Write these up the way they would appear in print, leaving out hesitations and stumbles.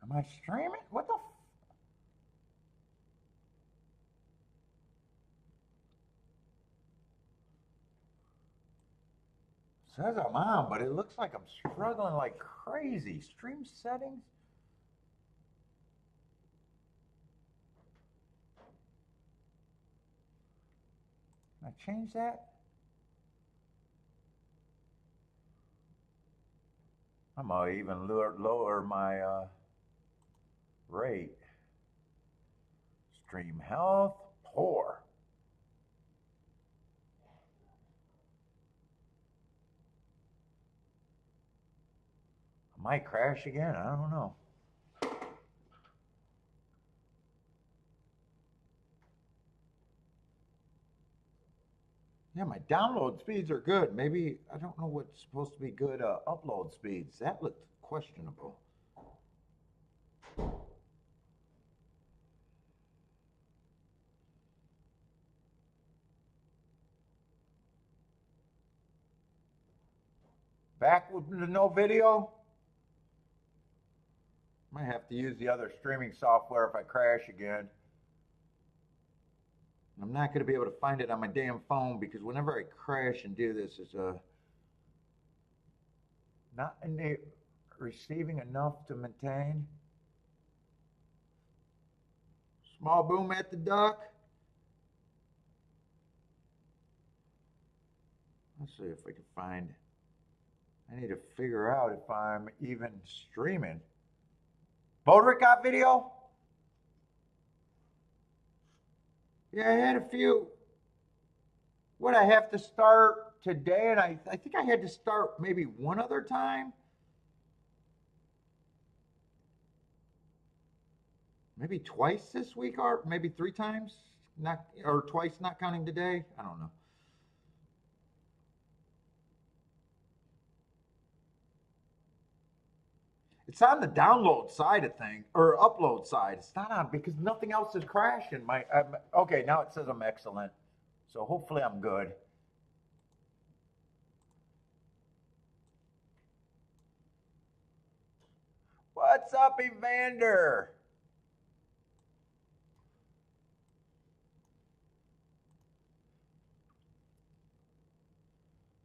Am I streaming? What the f? Says I'm on, but it looks like I'm struggling like crazy. Stream settings? Can I change that? I'm gonna even lower my rate. Stream health, poor. I might crash again. I don't know. Yeah, my download speeds are good. Maybe I don't know what's supposed to be good upload speeds. That looked questionable. Back with the no video. Might have to use the other streaming software if I crash again. I'm not going to be able to find it on my damn phone because whenever I crash and do this, it's not receiving enough to maintain. Small boom at the duck. Let's see if I can find. I need to figure out if I'm even streaming. Bodrick got video? Yeah, I had a few. What, I have to start today, and I think I had to start maybe one other time. Maybe twice this week, or maybe 3 times, not or twice, not counting today. I don't know. It's on the download side of thing or upload side. It's not on because nothing else is crashing. Okay, now it says I'm excellent, so hopefully I'm good. What's up, Evander?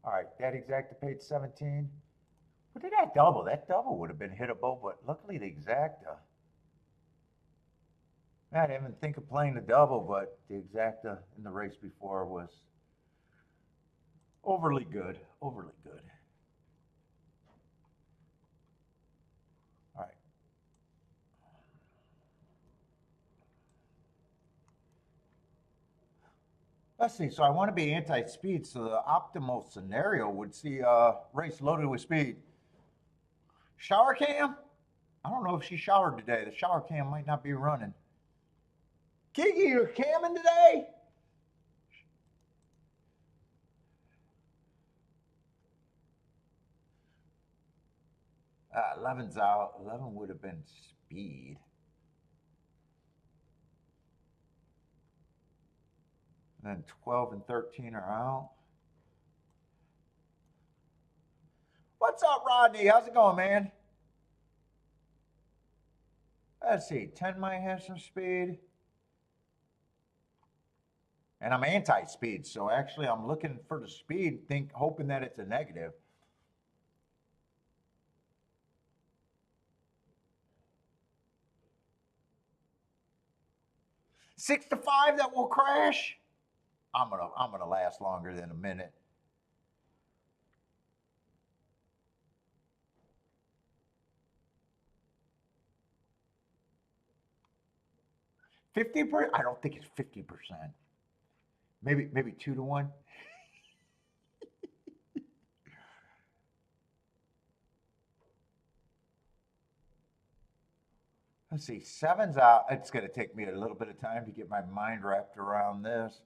All right, that exacta paid 17. What did that double? That double would have been hittable, but luckily the exacta. I didn't even think of playing the double, but the exacta in the race before was overly good. Overly good. All right. Let's see. So I want to be anti-speed. So the optimal scenario would see a race loaded with speed. Shower cam? I don't know if she showered today. The shower cam might not be running. Kiki, you're camming today? 11's out. 11 would have been speed. And then 12 and 13 are out. What's up, Rodney? How's it going, man? Let's see. 10 might have some speed. And I'm anti-speed, so actually I'm looking for the speed, hoping that it's a negative. Six to five that will crash. I'm gonna last longer than a minute. 50%? I don't think it's 50%. Maybe 2 to 1. Let's see, 7's out. It's going to take me a little bit of time to get my mind wrapped around this.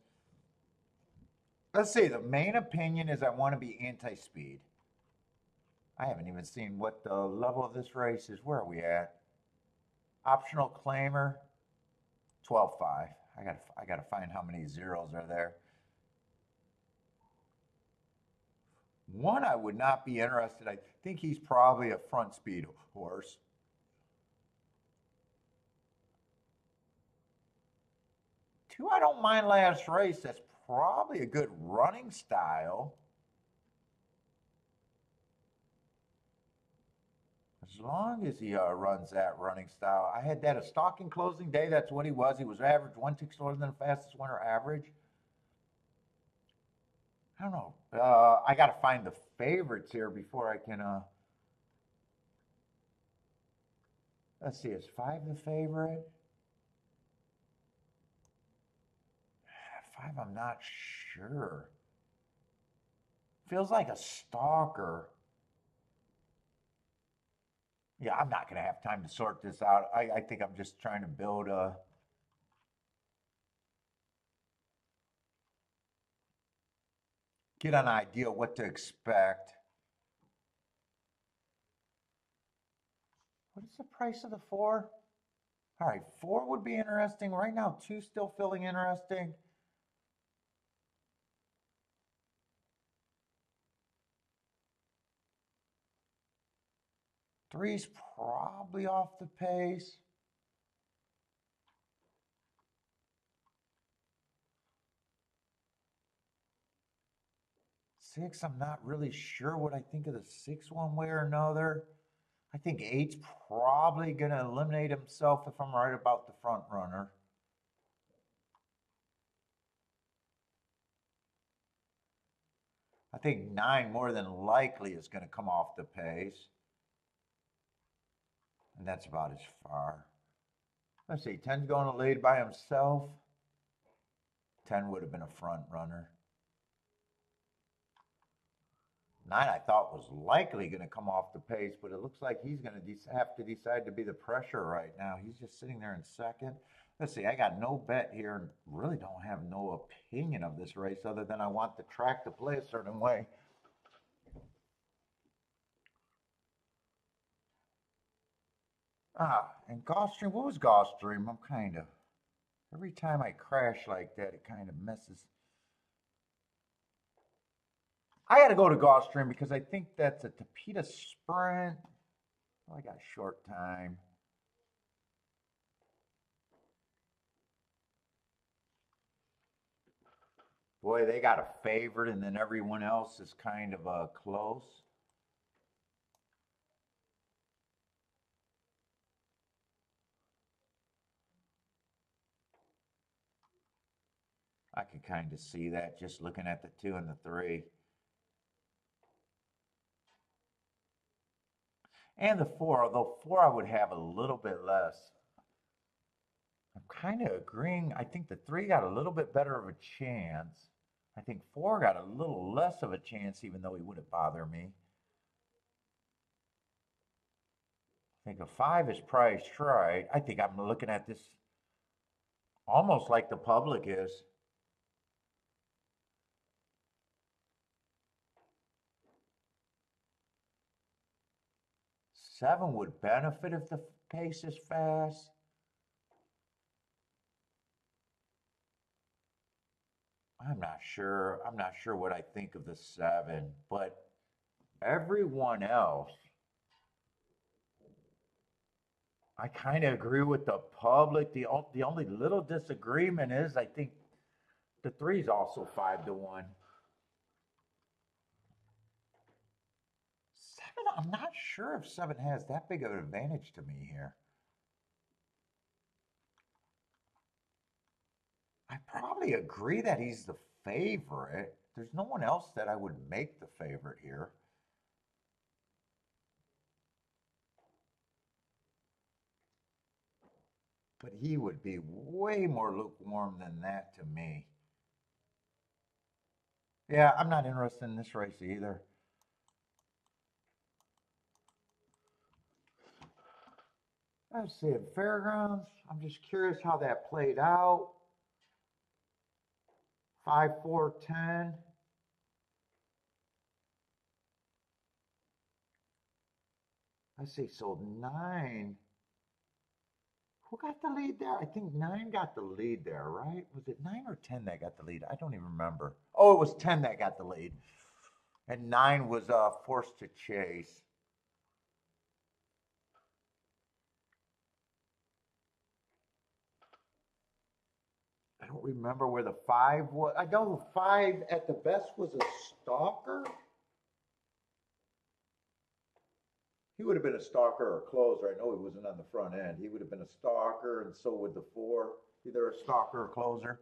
Let's see, the main opinion is I want to be anti-speed. I haven't even seen what the level of this race is. Where are we at? Optional claimer, 12.5. I gotta find how many zeros are there. One I would not be interested. I think he's probably a front speed horse. 2, I don't mind last race. That's probably a good running style. As long as he runs that running style. I had that a stalking closing day. That's what he was. He was average 1 tick slower than the fastest winner average. I don't know. I got to find the favorites here before I can. Let's see. Is 5 the favorite? 5, I'm not sure. Feels like a stalker. Yeah, I'm not going to have time to sort this out. I think I'm just trying to build a. Get an idea what to expect. What is the price of the 4? All right, 4 would be interesting. Right now, 2 still feeling interesting. 3's probably off the pace. 6, I'm not really sure what I think of the 6 one way or another. I think 8's probably going to eliminate himself if I'm right about the front runner. I think 9 more than likely is going to come off the pace. And that's about as far. Let's see, 10's going to lead by himself. 10 would have been a front runner. 9 I thought was likely going to come off the pace, but it looks like he's going to have to decide to be the pressure right now. He's just sitting there in second. Let's see, I got no bet here and really don't have no opinion of this race other than I want the track to play a certain way. And Gulfstream, what was Gulfstream? I'm kind of, every time I crash like that, it kind of messes. I got to go to Gulfstream because I think that's a Tapeta sprint. Oh, I got short time. Boy, they got a favorite, and then everyone else is kind of close. I can kind of see that just looking at the 2 and the 3. And the 4, although 4 I would have a little bit less. I'm kind of agreeing. I think the 3 got a little bit better of a chance. I think 4 got a little less of a chance, even though he wouldn't bother me. I think a 5 is priced right. I think I'm looking at this almost like the public is. Seven would benefit if the pace is fast. I'm not sure. I'm not sure what I think of the 7, but everyone else, I kind of agree with the public. The only little disagreement is I think the 3 is also 5-1. 7, I'm not sure if 7 has that big of an advantage to me here. I probably agree that he's the favorite. There's no one else that I would make the favorite here. But he would be way more lukewarm than that to me. Yeah, I'm not interested in this race either. Let's see, at Fairgrounds, I'm just curious how that played out. 5, 4, 10. Let's see, so 9. Who got the lead there? I think 9 got the lead there, right? Was it 9 or 10 that got the lead? I don't even remember. Oh, it was 10 that got the lead. And 9 was forced to chase. don't remember where the 5 was. I know the 5 at the best was a stalker. He would have been a stalker or a closer. I know he wasn't on the front end. He would have been a stalker, and so would the 4. Either a stalker or closer.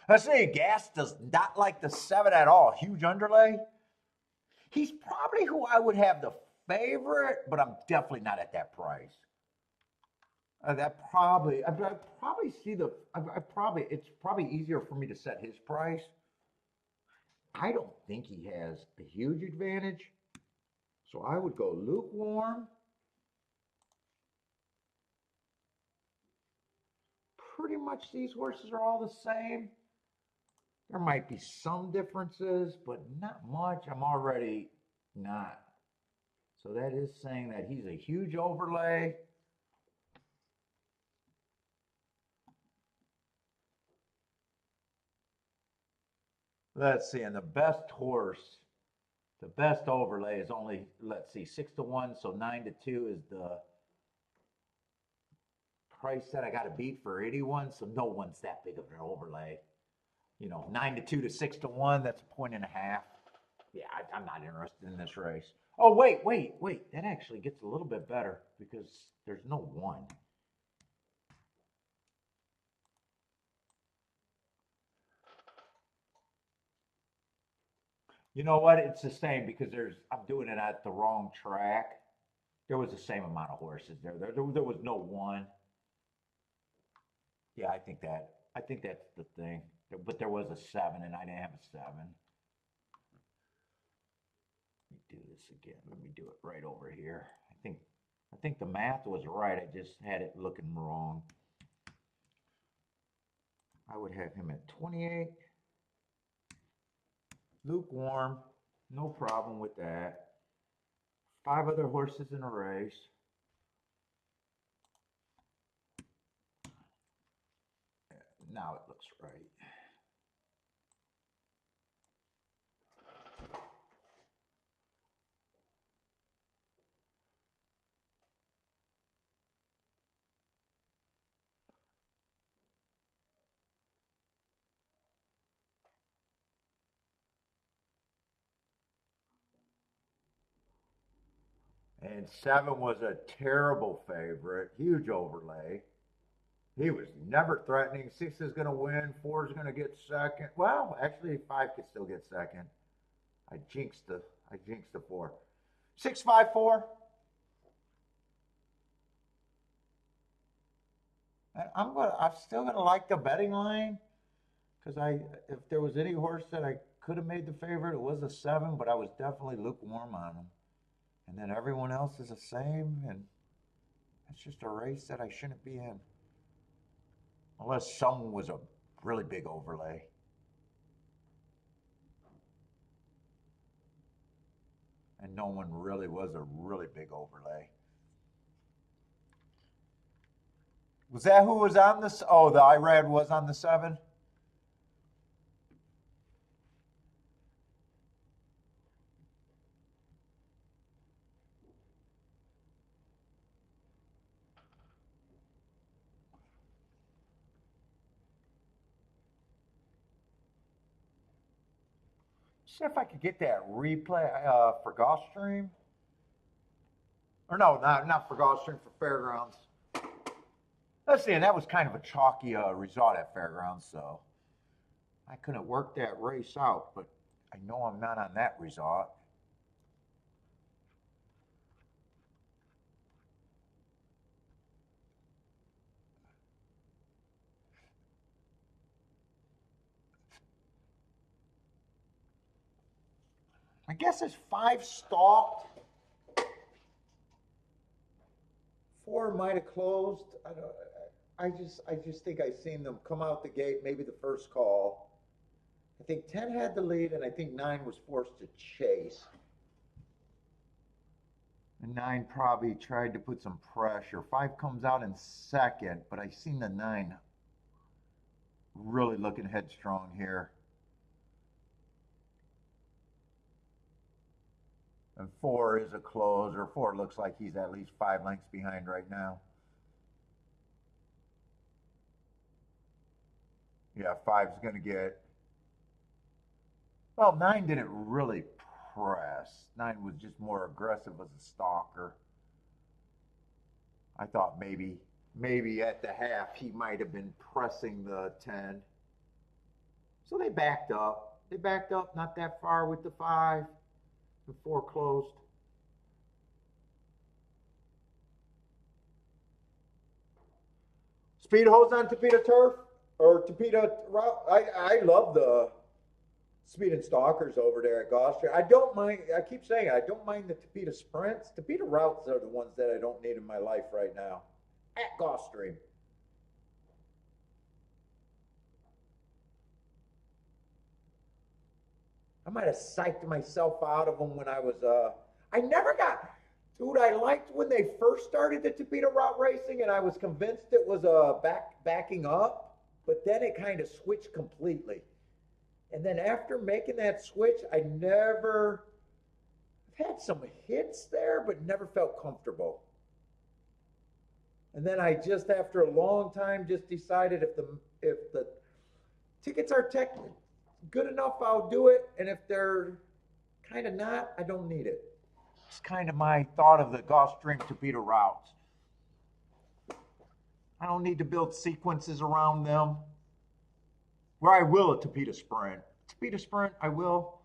Let's see, Gas does not like the 7 at all. Huge underlay. He's probably who I would have the favorite, but I'm definitely not at that price. That probably, I probably see the, it's probably easier for me to set his price. I don't think he has a huge advantage. So I would go lukewarm. Pretty much these horses are all the same. There might be some differences, but not much. I'm already not. So that is saying that he's a huge overlay. Let's see, and the best horse, the best overlay is only, let's see, 6-1, so 9-2 is the price that I got to beat for 81. So no one's that big of an overlay. You know, 9-2 to 6-1, that's a 1.5 points. Yeah, I'm not interested in this race. Oh, wait. That actually gets a little bit better because there's no 1. You know what? It's the same because I'm doing it at the wrong track. There was the same amount of horses there. There was no 1. Yeah, I think that's the thing. But there was a 7 and I didn't have a 7. Let me do this again. Let me do it right over here. I think the math was right. I just had it looking wrong. I would have him at 28. Lukewarm, no problem with that. 5 other horses in a race. Now it looks right. And 7 was a terrible favorite, huge overlay. He was never threatening. 6 is going to win. 4 is going to get second. Well, actually, 5 could still get second. I jinxed the 4. 6-5-4. I'm still gonna like the betting line because if there was any horse that I could have made the favorite, it was a 7, but I was definitely lukewarm on him. And then everyone else is the same, and it's just a race that I shouldn't be in. Unless someone was a really big overlay. And no one really was a really big overlay. Was that who was on this? Oh, the IRAD was on the 7? See if I could get that replay for Gulfstream. Or no, not for Gulfstream, for Fairgrounds. Let's see, and that was kind of a chalky result at Fairgrounds, so I couldn't work that race out, but I know I'm not on that result. I guess it's 5 stalked. 4 might have closed. I just think I seen them come out the gate, maybe the first call. I think 10 had the lead, and I think 9 was forced to chase. And 9 probably tried to put some pressure. 5 comes out in second, but I seen the 9 really looking headstrong here. And 4 is a closer. 4 looks like he's at least 5 lengths behind right now. Yeah, 5's going to get. Well, 9 didn't really press. 9 was just more aggressive as a stalker. I thought maybe at the half he might have been pressing the 10. So they backed up. They backed up not that far with the 5. The 4 closed. Speed hose on Tapeta turf or Tapeta route. I love the speed and stalkers over there at Gulfstream. I don't mind. I keep saying I don't mind the Tapeta sprints. Tapeta routes are the ones that I don't need in my life right now. At Gulfstream. I might have psyched myself out of them when I was. I never got. Dude, I liked when they first started the Tapeta route racing, and I was convinced it was backing up, but then it kind of switched completely. And then after making that switch, I've had some hits there, but never felt comfortable. And then I just, after a long time, just decided if the tickets are good enough, I'll do it. And if they're kind of not, I don't need it. It's kind of my thought of the Gulfstream Tapeta routes. I don't need to build sequences around them. Where I will a Tapeta Sprint. Tapeta Sprint, I will.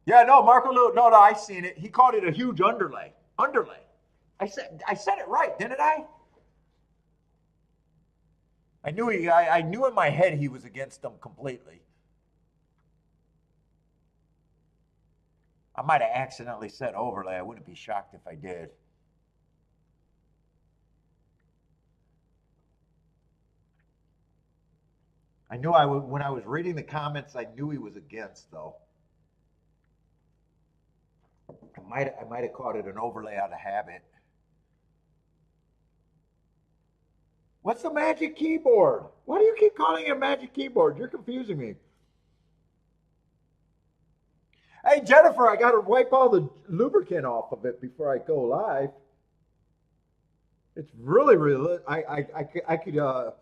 Yeah, no, Marco Lewis, no, I seen it. He called it a huge underlay. Underlay. I said it right, didn't I? I knew in my head he was against them completely. I might have accidentally said overlay. I wouldn't be shocked if I did. I knew when I was reading the comments, I knew he was against though. I might have called it an overlay out of habit. What's the magic keyboard? Why do you keep calling it a magic keyboard? You're confusing me. Hey Jennifer, I got to wipe all the lubricant off of it before I go live. It's really. I could.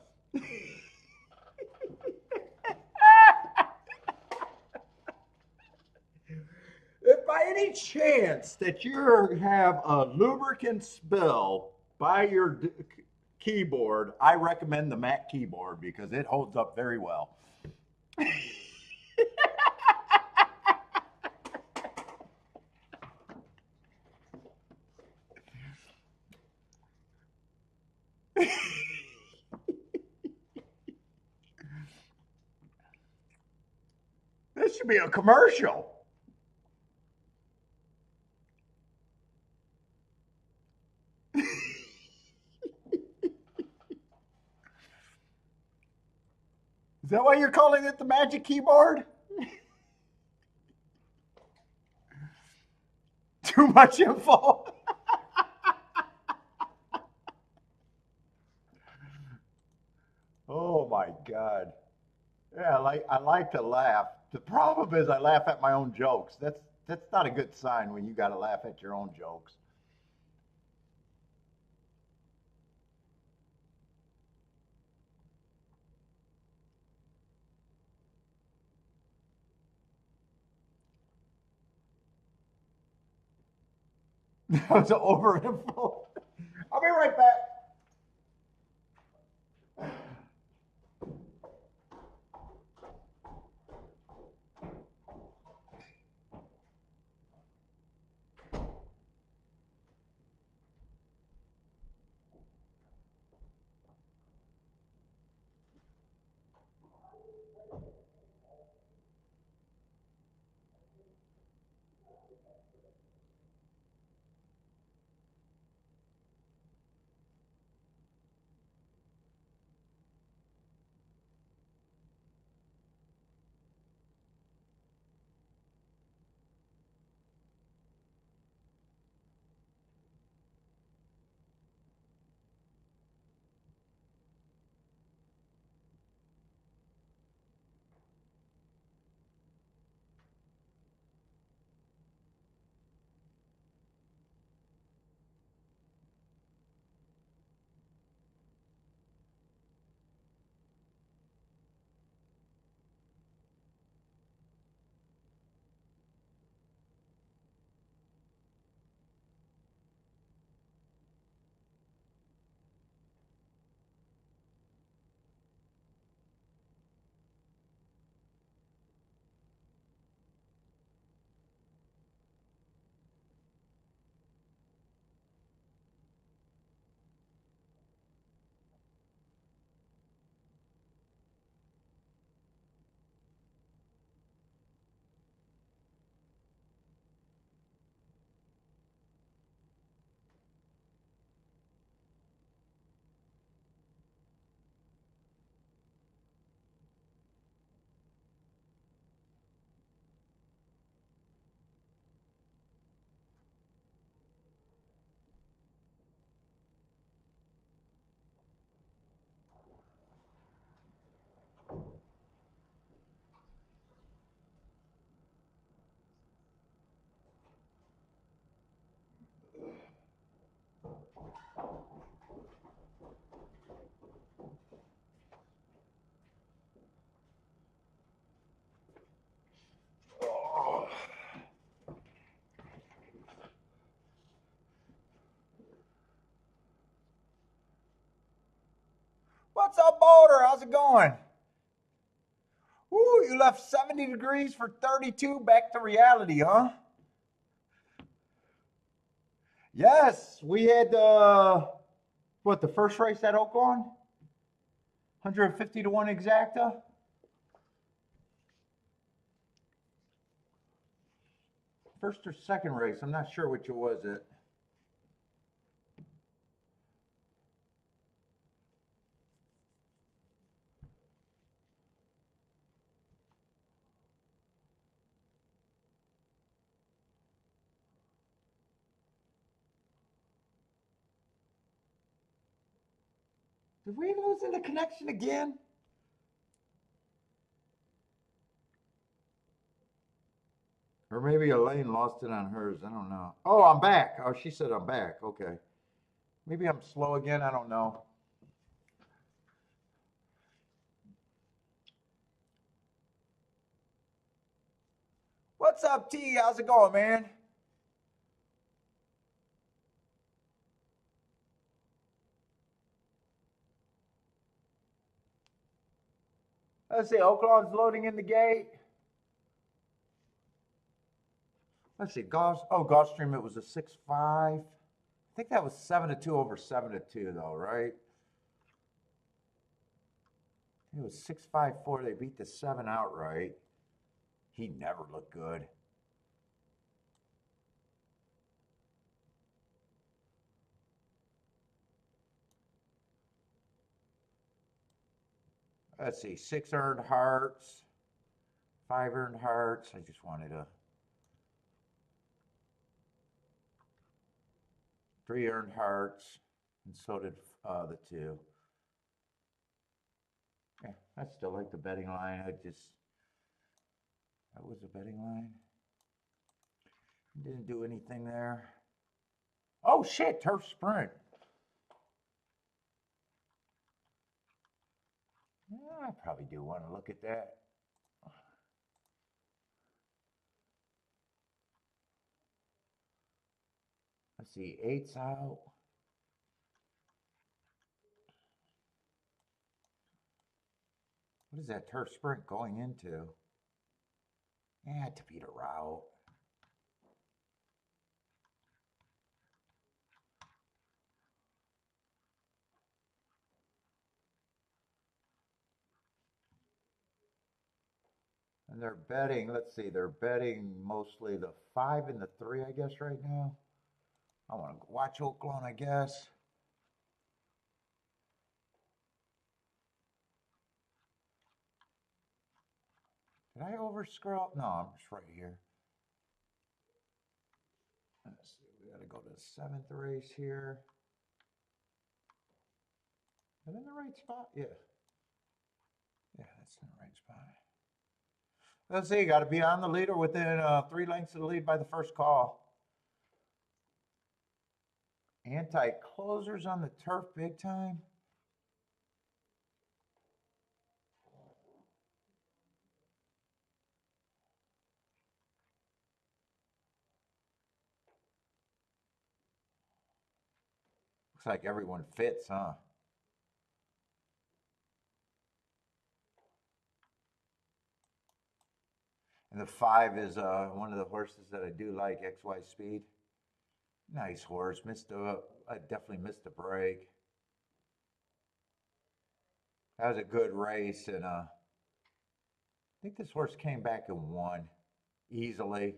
If by any chance that you have a lubricant spill by your keyboard, I recommend the Mac keyboard because it holds up very well. This should be a commercial. Is that why you're calling it the magic keyboard? Too much info. Oh my God. Yeah, I like to laugh. The problem is I laugh at my own jokes. That's not a good sign when you got to laugh at your own jokes. That was over info. I'll be right back. What's up, Boulder? How's it going? Ooh, you left 70 degrees for 32. Back to reality, huh? Yes, we had what, the first race at Oaklawn? 150 to 1 exacta. First or second race, I'm not sure which it was. Did we lose the connection again? Or maybe Elaine lost it on hers. I don't know. Oh, I'm back. Oh, she said I'm back. Okay. Maybe I'm slow again. I don't know. What's up, T? How's it going, man? Let's see. Oaklawn's loading in the gate. Let's see. Gulfstream, it was a 6.5. I think that was 7-2 over 7-2, though, right? It was 6.54. They beat the 7 outright. He never looked good. Let's see. 6 earned hearts, 5 earned hearts. I just wanted a 3 earned hearts, and so did the 2. Yeah, I still like the betting line. That was a betting line. Didn't do anything there. Oh shit, turf sprint. Yeah, I probably do want to look at that. Let's see, 8's out. What is that turf sprint going into? Yeah, to beat a route. And they're betting, let's see, they're betting mostly the 5 and the 3, I guess, right now. I want to watch Oaklawn, I guess. Did I over scroll? No, I'm just right here. Let's see, we got to go to the 7th race here. Am I in the right spot? Yeah. Yeah, that's in the right spot. Let's see, got to be on the leader within 3 lengths of the lead by the first call. Anti-closers on the turf big time. Looks like everyone fits, huh? And the 5 is one of the horses that I do like, XY Speed. Nice horse. I definitely missed a break. That was a good race, and I think this horse came back and won easily.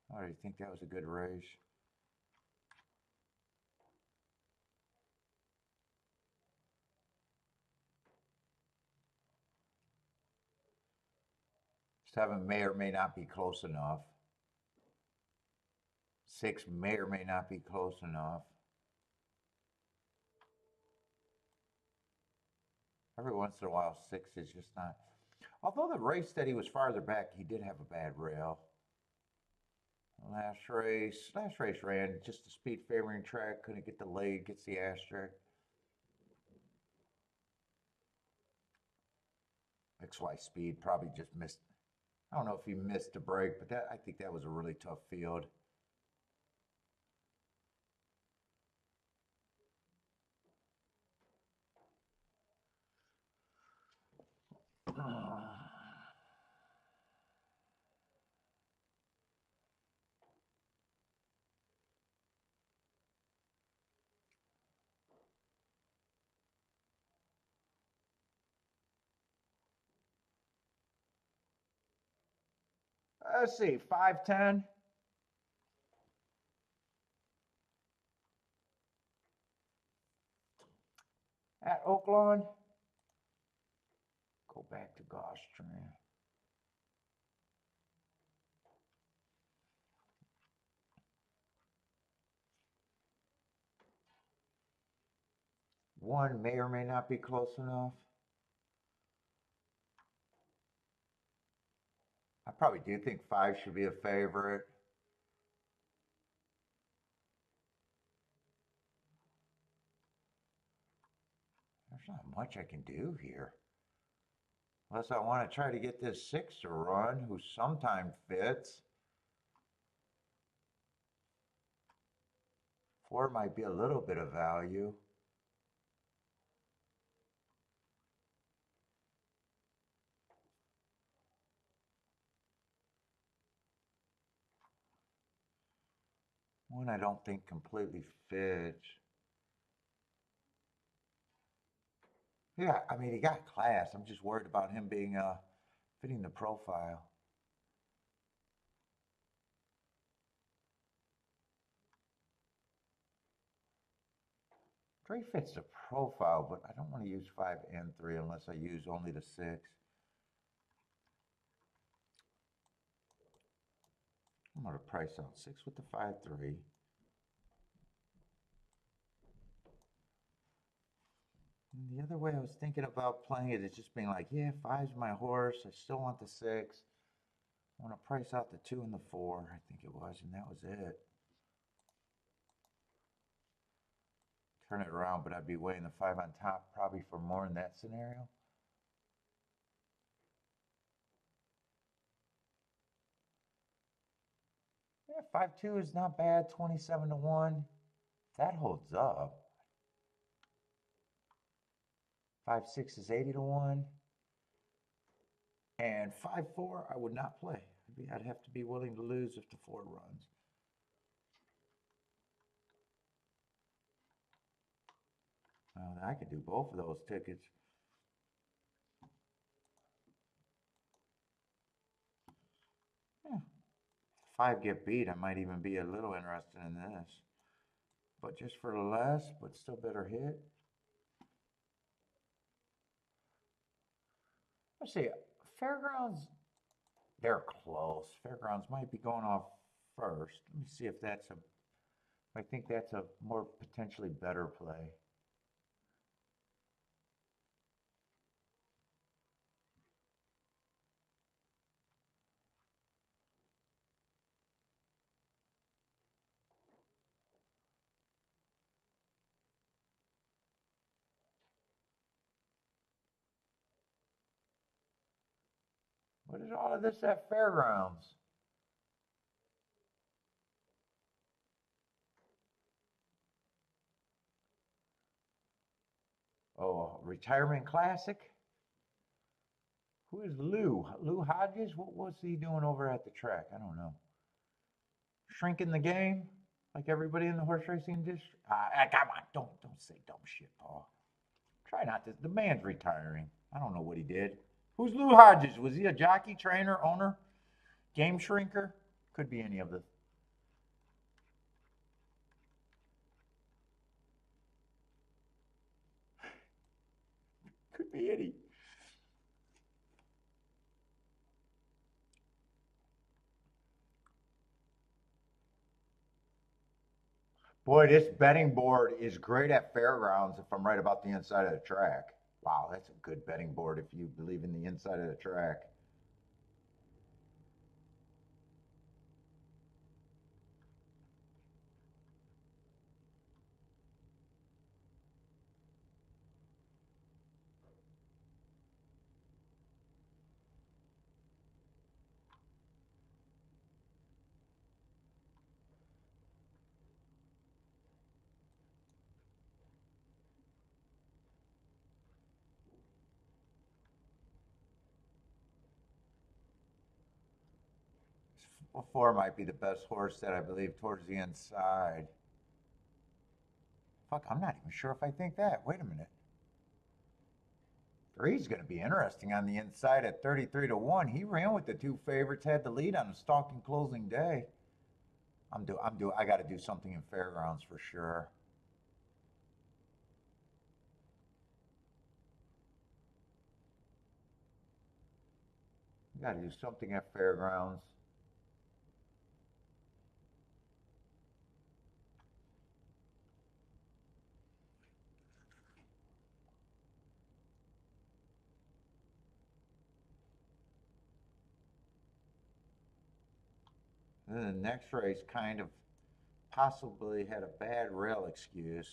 I already think that was a good race. Seven may or may not be close enough. 6 may or may not be close enough. Every once in a while, 6 is just not. Although the race that he was farther back, he did have a bad rail. Last race ran just a speed favoring track, couldn't get the lead, gets the asterisk. XY Speed probably just missed. I don't know if he missed a break, but I think that was a really tough field. Let's see, 510. At Oaklawn. Go back to Gulfstream. One may or may not be close enough. I probably do think 5 should be a favorite. There's not much I can do here. Unless I want to try to get this 6 to run, who sometimes fits. 4 might be a little bit of value. One I don't think completely fits. Yeah, I mean, he got class. I'm just worried about him being fitting the profile. Dre fits the profile, but I don't want to use 5 and 3 unless I use only the 6. I'm going to price out 6 with the 5-3. And the other way I was thinking about playing it is just being like, yeah, 5's my horse. I still want the 6. I want to price out the 2 and the 4, I think it was, and that was it. Turn it around, but I'd be weighing the 5 on top probably for more in that scenario. Yeah, 5-2 is not bad, 27 to 1. That holds up. 5-6 is 80 to 1. And 5-4, I would not play. I'd have to be willing to lose if the 4 runs. Well, I could do both of those tickets. Yeah. If 5 get beat, I might even be a little interested in this. But just for less, but still better hit. Let's see, Fairgrounds, they're close. Fairgrounds might be going off first. Let me see if that's I think that's a more potentially better play. What is all of this at Fairgrounds? Oh, retirement classic? Who is Lou? Lou Hodges? What was he doing over at the track? I don't know. Shrinking the game? Like everybody in the horse racing industry? Come on, don't say dumb shit, Paul. Try not to. The man's retiring. I don't know what he did. Who's Lou Hodges? Was he a jockey, trainer, owner, game shrinker? Could be any of the. Could be any. Boy, this betting board is great at fairgrounds if I'm right about the inside of the track. Wow, that's a good betting board if you believe in the inside of the track. Well, 4 might be the best horse that I believe towards the inside. Fuck, I'm not even sure if I think that. Wait a minute. 3's going to be interesting on the inside at 33 to 1. He ran with the 2 favorites, had the lead on the stalking closing day. I got to do something in fairgrounds for sure. Got to do something at fairgrounds. And then the next race kind of possibly had a bad rail excuse.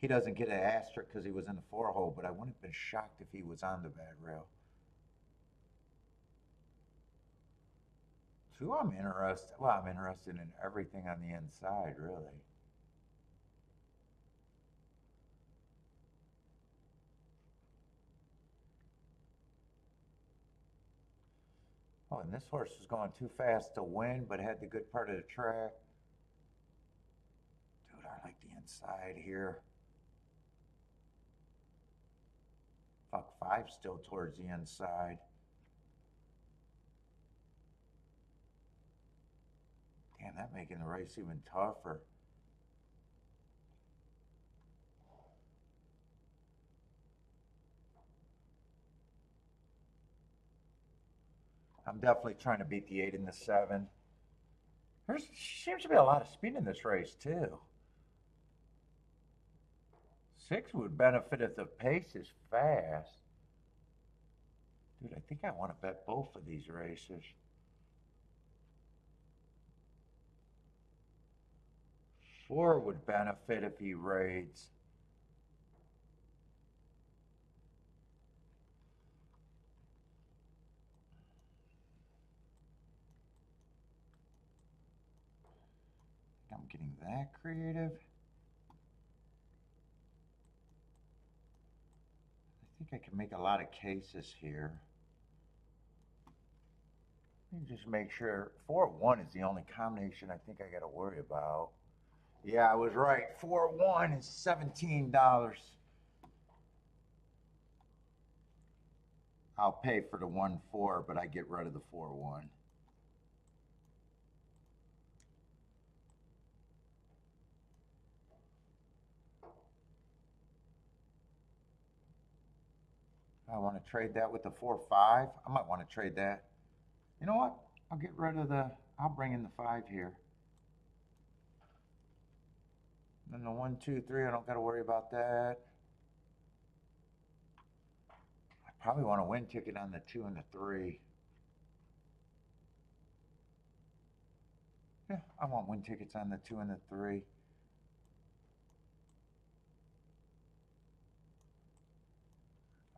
He doesn't get an asterisk because he was in the 4 hole, but I wouldn't have been shocked if he was on the bad rail. 2, I'm interested. Well, I'm interested in everything on the inside, really. Oh, and this horse was going too fast to win, but had the good part of the track. Dude, I like the inside here. Fuck, 5 still towards the inside. Damn, that making the race even tougher. I'm definitely trying to beat the 8 and the 7. There seems to be a lot of speed in this race, too. 6 would benefit if the pace is fast. Dude, I think I want to bet both of these races. 4 would benefit if he raids. I'm getting that creative. I think I can make a lot of cases here. Let me just make sure. 4-1 is the only combination I think I got to worry about. Yeah, I was right. 4-1 is $17. I'll pay for the 1-4, but I get rid of the 4-1. I want to trade that with the 4-5. I might want to trade that. You know what? I'll get rid of the, I'll bring in the 5 here. Then the 1, 2, 3, I don't got to worry about that. I probably want a win ticket on the 2 and the 3. Yeah, I want win tickets on the 2 and the 3.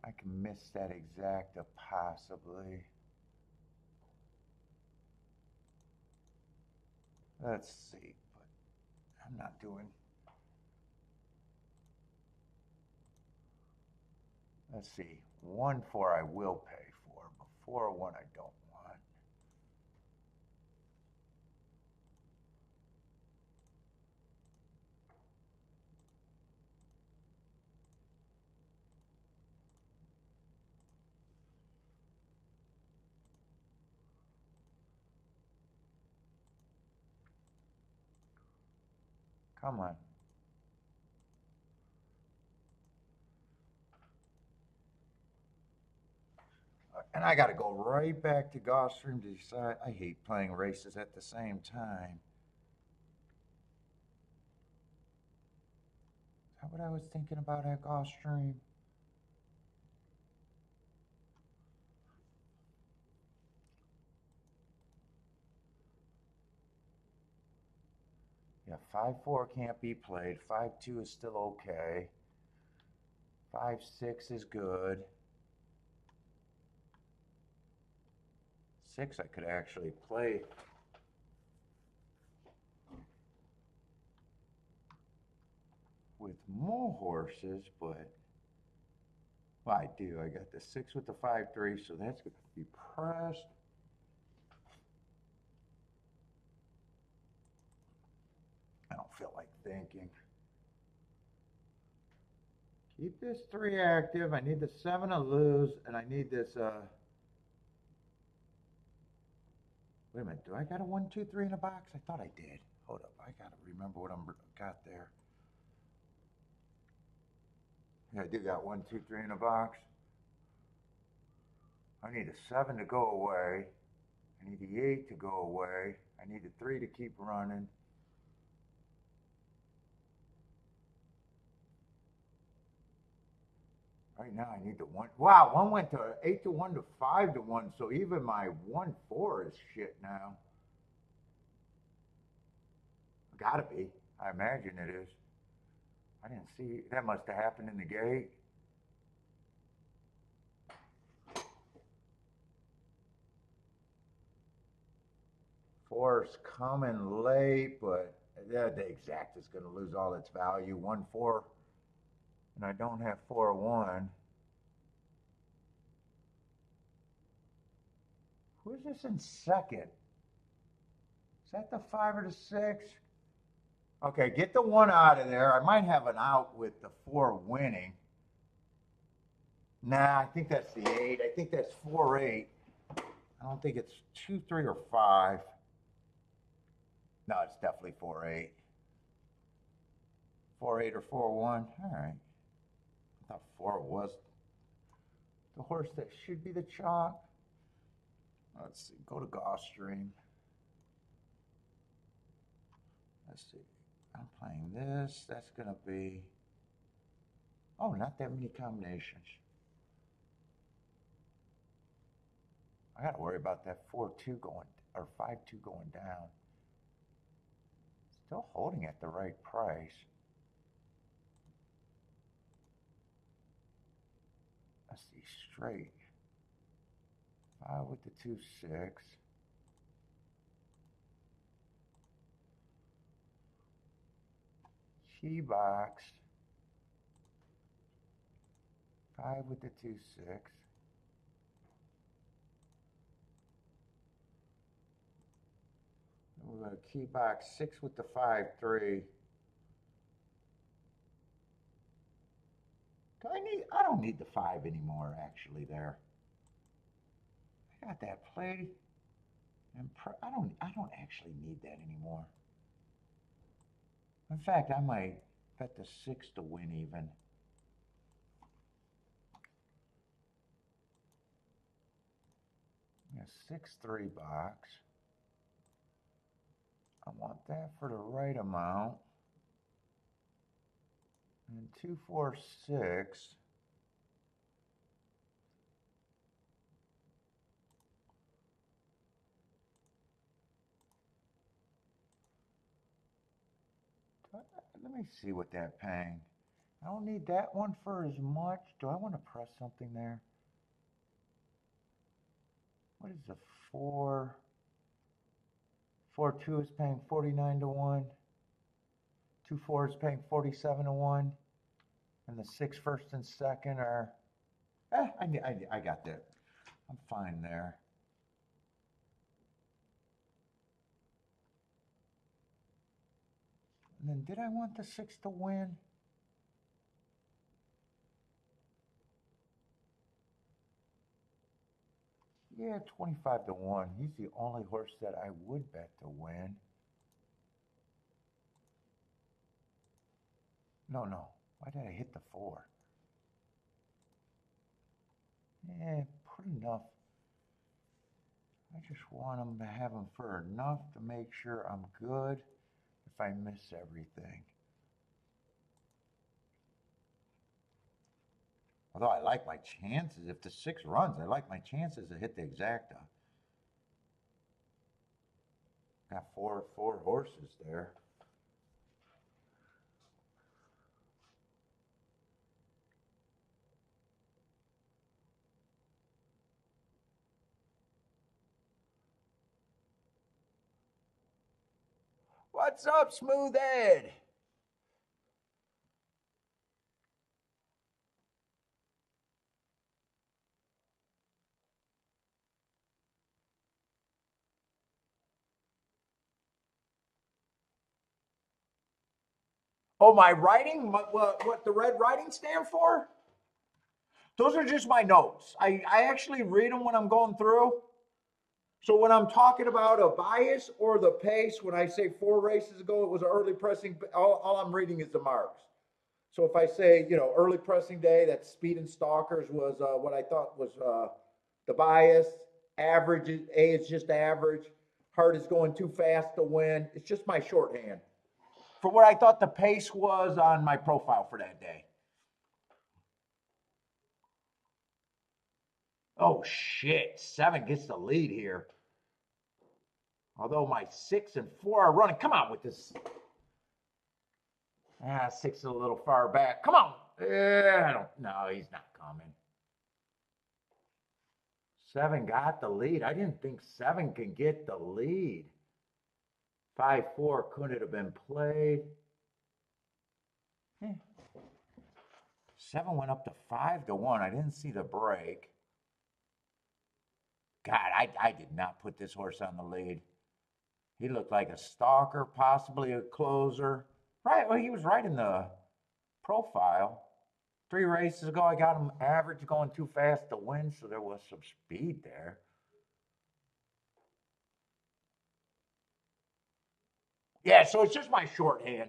I can miss that exacta possibly. Let's see, but I'm not doing. Let's see, 1-4 I will pay for, but 4-1 I don't want. Come on. And I got to go right back to Gulfstream to decide. I hate playing races at the same time. Is that what I was thinking about at Gulfstream? Yeah, 5-4 can't be played. 5-2 is still okay. 5-6 is good. 6 I could actually play. With more horses, but well, I do. I got the 6 with the 5-3, so that's going to be pressed. thinking. Keep this 3 active. I need the 7 to lose, and I need this, wait a minute, do I got a 1, 2, 3 in a box? I thought I did. Hold up, I gotta remember what I'm got there. Yeah, I do got 1, 2, 3 in a box. I need a 7 to go away. I need the 8 to go away. I need the 3 to keep running. Right now, I need the 1. Wow, 1 went to 8 to 1 to 5 to 1. So even my 1, 4 is shit now. Gotta be. I imagine it is. I didn't see. That must have happened in the gate. Four's coming late, but the exact is going to lose all its value. 1, 4, and I don't have 4, 1. Who's this in second? Is that the 5 or the 6? Okay, get the 1 out of there. I might have an out with the 4 winning. Nah, I think that's the 8. I think that's 4, 8. I don't think it's 2, 3, or 5. No, it's definitely 4, 8. 4, 8 or 4, 1. All right. I thought 4 was the horse that should be the chalk. Let's see. Go to Gulfstream. Let's see. I'm playing this. That's going to be... Oh, not that many combinations. I got to worry about that 4-2 going, or 5-2 going down. Still holding at the right price. Let's see, straight. 5 with the 2, 6. Key box. 5 with the 2, 6. We're going to key box 6 with the 5, 3. Do I need? I don't need the 5 anymore. Actually, there. I got that play, and I don't actually need that anymore. In fact, I might bet the 6 to win even. A 6-3 box. I want that for the right amount. And 2, 4, 6. Let me see what that paying. I don't need that one for as much. Do I want to press something there? What is the 4? 4-2 is paying 49 to 1. 2-4 is paying 47 to 1. And the 6 first and second are, I got that. I'm fine there. And then did I want the 6 to win? Yeah, 25 to 1. He's the only horse that I would bet to win. No. Why did I hit the 4? Yeah, put enough. I just want him to have him for enough to make sure I'm good if I miss everything. Although I like my chances. If the 6 runs, I like my chances to hit the exacta. Got four horses there. What's up, Smooth Ed? Oh, my writing? What the red writing stand for? Those are just my notes. I actually read them when I'm going through. So when I'm talking about a bias or the pace, when I say 4 races ago, it was an early pressing, all I'm reading is the marks. So if I say, early pressing day, that speed and stalkers was what I thought was the bias. Average, A is just average. Hard is going too fast to win. It's just my shorthand for what I thought the pace was on my profile for that day. Oh, shit. 7 gets the lead here. Although my 6 and 4 are running. Come on with this. 6 is a little far back. Come on. I don't. No, he's not coming. 7 got the lead. I didn't think 7 can get the lead. 5-4 couldn't have been played. 7 went up to 5-1. I didn't see the break. God, I did not put this horse on the lead. He looked like a stalker, possibly a closer. Right, well, he was right in the profile. 3 races ago, I got him average going too fast to win, so there was some speed there. Yeah, so it's just my shorthand.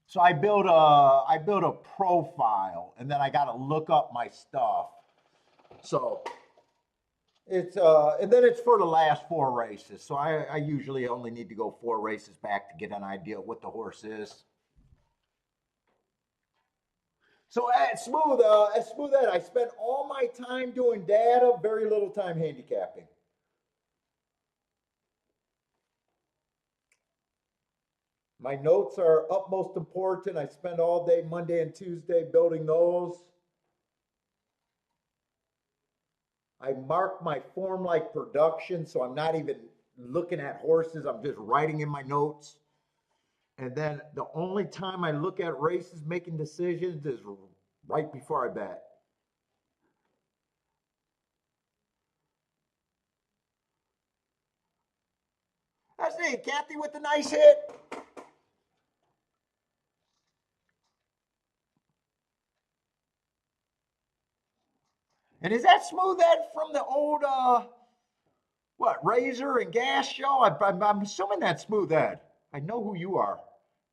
So I build a profile, and then I got to look up my stuff. So it's and then it's for the last 4 races. So I usually only need to go 4 races back to get an idea of what the horse is. So at Smooth Ed, I spent all my time doing data, very little time handicapping. My notes are utmost important. I spend all day Monday and Tuesday building those. I mark my form like production, so I'm not even looking at horses. I'm just writing in my notes. And then the only time I look at races making decisions is right before I bet. That's it, Kathy with the nice hit. And is that Smooth Ed from the old Razor and Gas show? I'm assuming that's Smooth Ed. I know who you are.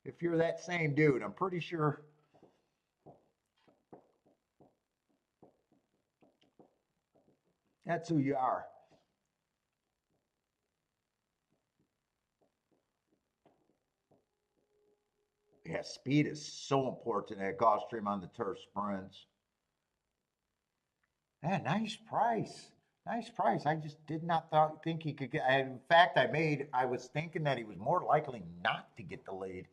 If you're that same dude, I'm pretty sure. That's who you are. Yeah, speed is so important at Gulfstream on the turf sprints. Yeah, nice price. Nice price. I just did not think he could get. In fact, I was thinking that he was more likely not to get the lead.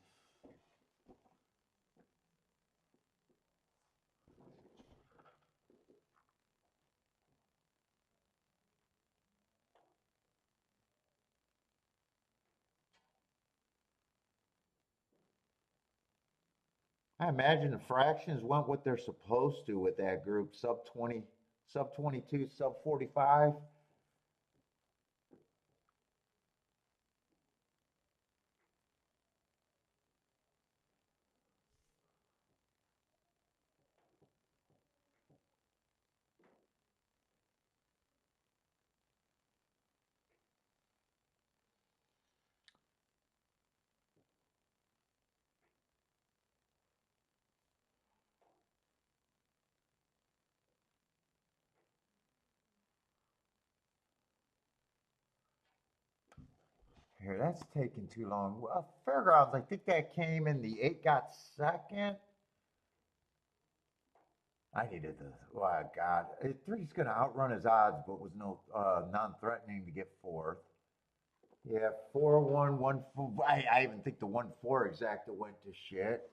I imagine the fractions went what they're supposed to with that group. Sub 20, sub 22, sub 45. Here, that's taking too long. Well, Fairgrounds, I think that came in the 8 got second. I needed the, oh God. 3's going to outrun his odds, but was no non-threatening to get 4th. Yeah, 4-1, 1. I even think the 1-4 exacta went to shit.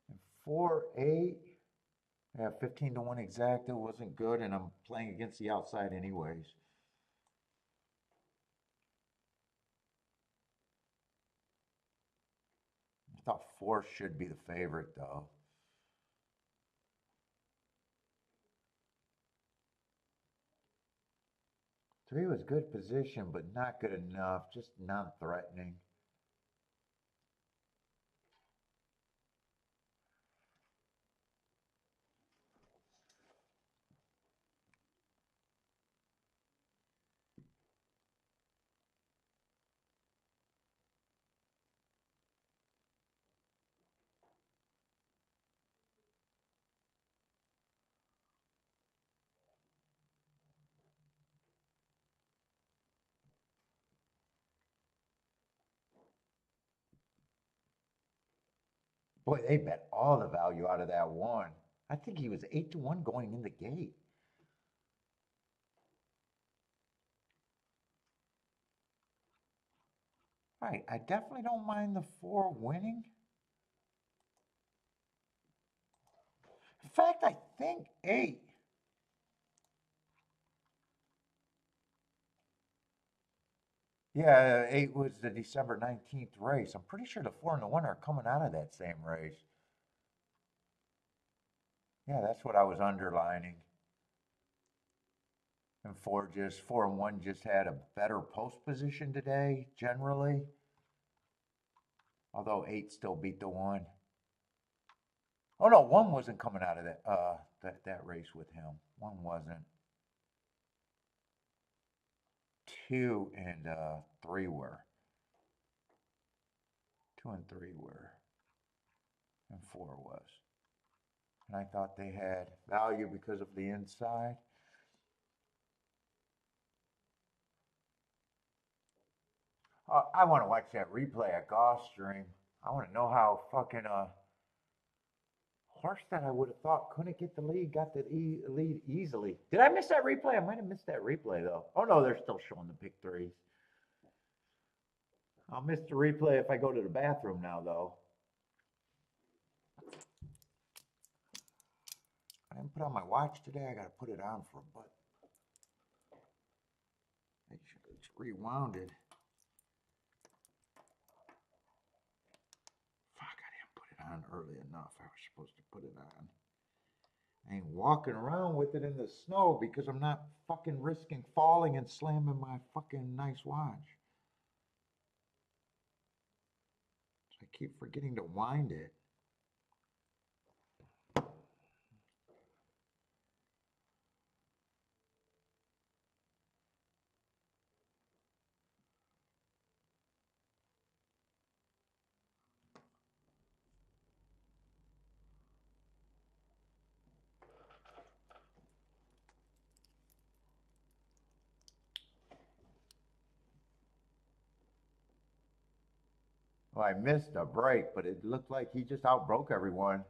And 4-8. Yeah, 15-1 exacta wasn't good, and I'm playing against the outside anyways. I thought 4 should be the favorite though. 3 was good position, but not good enough. Just non-threatening. Boy, they bet all the value out of that one. I think he was 8-1 going in the gate. All right, I definitely don't mind the 4 winning. In fact, I think 8. Yeah, 8 was the December 19th race. I'm pretty sure the 4 and the 1 are coming out of that same race. Yeah, that's what I was underlining. And 4 and 1 just had a better post position today, generally. Although 8 still beat the 1. Oh no, 1 wasn't coming out of that race with him. 1 wasn't. 2 and 3 were. 2 and 3 were. And 4 was. And I thought they had value because of the inside. I want to watch that replay at Gulfstream. I want to know how fucking horse that I would have thought couldn't get the lead got the lead easily. Did I miss that replay? I might have missed that replay though. Oh no, they're still showing the pick threes. I'll miss the replay if I go to the bathroom now though. I didn't put on my watch today. I got to put it on for a butt. Make sure it's rewounded. Fuck, I didn't put it on early enough. I was supposed to put it on. I ain't walking around with it in the snow because I'm not fucking risking falling and slamming my fucking nice watch. So I keep forgetting to wind it. Well, I missed a break, but it looked like he just outbroke everyone.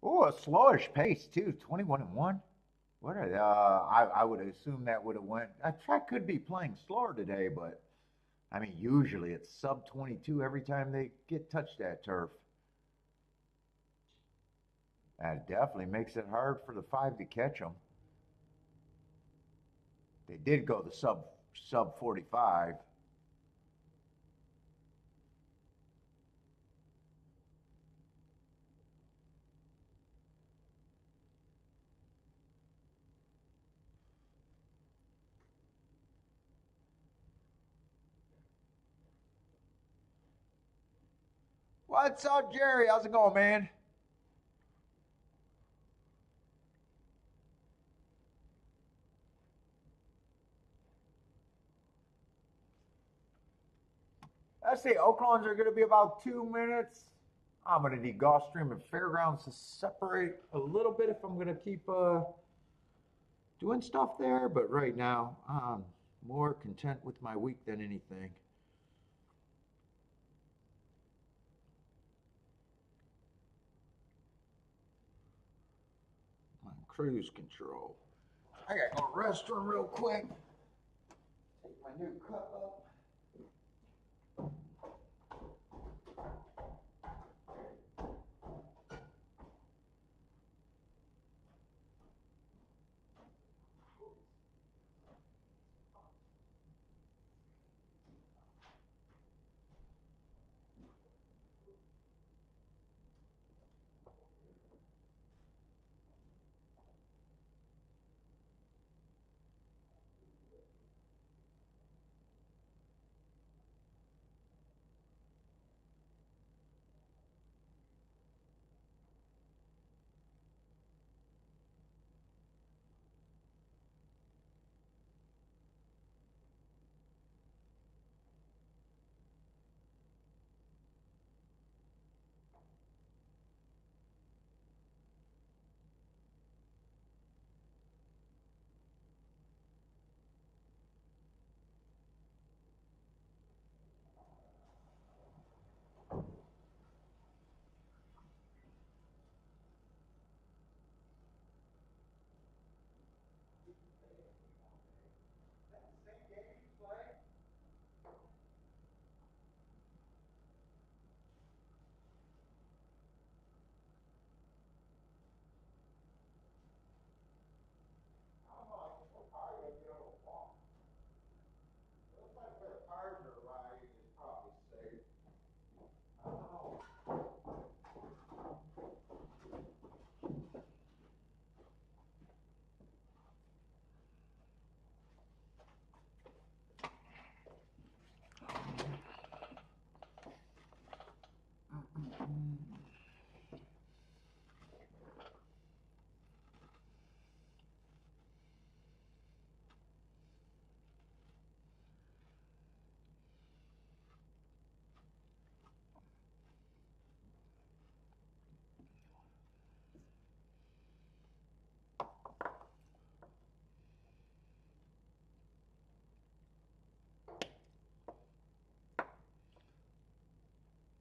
Oh, a slowish pace too, 21 and 1. What are I would assume that would have went. I could be playing slower today, but I mean usually it's sub 22 every time they get touched that turf. That definitely makes it hard for the 5 to catch them. They did go the sub 45. What's up, Jerry? How's it going, man? I say Oaklands are going to be about 2 minutes. I'm going to need Gulfstream and Fairgrounds to separate a little bit if I'm going to keep doing stuff there. But right now, I'm more content with my week than anything. I'm cruise control. I got to go to the restroom real quick. Take my new cup up.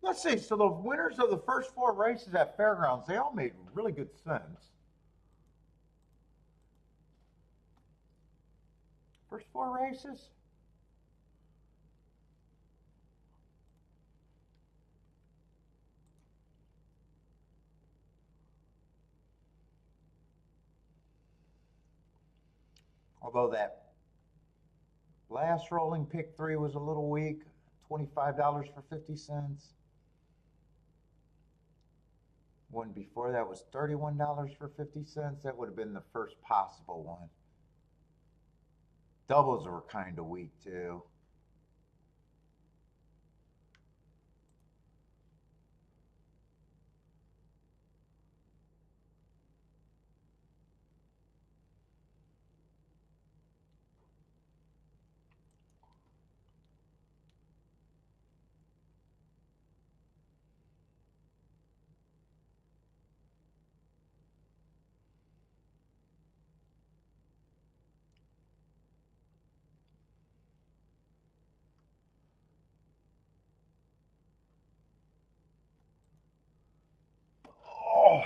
Let's see. So the winners of the first 4 races at Fairgrounds, they all made really good sense. First 4 races. Although that last rolling pick 3 was a little weak, $25 for 50 cents. One before that was $31 for 50 cents. That would have been the first possible one. Doubles were kind of weak too. Oh.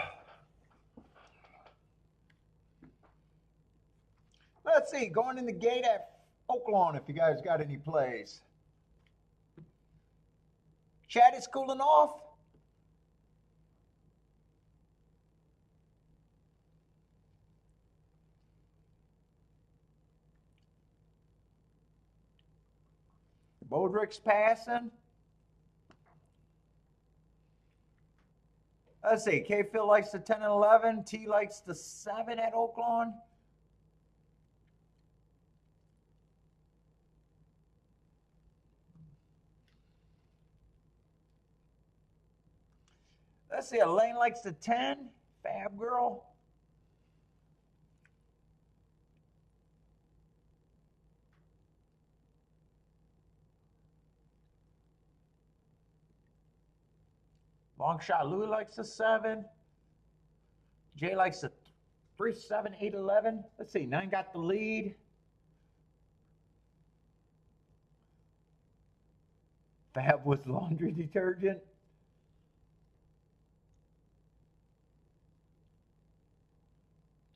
Let's see, going in the gate at Oaklawn, if you guys got any plays. Chat is cooling off. Bodrick's passing. Let's see, K Phil likes the 10 and 11. T likes the 7 at Oaklawn. Let's see, Elaine likes the 10. Fab Girl. Long shot Louis likes the 7. Jay likes the 3, 7, 8, 11. Let's see, 9 got the lead. Fab was laundry detergent.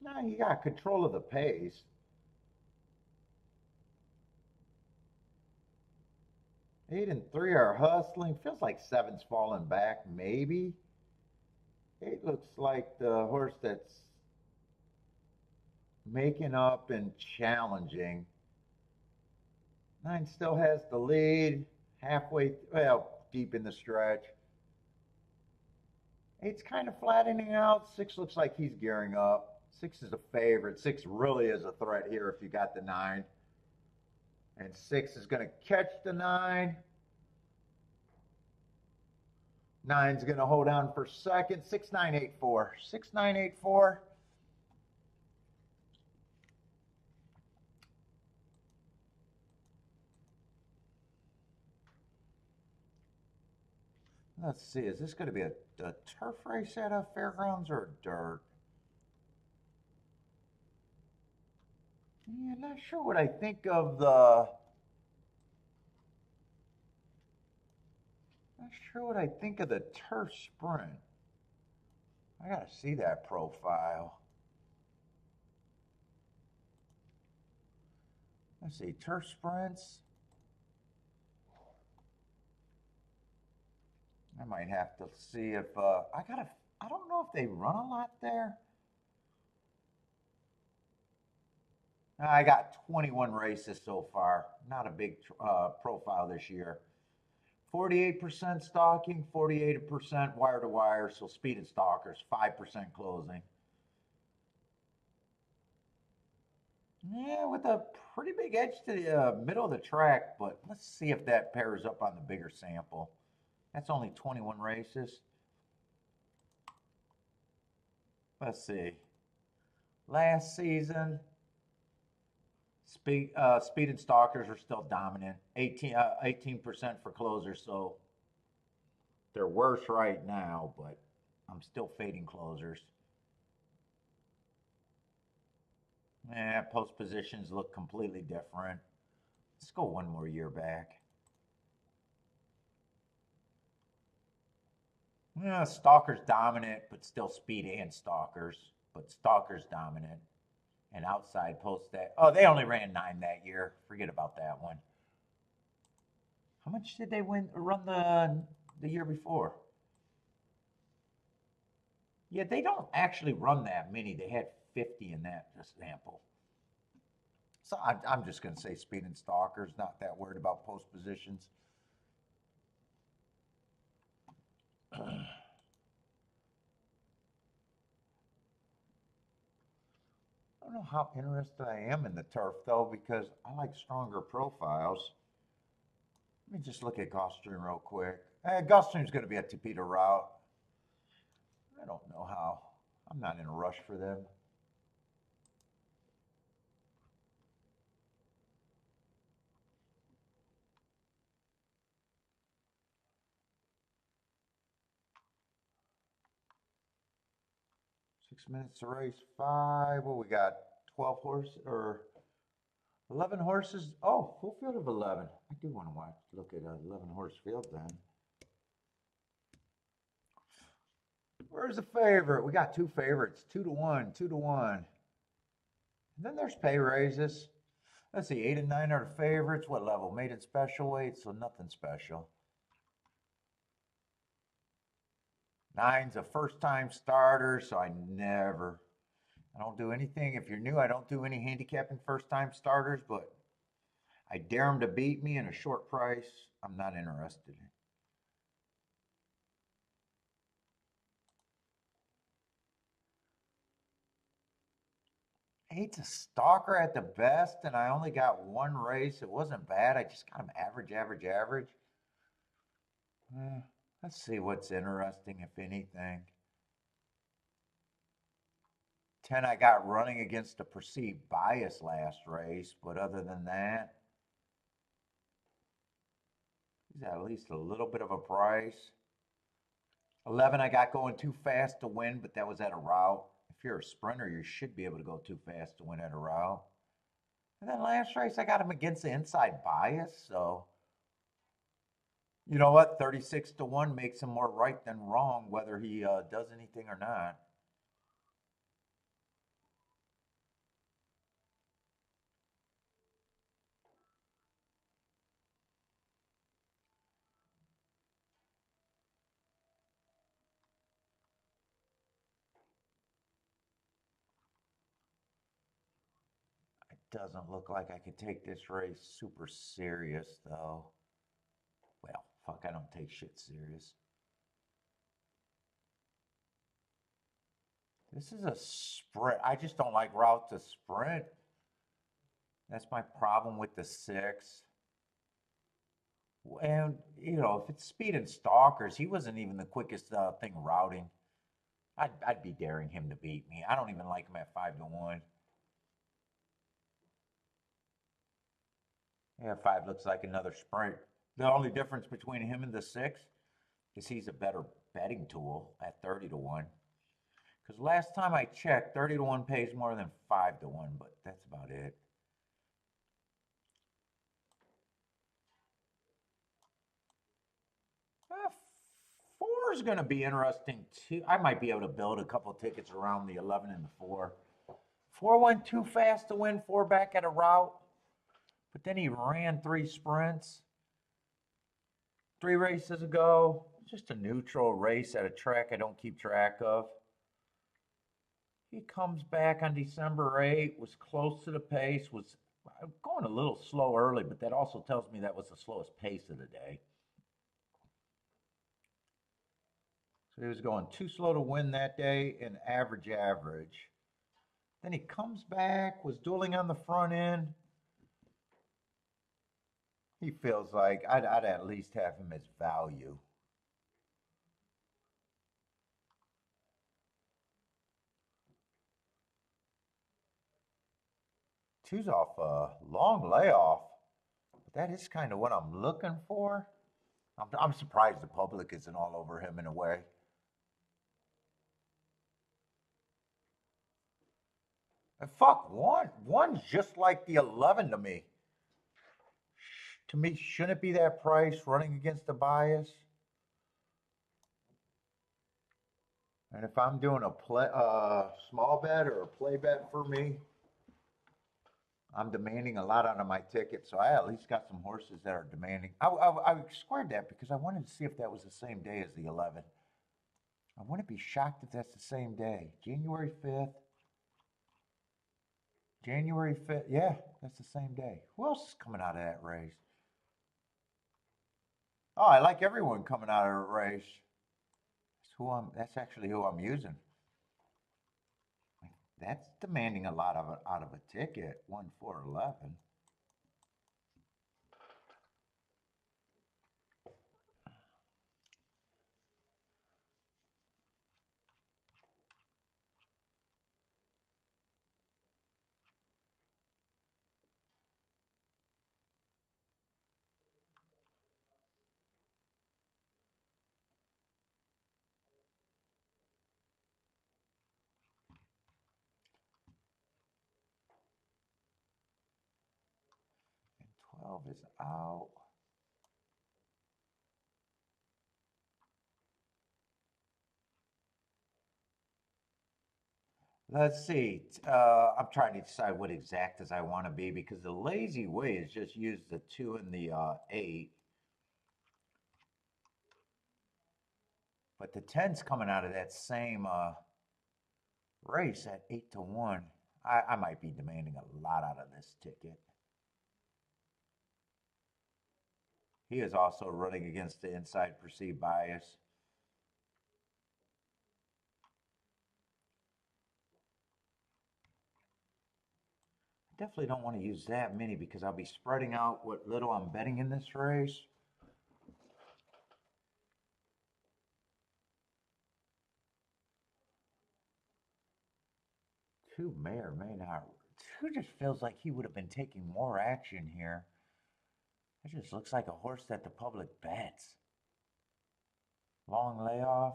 No, you got control of the pace. 8 and 3 are hustling. Feels like 7's falling back, maybe. 8 looks like the horse that's making up and challenging. 9 still has the lead, halfway, well, deep in the stretch. 8's kind of flattening out. 6 looks like he's gearing up. 6 is a favorite. 6 really is a threat here if you got the 9. And 6 is going to catch the 9. 9's going to hold on for second. 6984. 6984. Let's see, is this going to be a turf race at a fairgrounds or a dirt? Yeah, not sure what I think of the... Not sure what I think of the turf sprint. I got to see that profile. Let's see, turf sprints. I might have to see if I don't know if they run a lot there. I got 21 races so far. Not a big profile this year. 48% stalking, 48% wire to wire. So speed and stalkers, 5% closing. Yeah, with a pretty big edge to the middle of the track, but let's see if that pairs up on the bigger sample. That's only 21 races. Let's see. Last season, speed and stalkers are still dominant. 18% for closers, so they're worse right now, but I'm still fading closers. Yeah, post positions look completely different. Let's go one more year back. Yeah, Stalker's dominant, but still speed and Stalkers. But Stalker's dominant. And outside post that. Oh, they only ran 9 that year. Forget about that one. How much did they run the year before? Yeah, they don't actually run that many. They had 50 in that sample. So I'm just going to say speed and Stalkers. Not that worried about post positions. I don't know how interested I am in the turf though, because I like stronger profiles. Let me just look at Gulfstream real quick. Gulfstream's going to be a Topito route. I don't know how. I'm not in a rush for them. Six minutes to race 5. What we got? 12 horses or 11 horses? Oh, full field of 11. I do want to look at an 11 horse field then. Where's the favorite? We got 2 favorites, 2-1, 2-1. And then there's pay raises. Let's see, 8 and 9 are the favorites. What level? Maiden special weight, so nothing special. 9's a first-time starter, so I don't do anything. If you're new, I don't do any handicapping first-time starters, but I dare them to beat me in a short price. I'm not interested. 8's a stalker at the best, and I only got 1 race. It wasn't bad. I just got him average, average, average. Let's see what's interesting, if anything. 10 I got running against a perceived bias last race, but other than that, he's at least a little bit of a price. 11 I got going too fast to win, but that was at a route. If you're a sprinter, you should be able to go too fast to win at a route. And then last race, I got him against the inside bias, so you know what? 36-1 makes him more right than wrong, whether he does anything or not. It doesn't look like I could take this race super serious, though. Well, fuck, I don't take shit serious. This is a sprint. I just don't like route to sprint. That's my problem with the 6. And, you know, if it's speed and stalkers, he wasn't even the quickest thing routing. I'd be daring him to beat me. I don't even like him at 5-1. Yeah, 5 looks like another sprint. The only difference between him and the 6 is he's a better betting tool at 30-1. Because last time I checked, 30-1 pays more than 5-1, but that's about it. Uh, 4 is going to be interesting too. I might be able to build a couple tickets around the 11 and the 4. 4 went too fast to win 4 back at a route, but then he ran 3 sprints 3 races ago. Just a neutral race at a track I don't keep track of. He comes back on December 8, was close to the pace, was going a little slow early, but that also tells me that was the slowest pace of the day. So he was going too slow to win that day and average, average. Then he comes back, was dueling on the front end. He feels like I'd at least have him as value. Two's off a long layoff. But that is kind of what I'm looking for. I'm surprised the public isn't all over him in a way. And fuck, one's just like the 11 to me. To me, shouldn't it be that price running against the bias? And if I'm doing a small bet or a play bet for me, I'm demanding a lot out of my ticket, so I at least got some horses that are demanding. I squared that because I wanted to see if that was the same day as the 11. I wouldn't be shocked if that's the same day. January 5th. January 5th. Yeah, that's the same day. Who else is coming out of that race? Oh, I like everyone coming out of the race. That's actually who I'm using. That's demanding a lot out of a ticket. 1, 4, 11. And 12 is out. Let's see. I'm trying to decide what exact as I want to be because the lazy way is just use the 2 and the 8. But the 10's coming out of that same race at 8 to 1. I might be demanding a lot out of this ticket. He is also running against the inside perceived bias. I definitely don't want to use that many because I'll be spreading out what little I'm betting in this race. Two may or may not. Two just feels like he would have been taking more action here. It just looks like a horse that the public bets. Long layoff.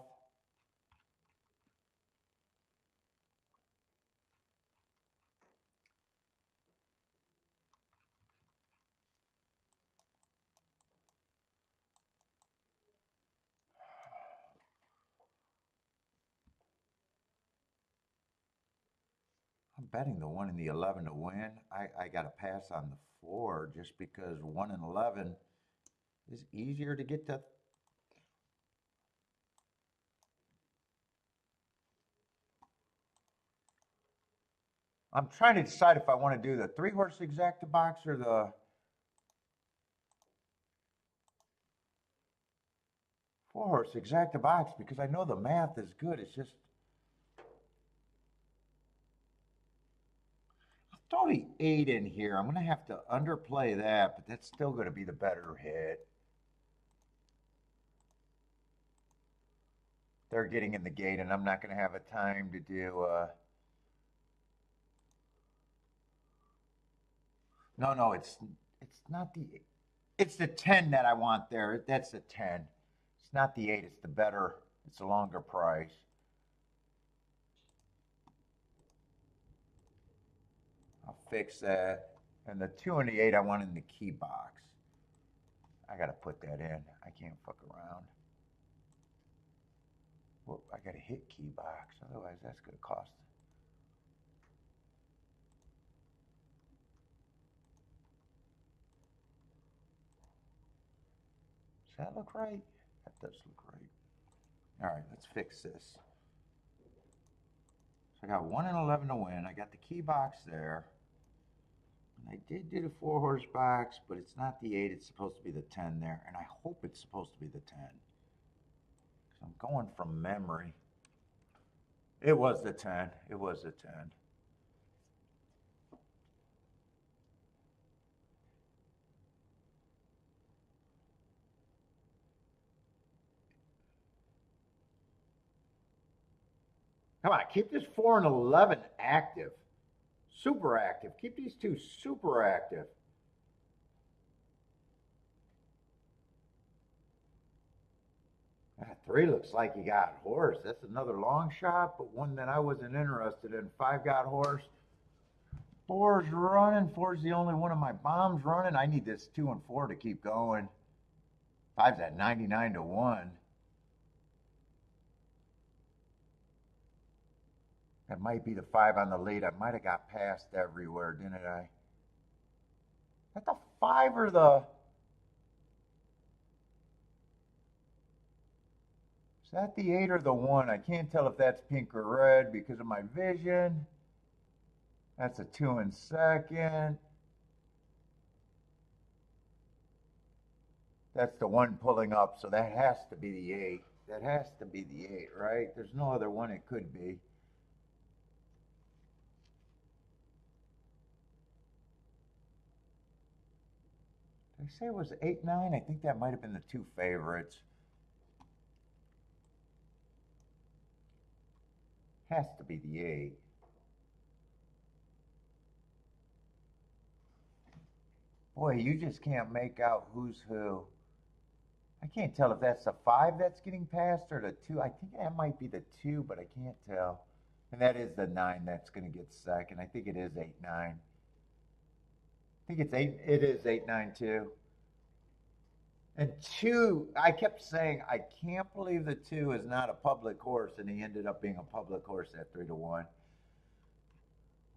I'm betting the 1 and the 11 to win. I got to pass on the 4 just because 1 and 11 is easier to get to. I'm trying to decide if I want to do the 3-horse exacta box or the 4-horse exacta box because I know the math is good. It's just I'll throw the 8 in here. I'm going to have to underplay that, but that's still going to be the better hit. They're getting in the gate, and I'm not going to have a time to do. No, it's not the. It's the 10 that I want there. That's the 10. It's not the 8. It's the better. It's a longer price. I'll fix that. And the 2 and the 8 I want in the key box. I got to put that in. I can't fuck around. Well, I got to hit key box. Otherwise, that's going to cost. Does that look right? That does look right. All right, let's fix this. So I got 1 and 11 to win. I got the key box there. And I did do the 4-horse box, but it's not the 8. It's supposed to be the 10 there. And I hope it's supposed to be the 10. Because I'm going from memory. It was the 10. It was the 10. Come on, keep this 4 and 11 active. Super active. Keep these two super active. That 3 looks like he got horse. That's another long shot, but one that I wasn't interested in. 5 got horse. 4's running. 4's the only one of my bombs running. I need this 2 and 4 to keep going. 5's at 99 to 1. That might be the 5 on the lead. I might have got past everywhere, didn't I? Is that the 5 or the... Is that the 8 or the 1? I can't tell if that's pink or red because of my vision. That's a 2 in second. That's the 1 pulling up, so that has to be the 8. That has to be the 8, right? There's no other one it could be. Did I say it was 8, 9? I think that might have been the 2 favorites. Has to be the 8. Boy, you just can't make out who's who. I can't tell if that's the 5 that's getting passed or the 2. I think that might be the 2, but I can't tell. And that is the 9 that's going to get second. I think it is 8, 9. I think it's 8. It is 8, 9, 2. And 2, I kept saying, I can't believe the 2 is not a public horse, and he ended up being a public horse at 3 to 1.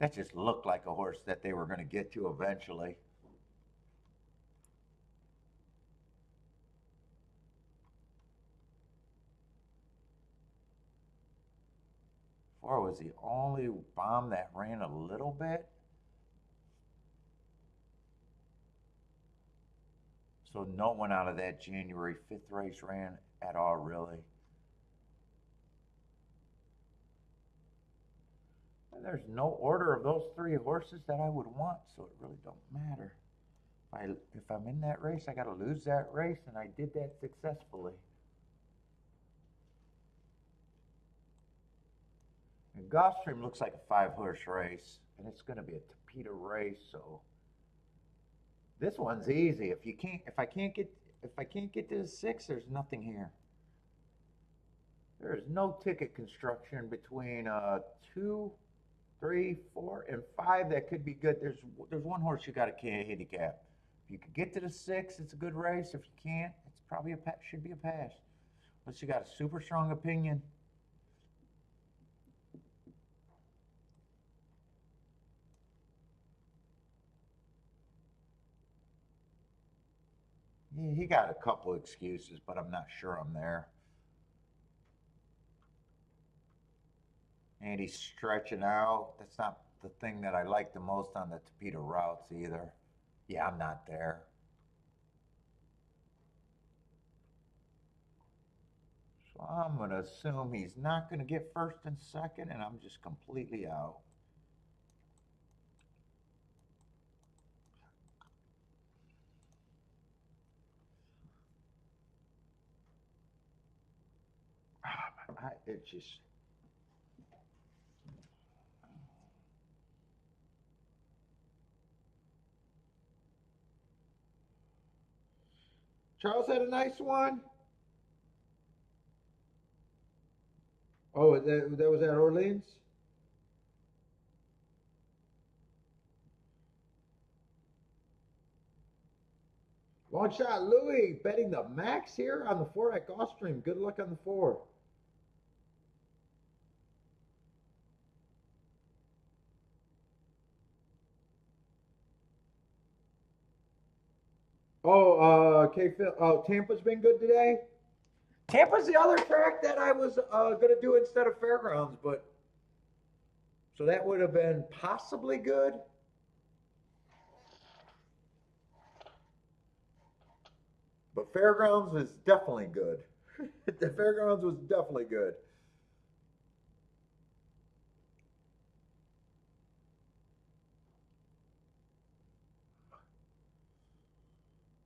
That just looked like a horse that they were going to get to eventually. Four was the only bomb that ran a little bit. So no one out of that January 5th race ran at all, really. And there's no order of those 3 horses that I would want, so it really don't matter. If I'm in that race, I got to lose that race, and I did that successfully. And Gulfstream looks like a 5-horse race, and it's going to be a Tapeta race, so this one's easy. If I can't get to the 6, there's nothing here. There is no ticket construction between 2, 3, 4, and 5 that could be good. There's one horse you got to handicap. If you could get to the 6, it's a good race. If you can't, it's probably should be a pass. Unless you got a super strong opinion. He got a couple excuses, but I'm not sure I'm there. And he's stretching out. That's not the thing that I like the most on the Tapeta routes either. Yeah, I'm not there. So I'm going to assume he's not going to get first and second, and I'm just completely out. It just... Charles had a nice one. Oh, that was at Orleans? Long shot Louis betting the max here on the 4 at Gulfstream. Good luck on the 4. Oh, K-Phil. Oh, Tampa's been good today? Tampa's the other track that I was going to do instead of Fairgrounds, but so that would have been possibly good. But Fairgrounds was definitely good. The Fairgrounds was definitely good.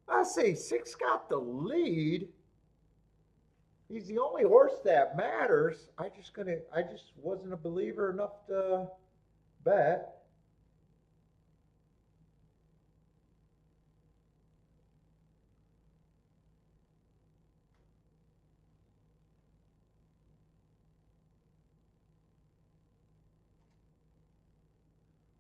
I say 6 got the lead. He's the only horse that matters. I just wasn't a believer enough to bet.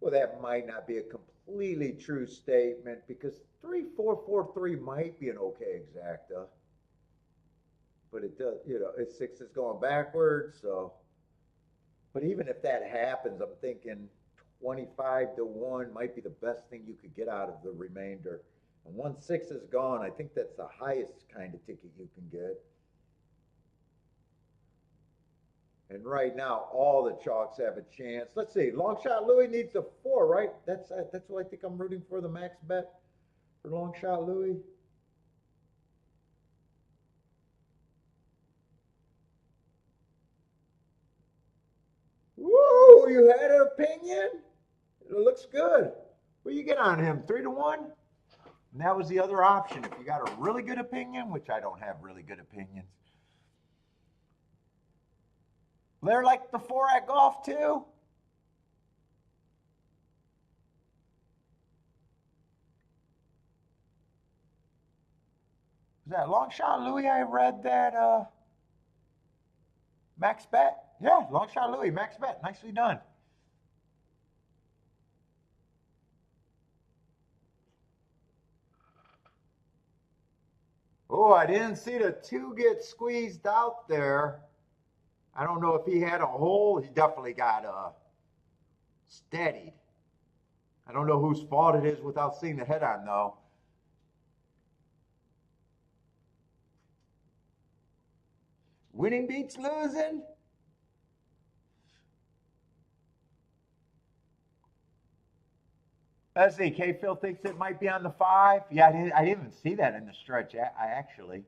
Well, that might not be a completely true statement because 3-4-4-3 might be an okay exacta. But it does, it's 6 is going backwards, so But even if that happens, I'm thinking 25 to 1 might be the best thing you could get out of the remainder. And 1/6 is gone. I think that's the highest kind of ticket you can get. And right now, all the chalks have a chance. Let's see. Long shot Louis needs a 4, right? That's what I think I'm rooting for, the max bet for long shot Louis. Woo! You had an opinion? It looks good. What you get on him? 3 to 1? And that was the other option. If you got a really good opinion, which I don't have really good opinions. They're like the 4 at golf too. Is that long shot Louis? I read that max bet. Yeah, long shot Louis, max bet. Nicely done. Oh, I didn't see the 2 get squeezed out there. I don't know if he had a hole. He definitely got steadied. I don't know whose fault it is without seeing the head on though. Winning beats losing. Let's see. K Phil thinks it might be on the 5. Yeah, I didn't even see that in the stretch. I actually.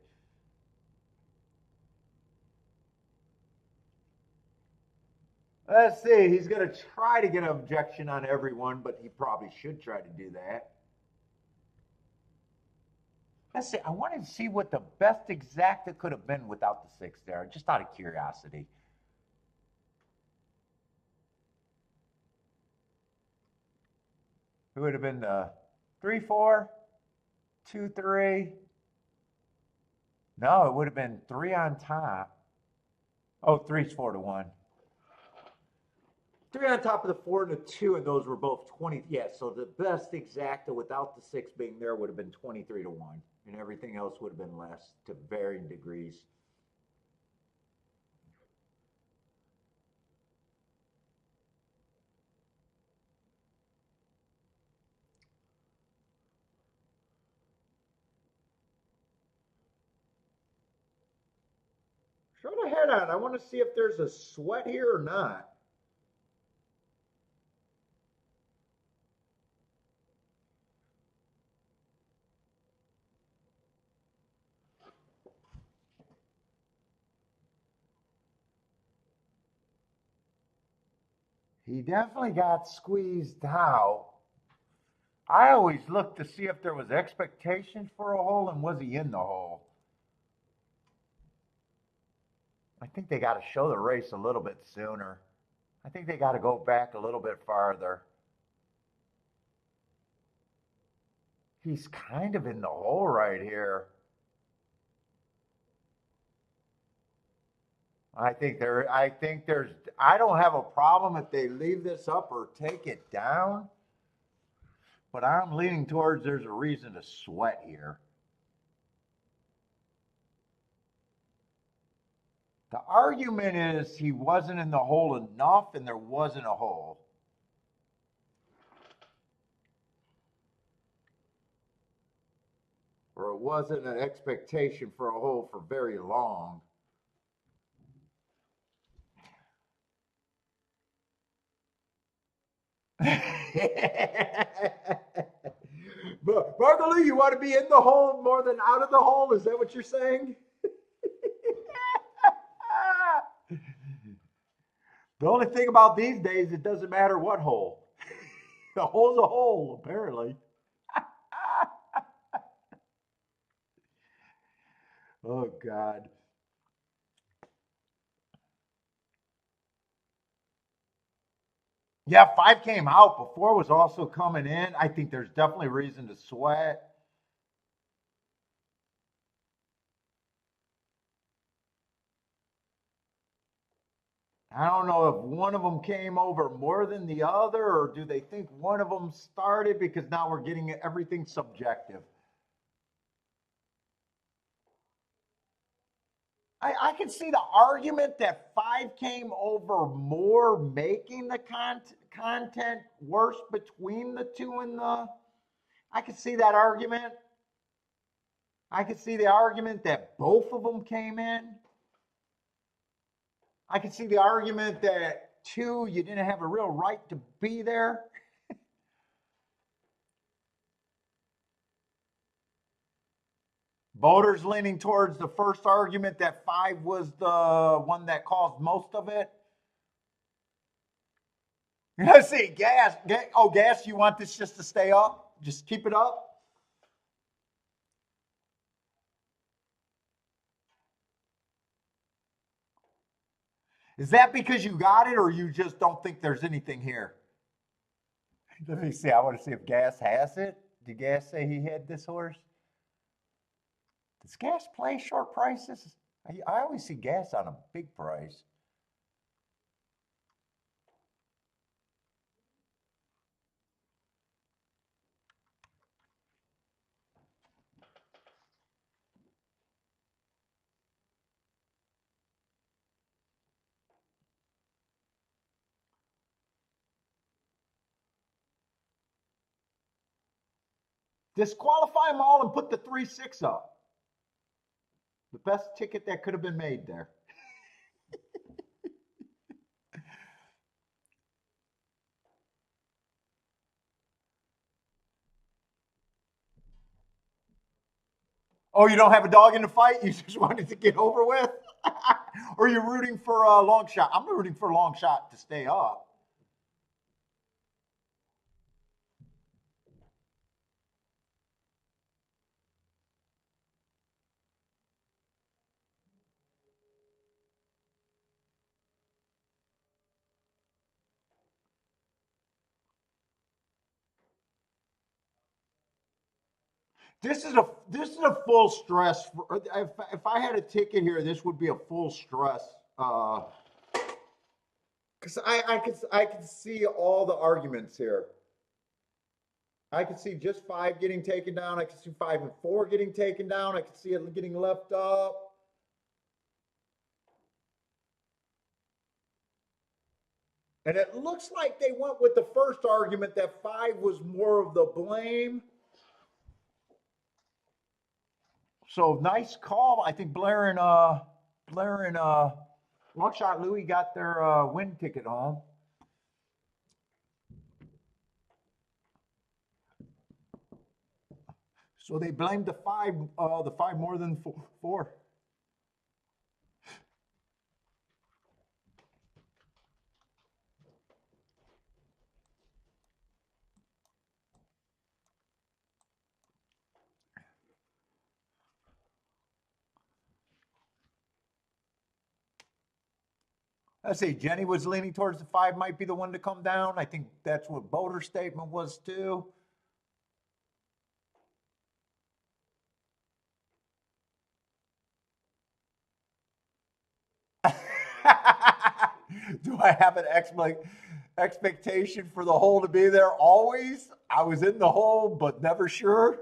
Let's see. He's going to try to get an objection on everyone, but he probably should try to do that. Let's see. I wanted to see what the best exact it could have been without the 6 there, just out of curiosity. It would have been 3 4, 2 3. No, it would have been 3 on top. Oh, 3's 4 to 1. 3 on top of the 4 and the 2, and those were both 20. Yeah, so the best exacta without the 6 being there would have been 23 to 1, and everything else would have been less to varying degrees. Show the head on. I want to see if there's a sweat here or not. He definitely got squeezed out. I always look to see if there was expectation for a hole and was he in the hole. I think they got to show the race a little bit sooner. I think they got to go back a little bit farther. He's kind of in the hole right here. I think I don't have a problem if they leave this up or take it down, but I'm leaning towards there's a reason to sweat here. The argument is he wasn't in the hole enough and there wasn't a hole. Or it wasn't an expectation for a hole for very long. But Bargaloo, you want to be in the hole more than out of the hole? Is that what you're saying? The only thing about these days, it doesn't matter what hole. The hole's a hole, apparently. Oh, God. Yeah, 5 came out, but 4 was also coming in. I think there's definitely reason to sweat. I don't know if one of them came over more than the other, or do they think one of them started because now we're getting everything subjective. I can see the argument that 5 came over more, making the content worse between the two and the. I can see that argument. I could see the argument that both of them came in. I could see the argument that 2, you didn't have a real right to be there. Voters leaning towards the first argument that 5 was the one that caused most of it. Let's see, gas. Oh, gas, you want this just to stay up? Just keep it up? Is that because you got it or you just don't think there's anything here? Let me see. I want to see if Gas has it. Did Gas say he had this horse? Does Gas play short prices? I always see Gas on a big price. Disqualify them all and put the 3-6 up. The best ticket that could have been made there. Oh, you don't have a dog in the fight? You just wanted to get over with? Or you're rooting for a long shot? I'm rooting for a long shot to stay up. This is a full stress. If I had a ticket here, this would be a full stress. Because I could see all the arguments here. I could see just 5 getting taken down. I could see 5 and 4 getting taken down. I could see it getting left up. And it looks like they went with the first argument that 5 was more of the blame. So nice call. I think Blair and Longshot Louie got their win ticket home. So they blamed the 5 more than 4. Let's see, Jenny was leaning towards the 5 might be the one to come down. I think that's what Boater's statement was too. Do I have an expectation for the hole to be there always? I was in the hole, but never sure.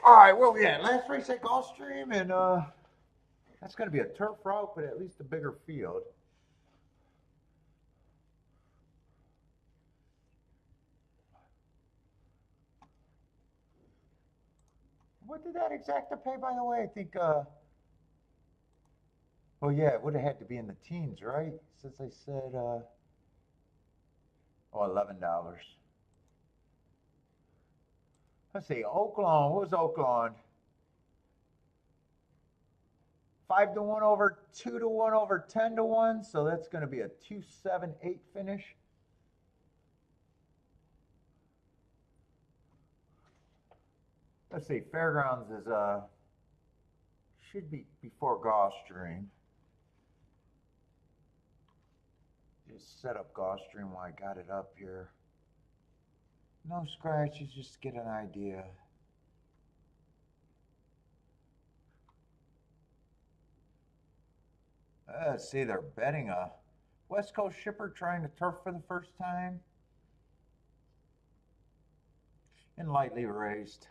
All right, well, yeah, last race at Gulfstream, and that's going to be a turf route, but at least a bigger field. What did that exacta pay, by the way? I think, oh, yeah, it would have had to be in the teens, right? Since I said, oh, $11. Let's see, Oaklawn, what was Oaklawn? 5-1 over, 2-1 over, 10-1. So that's going to be a 278 finish. Let's see, Fairgrounds is should be before Gulfstream. Just set up Gulfstream while I got it up here. No scratches, just get an idea. Let's see, they're betting a West Coast shipper trying to turf for the first time. And lightly raised.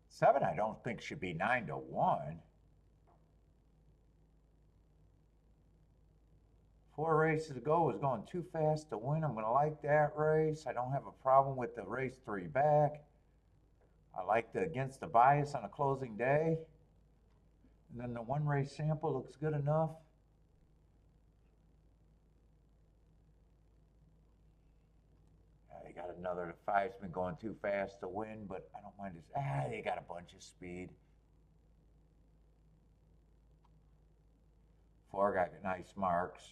Seven, I don't think should be 9-1. 4 races to go, was going too fast to win. I'm going to like that race. I don't have a problem with the race 3 back. I like the against the bias on a closing day. And then the 1 race sample looks good enough. They got another, the 5's been going too fast to win, but I don't mind this. They got a bunch of speed. 4 got nice marks.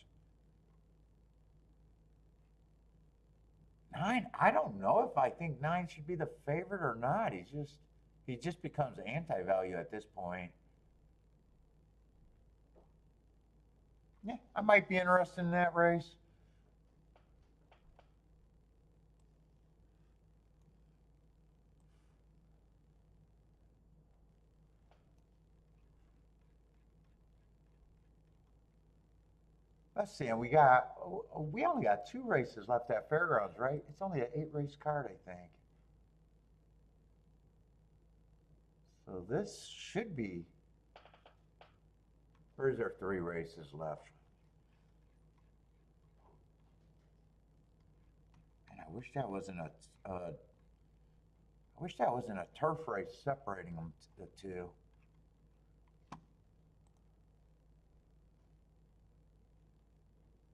9, I don't know if I think 9 should be the favorite or not. He just becomes anti-value at this point. Yeah, I might be interested in that race. Let's see, and we only got 2 races left at Fairgrounds, right? It's only an 8-race card, I think. So this should be, or is there 3 races left? And I wish that wasn't a turf race separating them, the 2.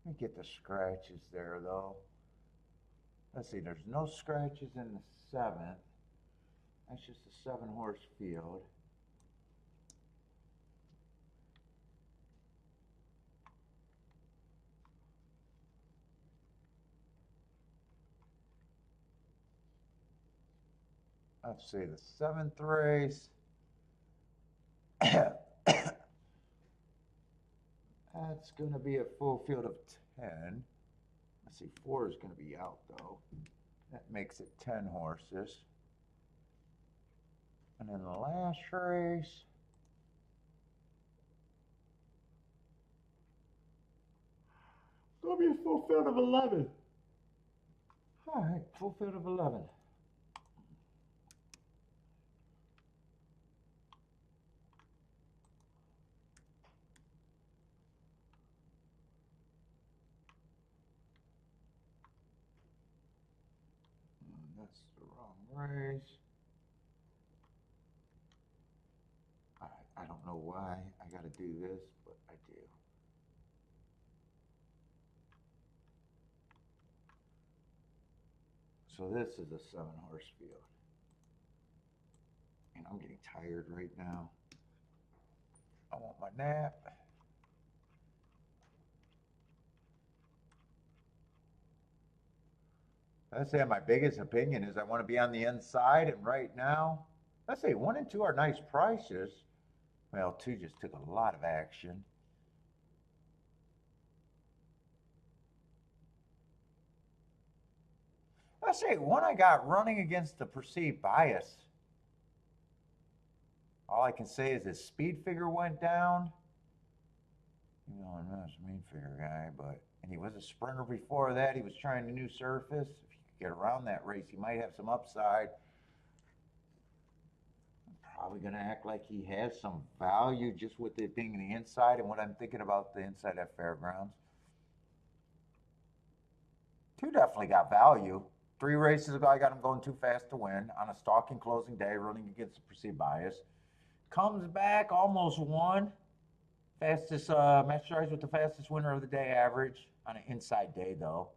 Let me get the scratches there, though. Let's see, there's no scratches in the 7th. That's just a 7-horse field. Let's see, the 7th race. That's going to be a full field of 10. Let's see, 4 is going to be out, though. That makes it 10 horses. And then the last race. It's going to be a full field of 11. All right, full field of 11. That's the wrong race. I don't know why I got to do this, but I do. So this is a 7-horse field. And I'm getting tired right now. I want my nap. Let's say my biggest opinion is I want to be on the inside, and right now, let's say 1 and 2 are nice prices. Well, 2 just took a lot of action. Let's say 1 I got running against the perceived bias. All I can say is his speed figure went down. You know, I'm not a mean figure guy, and he was a sprinter before that. He was trying a new surface. If he could get around that race, he might have some upside. Probably going to act like he has some value just with it being the inside and what I'm thinking about the inside at Fairgrounds. 2 definitely got value. 3 races ago, I got him going too fast to win on a stalking closing day, running against the perceived bias. Comes back, almost won. Fastest match starts with the fastest winner of the day average on an inside day, though.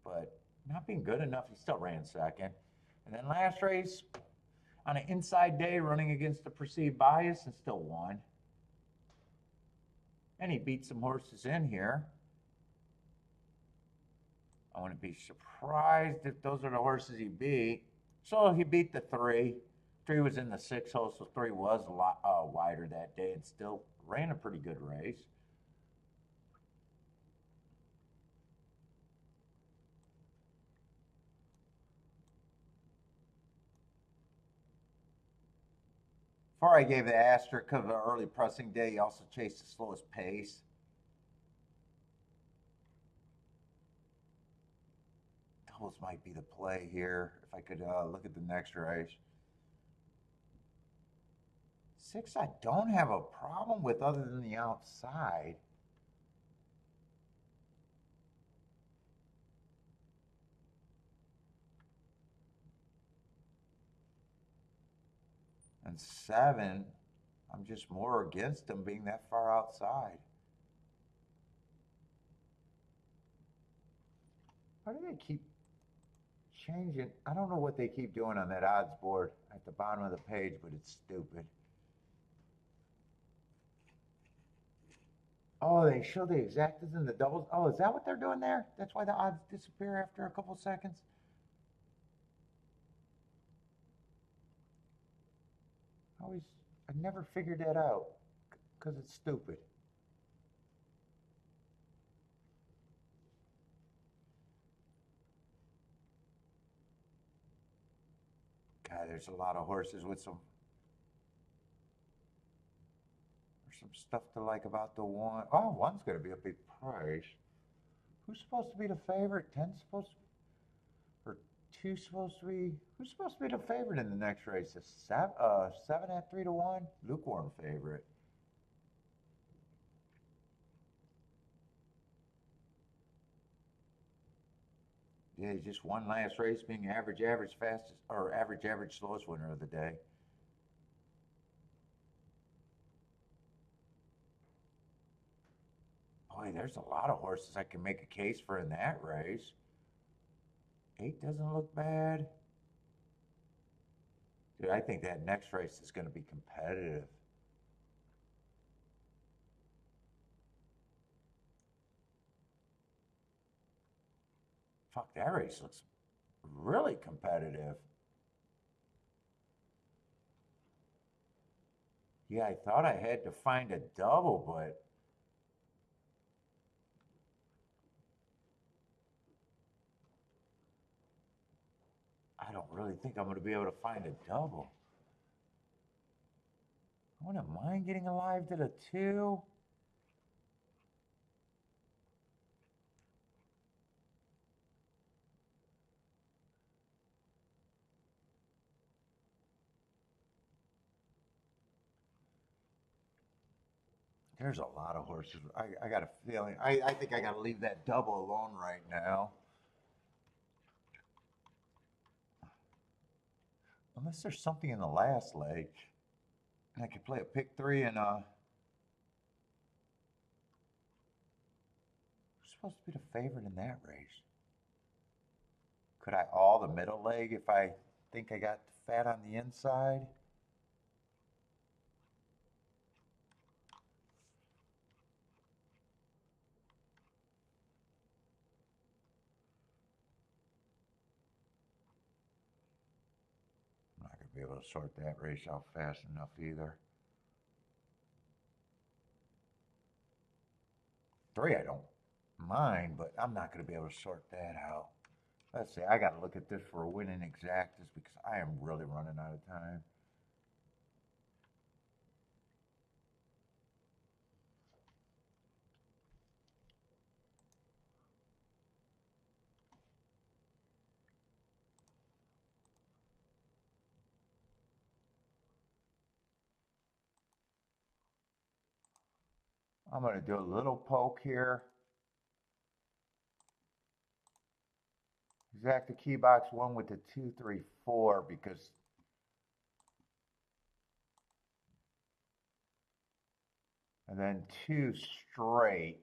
But not being good enough, he still ran second. And then last race, on an inside day, running against the perceived bias and still won. And he beat some horses in here. I wouldn't be surprised if those are the horses he beat. So he beat the 3. 3 was in the 6 hole, so 3 was a lot wider that day and still ran a pretty good race. Before I gave the asterisk of the early pressing day, he also chased the slowest pace. Doubles might be the play here. If I could look at the next race. 6 I don't have a problem with other than the outside. And 7, I'm just more against him being that far outside. Why do they keep changing? I don't know what they keep doing on that odds board at the bottom of the page, but it's stupid. Oh, they show the exactas and the doubles. Oh, is that what they're doing there? That's why the odds disappear after a couple seconds? I never figured that out because it's stupid. God, there's a lot of horses with some stuff to like about the one. Oh, one's going to be a big price. Who's supposed to be the favorite? 10's supposed to be, or 2's supposed to be. Who's supposed to be the favorite in the next race? A 7 at 3 to 1? Lukewarm favorite. Yeah, he just won last race, being average fastest or average slowest winner of the day. Boy, there's a lot of horses I can make a case for in that race. 8 doesn't look bad. Dude, I think that next race is going to be competitive. Fuck, that race looks really competitive. Yeah, I thought I had to find a double, but I don't really think I'm going to be able to find a double. I wouldn't mind getting alive to the 2. There's a lot of horses. I got a feeling. I think I got to leave that double alone right now. Unless there's something in the last leg. And I could play a pick 3 and who's supposed to be the favorite in that race? Could I all the middle leg if I think I got fat on the inside? I'm not going to be able to sort that race out fast enough either. 3 I don't mind, but I'm not going to be able to sort that out. Let's see, I got to look at this for a winning exactas because I am really running out of time. I'm going to do a little poke here. Exact the key box 1 with the 2, 3, 4 because and then 2 straight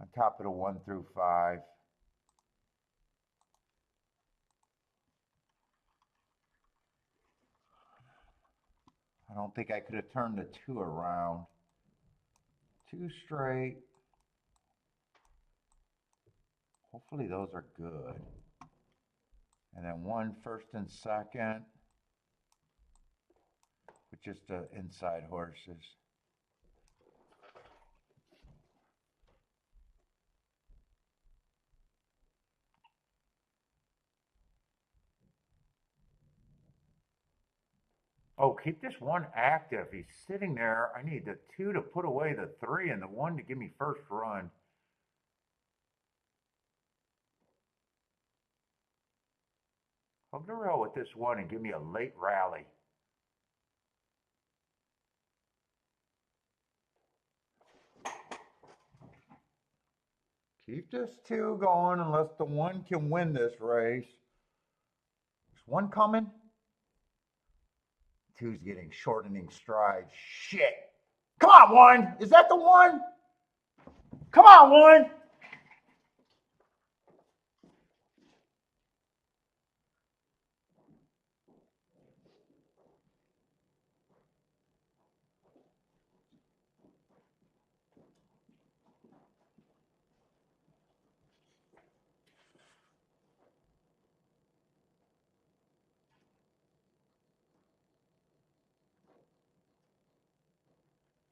on top of the 1 through 5. I don't think I could have turned the 2 around. 2 straight. Hopefully those are good. And then 1 first and second with just the inside horses. Oh, keep this 1 active. He's sitting there. I need the 2 to put away the 3 and the 1 to give me first run. Hug the rail with this 1 and give me a late rally. Keep this 2 going unless the 1 can win this race. Is 1 coming? 2's getting shortening strides. Shit. Come on, 1. Is that the 1? Come on, 1.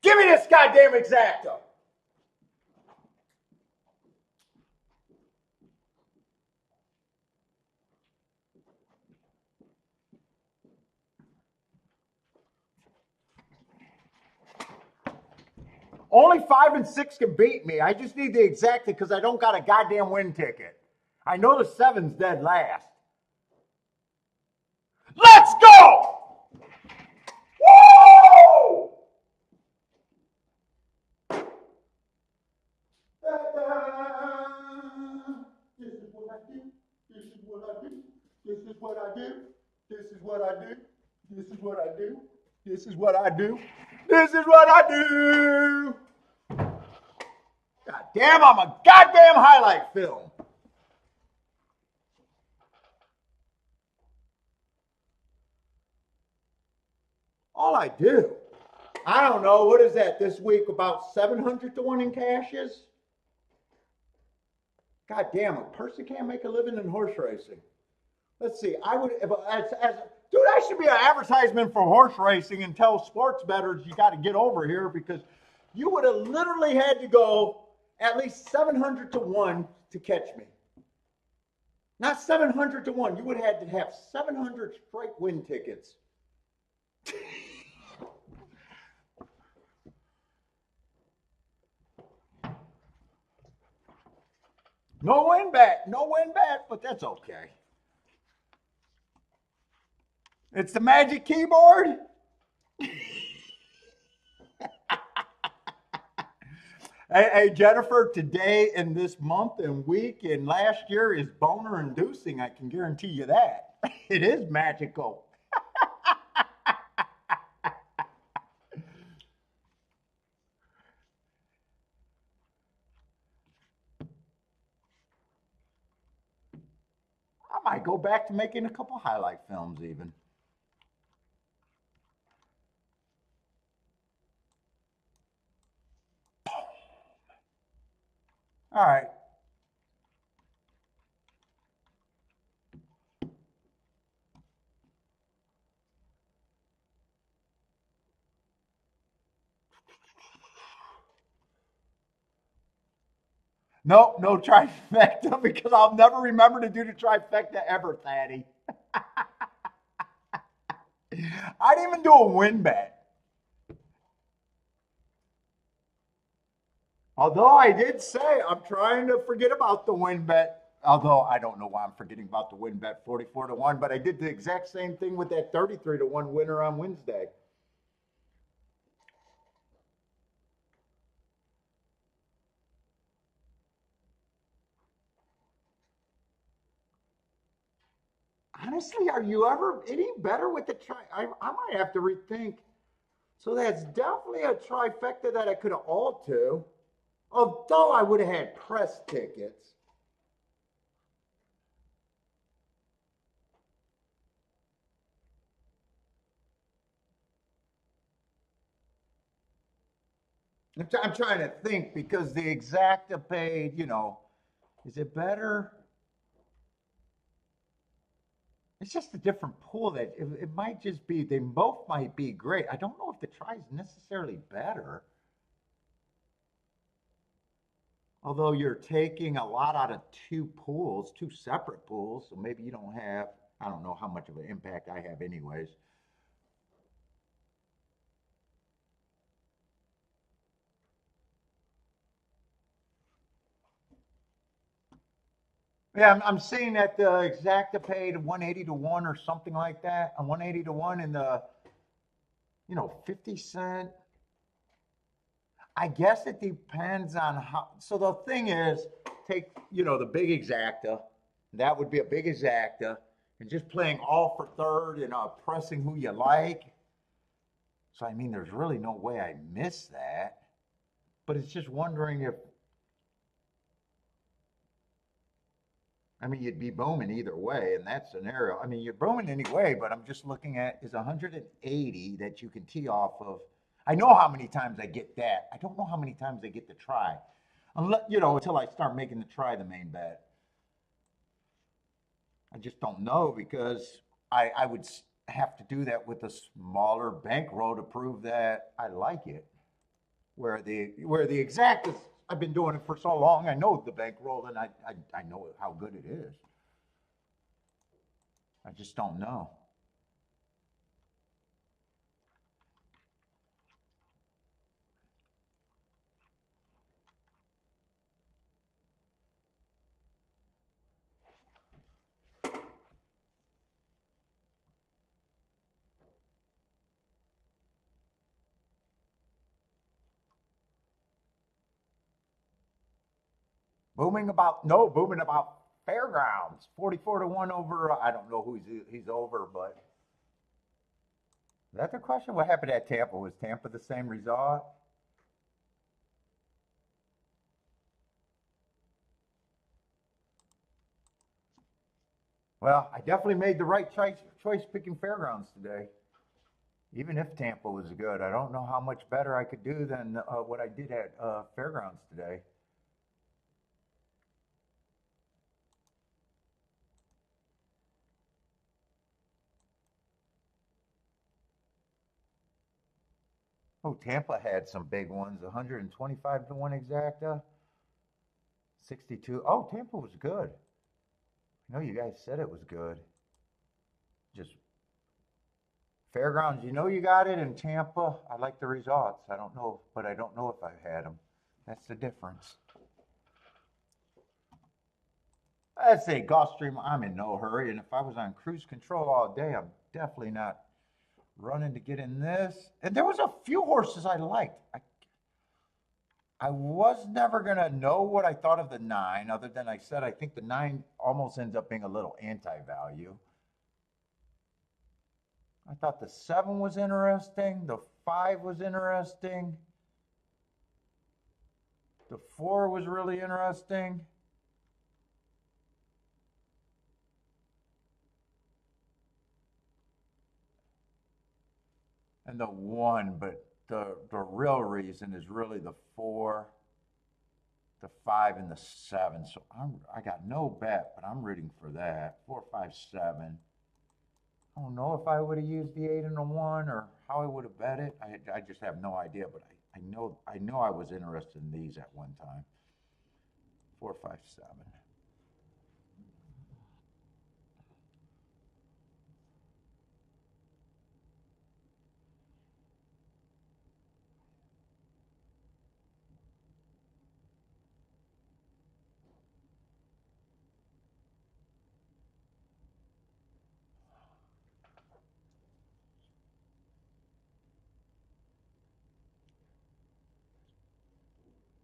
Give me this goddamn exacto. Only 5 and 6 can beat me. I just need the exacta because I don't got a goddamn win ticket. I know the 7's dead last. Let's go! Woo! This is what I do. This is what I do. This is what I do. This is what I do. This is what I do. This is what I do. This is what I do. God damn, I'm a goddamn highlight film. All I do. I don't know. What is that this week? About 700 to 1 in cashes? God damn, a person can't make a living in horse racing. Let's see. I would, dude, I should be an advertisement for horse racing and tell sports bettors you got to get over here because you would have literally had to go at least 700 to 1 to catch me. Not 700 to 1. You would have had to have 700 straight win tickets. No win bet, but that's okay. It's the magic keyboard. Hey, Jennifer, today and this month and week and last year is boner inducing. I can guarantee you that. It is magical. I might go back to making a couple highlight films even. All right. Nope, no trifecta because I'll never remember to do the trifecta ever, Thaddy. I didn't even do a win bet. Although I did say I'm trying to forget about the win bet. Although I don't know why I'm forgetting about the win bet 44 to 1, but I did the exact same thing with that 33 to 1 winner on Wednesday. Honestly, are you ever any better with the tri? I might have to rethink. So that's definitely a trifecta that I could have all to. Although I would have had press tickets. I'm trying to think because the exacta paid, is it better? It's just a different pool that it might just be, they both might be great. I don't know if the try is necessarily better. Although you're taking a lot out of two pools, two separate pools, so maybe you don't have, I don't know how much of an impact I have, anyways. Yeah, I'm seeing that the exacta paid 180 to 1 or something like that. 180 to 1 in the, 50 cent. I guess it depends on how. So the thing is, take, the big exacta. That would be a big exacta. And just playing all for third and pressing who you like. So, I mean, there's really no way I miss that. But it's just wondering if, I mean, you'd be booming either way in that scenario. I mean, you're booming anyway, but I'm just looking at is 180 that you can tee off of. I know how many times I get that. I don't know how many times I get to try. Unless, until I start making the try the main bet. I just don't know because I would have to do that with a smaller bankroll to prove that I like it. Where the exact is, I've been doing it for so long, I know the bankroll and I know how good it is. I just don't know. Booming about Fairgrounds. 44 to 1 over, I don't know who he's over, but that's the question. What happened at Tampa? Was Tampa the same result? Well, I definitely made the right choice picking Fairgrounds today. Even if Tampa was good, I don't know how much better I could do than what I did at Fairgrounds today. Oh, Tampa had some big ones. 125 to 1 exacta. 62. Oh, Tampa was good. I know you guys said it was good. Just Fairgrounds, you got it. In Tampa, I like the results. I don't know, but I don't know if I've had them. That's the difference. I'd say Gulfstream, I'm in no hurry. And if I was on cruise control all day, I'm definitely not running to get in this. And there was a few horses I liked. I was never going to know what I thought of the 9, other than I said I think the 9 almost ends up being a little anti-value. I thought the 7 was interesting. The 5 was interesting. The 4 was really interesting. And the 1, but the real reason is really the 4, the 5, and the 7. So I got no bet, but I'm rooting for that. 4, 5, 7. I don't know if I would have used the 8 and the 1 or how I would have bet it. I just have no idea, but I know I was interested in these at one time. 4, 5, 7.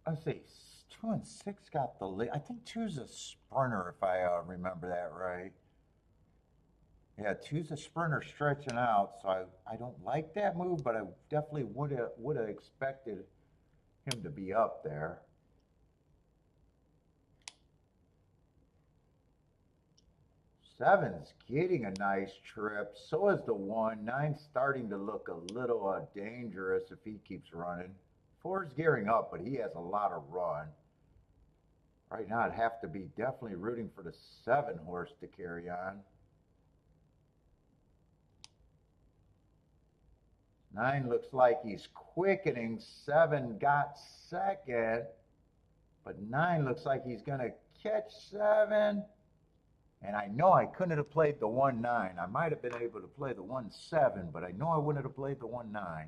Let's see. 2 and 6 got the lead. I think two's a sprinter, if I remember that right. Yeah, two's a sprinter stretching out, so I don't like that move, but I definitely would have expected him to be up there. Seven's getting a nice trip. So is the one. Nine's starting to look a little dangerous if he keeps running. Four's gearing up, but he has a lot of run. Right now, I'd have to be definitely rooting for the 7 horse to carry on. 9 looks like he's quickening. 7 got second, but 9 looks like he's going to catch 7. And I know I couldn't have played the 1-9. I might have been able to play the 1-7, but I know I wouldn't have played the 1-9. I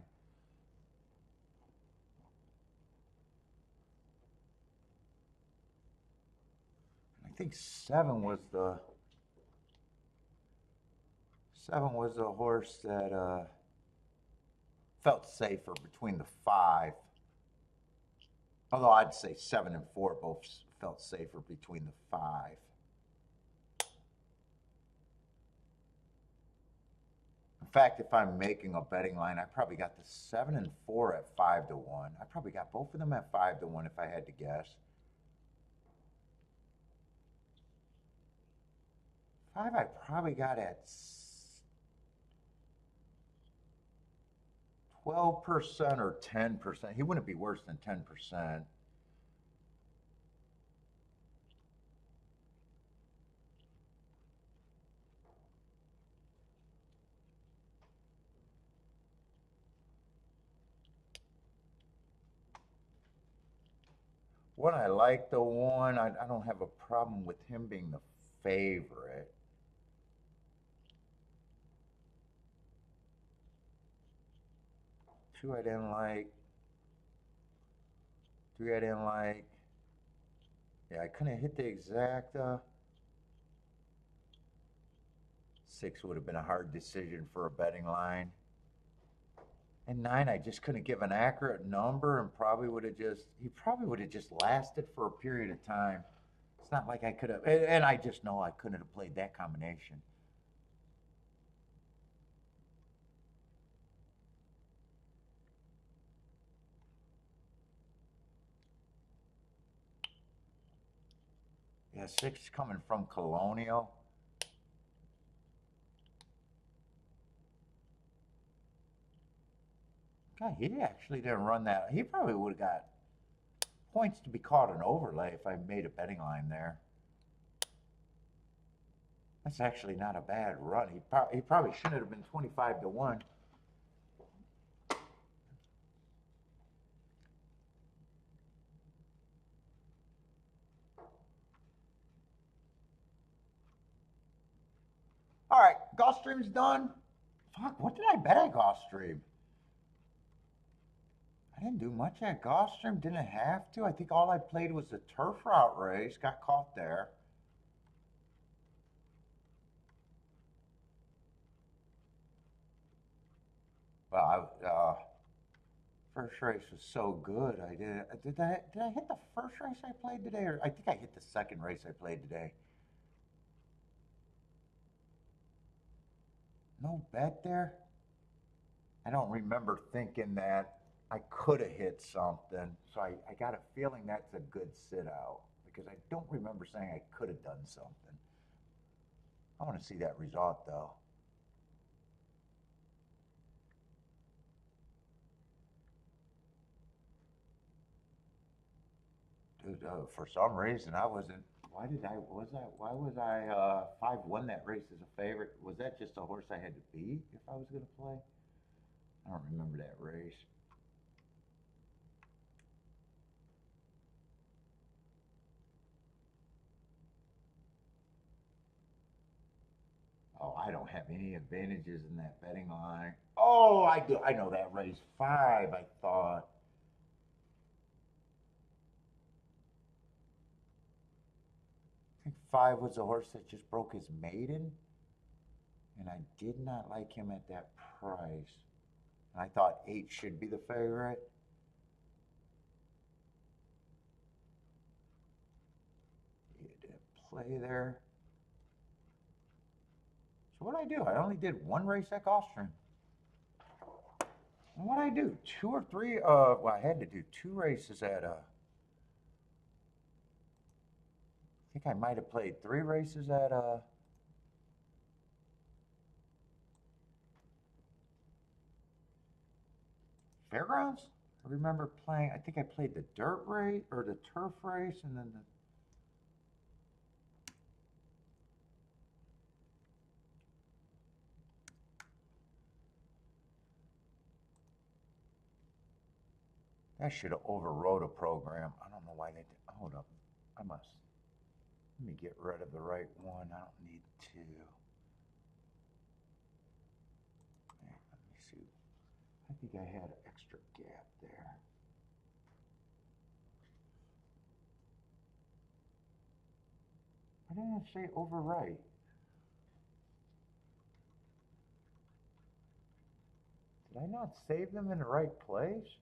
think 7 was the horse that felt safer between the 5. Although I'd say 7 and 4 both felt safer between the 5. In fact, if I'm making a betting line, I probably got the 7 and 4 at 5-1. I probably got both of them at 5-1 if I had to guess. 5 I probably got at 12% or 10%. He wouldn't be worse than 10%. One, I like the 1. I don't have a problem with him being the favorite. 2 I didn't like. 3 I didn't like. Yeah, I couldn't hit the exact. 6 would have been a hard decision for a betting line. And 9, I just couldn't give an accurate number, and he probably would have just lasted for a period of time. It's not like I could have, and I just know I couldn't have played that combination. Yeah, 6 coming from Colonial. God, he actually didn't run that. He probably would have got points to be caught an overlay if I made a betting line there. That's actually not a bad run. He probably shouldn't have been 25-1. All right, Gulfstream's done. Fuck, what did I bet at Gulfstream? I didn't do much at Gulfstream. Didn't have to. I think all I played was the turf route race. Got caught there. Well, first race was so good. Did I hit the first race I played today, or I think I hit the second race I played today. No bet there. I don't remember thinking that I could have hit something, so I got a feeling that's a good sit out because I don't remember saying I could have done something. I want to see that result though. Dude, for some reason I wasn't. Why was I 5-1 that race as a favorite? Was that just a horse I had to beat if I was going to play? I don't remember that race. Oh, I don't have any advantages in that betting line. Oh, I do. I know that race 5, I thought. I think 5 was a horse that just broke his maiden, and I did not like him at that price. I thought 8 should be the favorite. He didn't play there. So what I do? I only did one race at Gulfstream. And what I do? 2 or 3? Well, I had to do 2 races at. I think I might have played 3 races at. Fairgrounds. I remember playing. I think I played the dirt race or the turf race, and then the. I should have overrode a program. I don't know why they did. Hold up. I must. Let me get rid of the right one. I don't need 2. Let me see. I think I had an extra gap there. Why didn't it say overwrite? Did I not save them in the right place?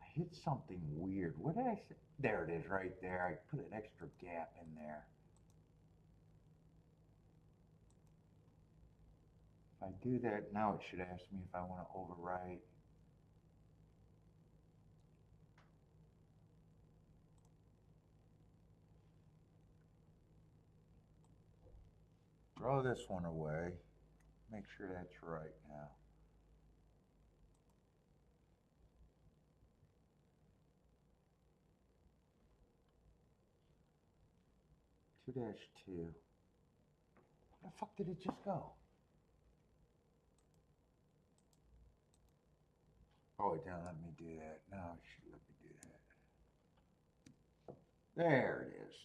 I hit something weird. What did I say? There it is right there. I put an extra gap in there. If I do that now, it should ask me if I want to overwrite. Throw this one away. Make sure that's right now. Two dash 2. Where the fuck did it just go? Oh, it didn't let me do that. Now it should let me do that. There it is.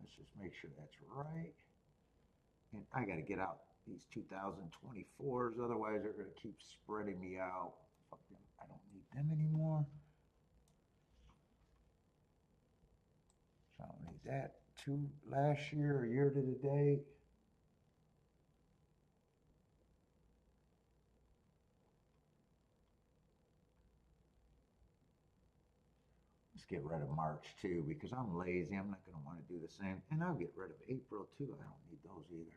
Let's just make sure that's right. And I got to get out these 2024s, otherwise they're going to keep spreading me out. Fuck them. I don't need them anymore. So I don't need that. 2 last year, a year to the date. Let's get rid of March too, because I'm lazy. I'm not going to want to do the same. And I'll get rid of April too. I don't need those either.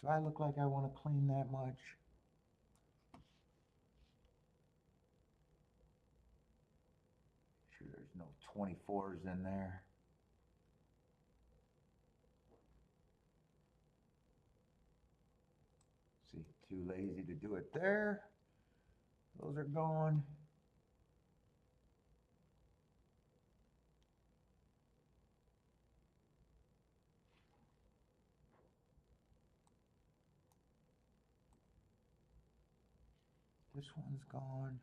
Do I look like I want to clean that much? Sure there's no 24s in there. See, too lazy to do it there. Those are gone. This one's gone.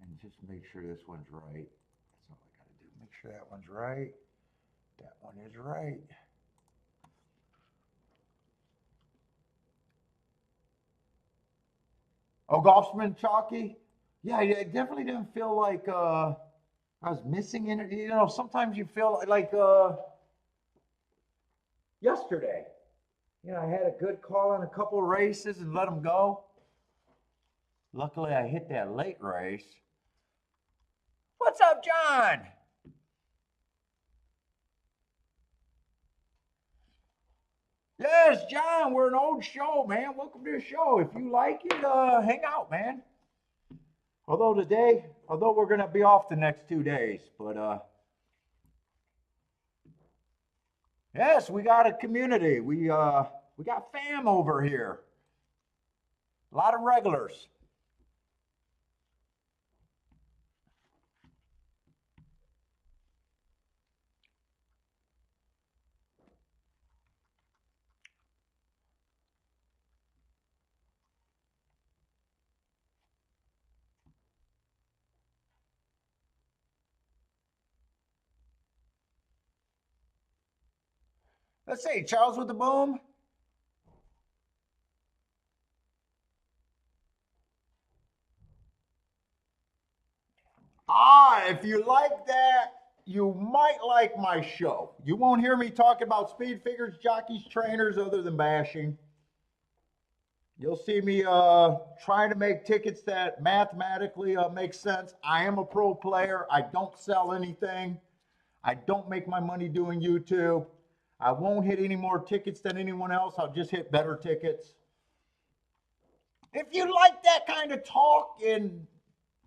And just make sure this one's right. That's all I gotta do. Make sure that one's right. That one is right. Oh, Golfsman Chalky? Yeah, it definitely didn't feel like I was missing energy. You know, sometimes you feel like yesterday. You know, I had a good call in a couple races and let them go. Luckily, I hit that late race. What's up, John? Yes, John, we're an old show, man. Welcome to the show. If you like it, hang out, man. Although we're gonna be off the next 2 days, but yes, we got a community. We got fam over here. A lot of regulars. Let's see, Charles with the boom. if you like that, you might like my show. You won't hear me talking about speed figures, jockeys, trainers, other than bashing. You'll see me trying to make tickets that mathematically make sense. I am a pro player. I don't sell anything. I don't make my money doing YouTube. I won't hit any more tickets than anyone else. I'll just hit better tickets. If you like that kind of talk, and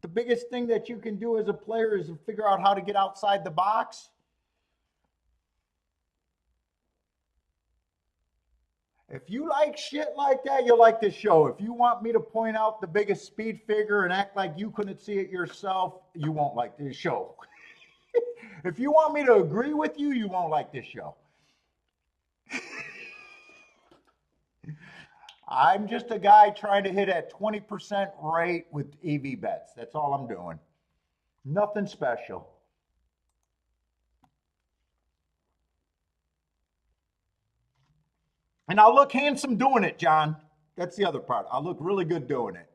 the biggest thing that you can do as a player is to figure out how to get outside the box. If you like shit like that, you'll like this show. If you want me to point out the biggest speed figure and act like you couldn't see it yourself, you won't like this show. If you want me to agree with you, you won't like this show. I'm just a guy trying to hit at 20% rate with EV bets. That's all I'm doing. Nothing special. And I'll look handsome doing it, John. That's the other part. I'll look really good doing it.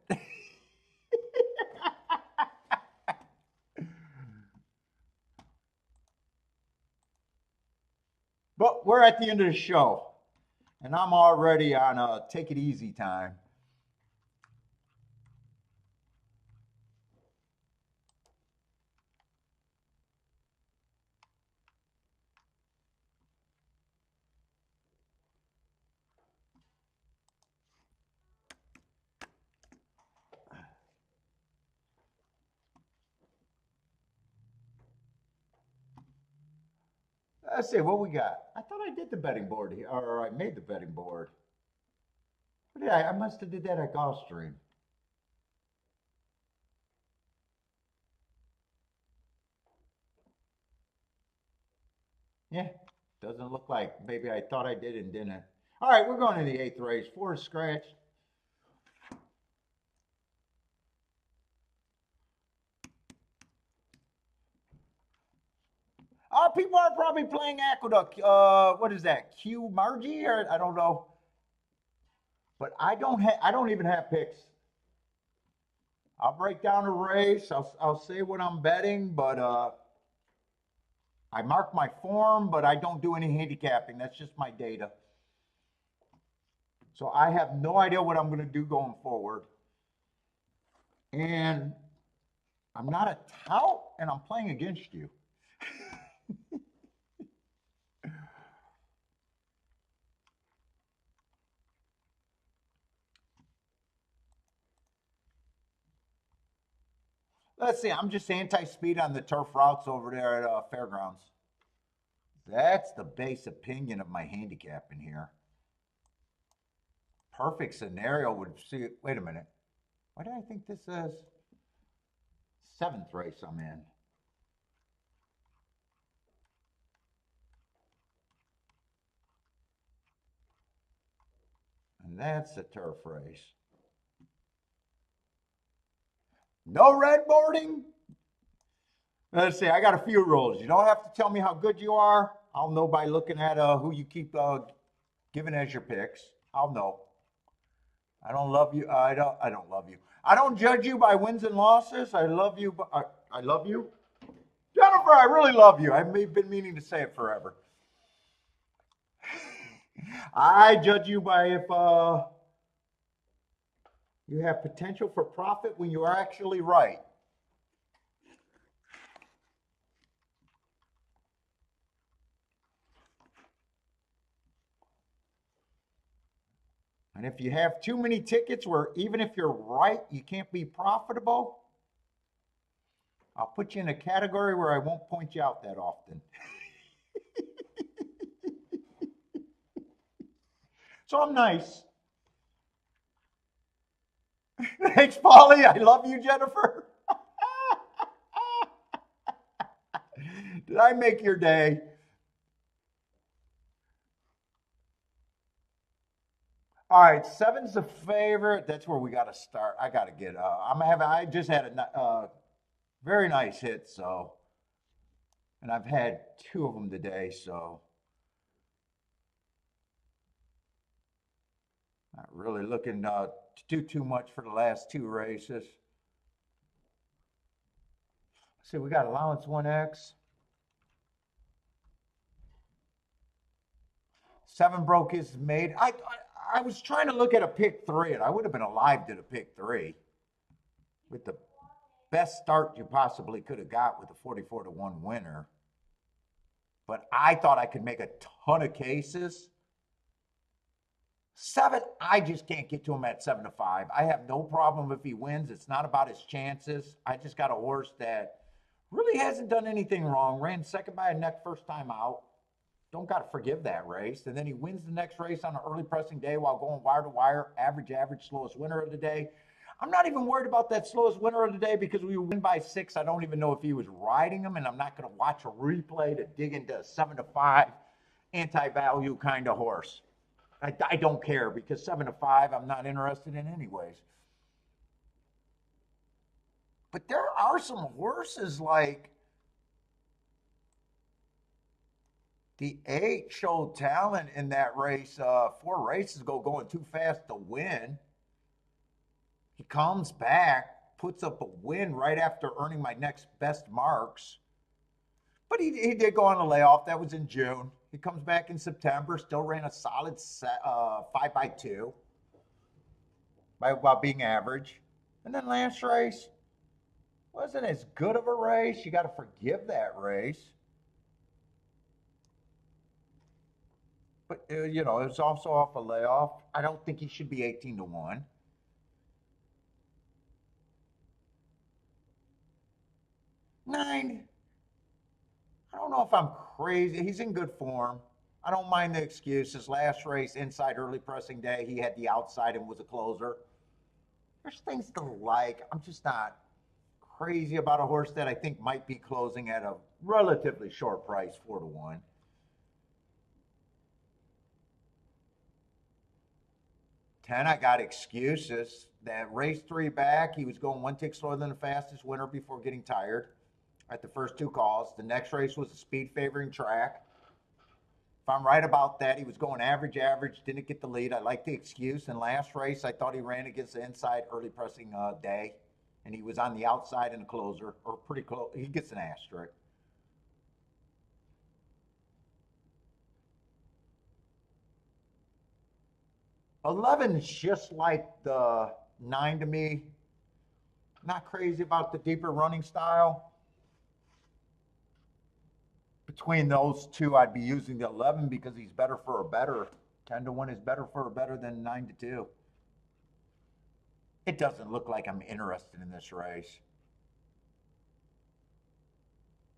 But we're at the end of the show, and I'm already on a take it easy time. Let's see what we got. I thought I did the betting board here, or I made the betting board. What did I must have did that at Gulfstream. Yeah, doesn't look like. Maybe I thought I did and didn't. All right, we're going to the 8th race. 4 is scratched. People are probably playing Aqueduct. What is that? Q Margie, or I don't know. But I don't even have picks. I'll break down a race. I'll say what I'm betting, but I mark my form, but I don't do any handicapping. That's just my data. So I have no idea what I'm going to do going forward. And I'm not a tout, and I'm playing against you. Let's see, I'm just anti-speed on the turf routes over there at Fairgrounds. That's the base opinion of my handicap in here. Perfect scenario would see, wait a minute. Why do I think this is 7th race I'm in? And that's the turf race. No red boarding? Let's see, I got a few rules. You don't have to tell me how good you are. I'll know by looking at who you keep giving as your picks. I'll know. I don't love you. I don't love you. I don't judge you by wins and losses. I love you. I love you. Jennifer, I really love you. I've been meaning to say it forever. I judge you by if you have potential for profit when you are actually right. And if you have too many tickets where even if you're right, you can't be profitable, I'll put you in a category where I won't point you out that often. So I'm nice. Thanks, Polly. I love you, Jennifer. Did I make your day? All right, 7's the favorite. That's where we got to start. I got to get. I just had a very nice hit, so, and I've had 2 of them today, so not really looking to do too much for the last 2 races. See, we got allowance 1X. 7 broke his made. I was trying to look at a pick 3, and I would have been alive to the pick 3 with the best start you possibly could have got with a 44-1 winner. But I thought I could make a ton of cases. 7, I just can't get to him at 7-5. I have no problem if he wins. It's not about his chances. I just got a horse that really hasn't done anything wrong. Ran second by a neck first time out. Don't got to forgive that race. And then he wins the next race on an early pressing day while going wire to wire. Average, slowest winner of the day. I'm not even worried about that slowest winner of the day because we win by 6. I don't even know if he was riding him, and I'm not going to watch a replay to dig into a 7-5 anti-value kind of horse. I don't care because 7-5 I'm not interested in anyways. But there are some horses like the 8 showed talent in that race 4 races ago, going too fast to win. He comes back, puts up a win right after earning my next best marks. But he did go on a layoff. That was in June. He comes back in September, still ran a solid 5x2 while being average. And then last race wasn't as good of a race. You got to forgive that race. But, it was also off a layoff. I don't think he should be 18-1. 9. I don't know if I'm crazy. He's in good form. I don't mind the excuses. Last race, inside early pressing day, he had the outside and was a closer. There's things to like. I'm just not crazy about a horse that I think might be closing at a relatively short price, 4-1. 10, I got excuses. That race 3 back, he was going 1 tick slower than the fastest winner before getting tired at the first 2 calls. The next race was a speed favoring track. If I'm right about that, he was going average, didn't get the lead. I like the excuse. And last race, I thought he ran against the inside early pressing day, and he was on the outside in the closer, or pretty close. He gets an asterisk. $11 is just like the 9 to me. Not crazy about the deeper running style. Between those 2, I'd be using the 11 because he's better for a better. 10-1 is better for a better than 9-2. It doesn't look like I'm interested in this race.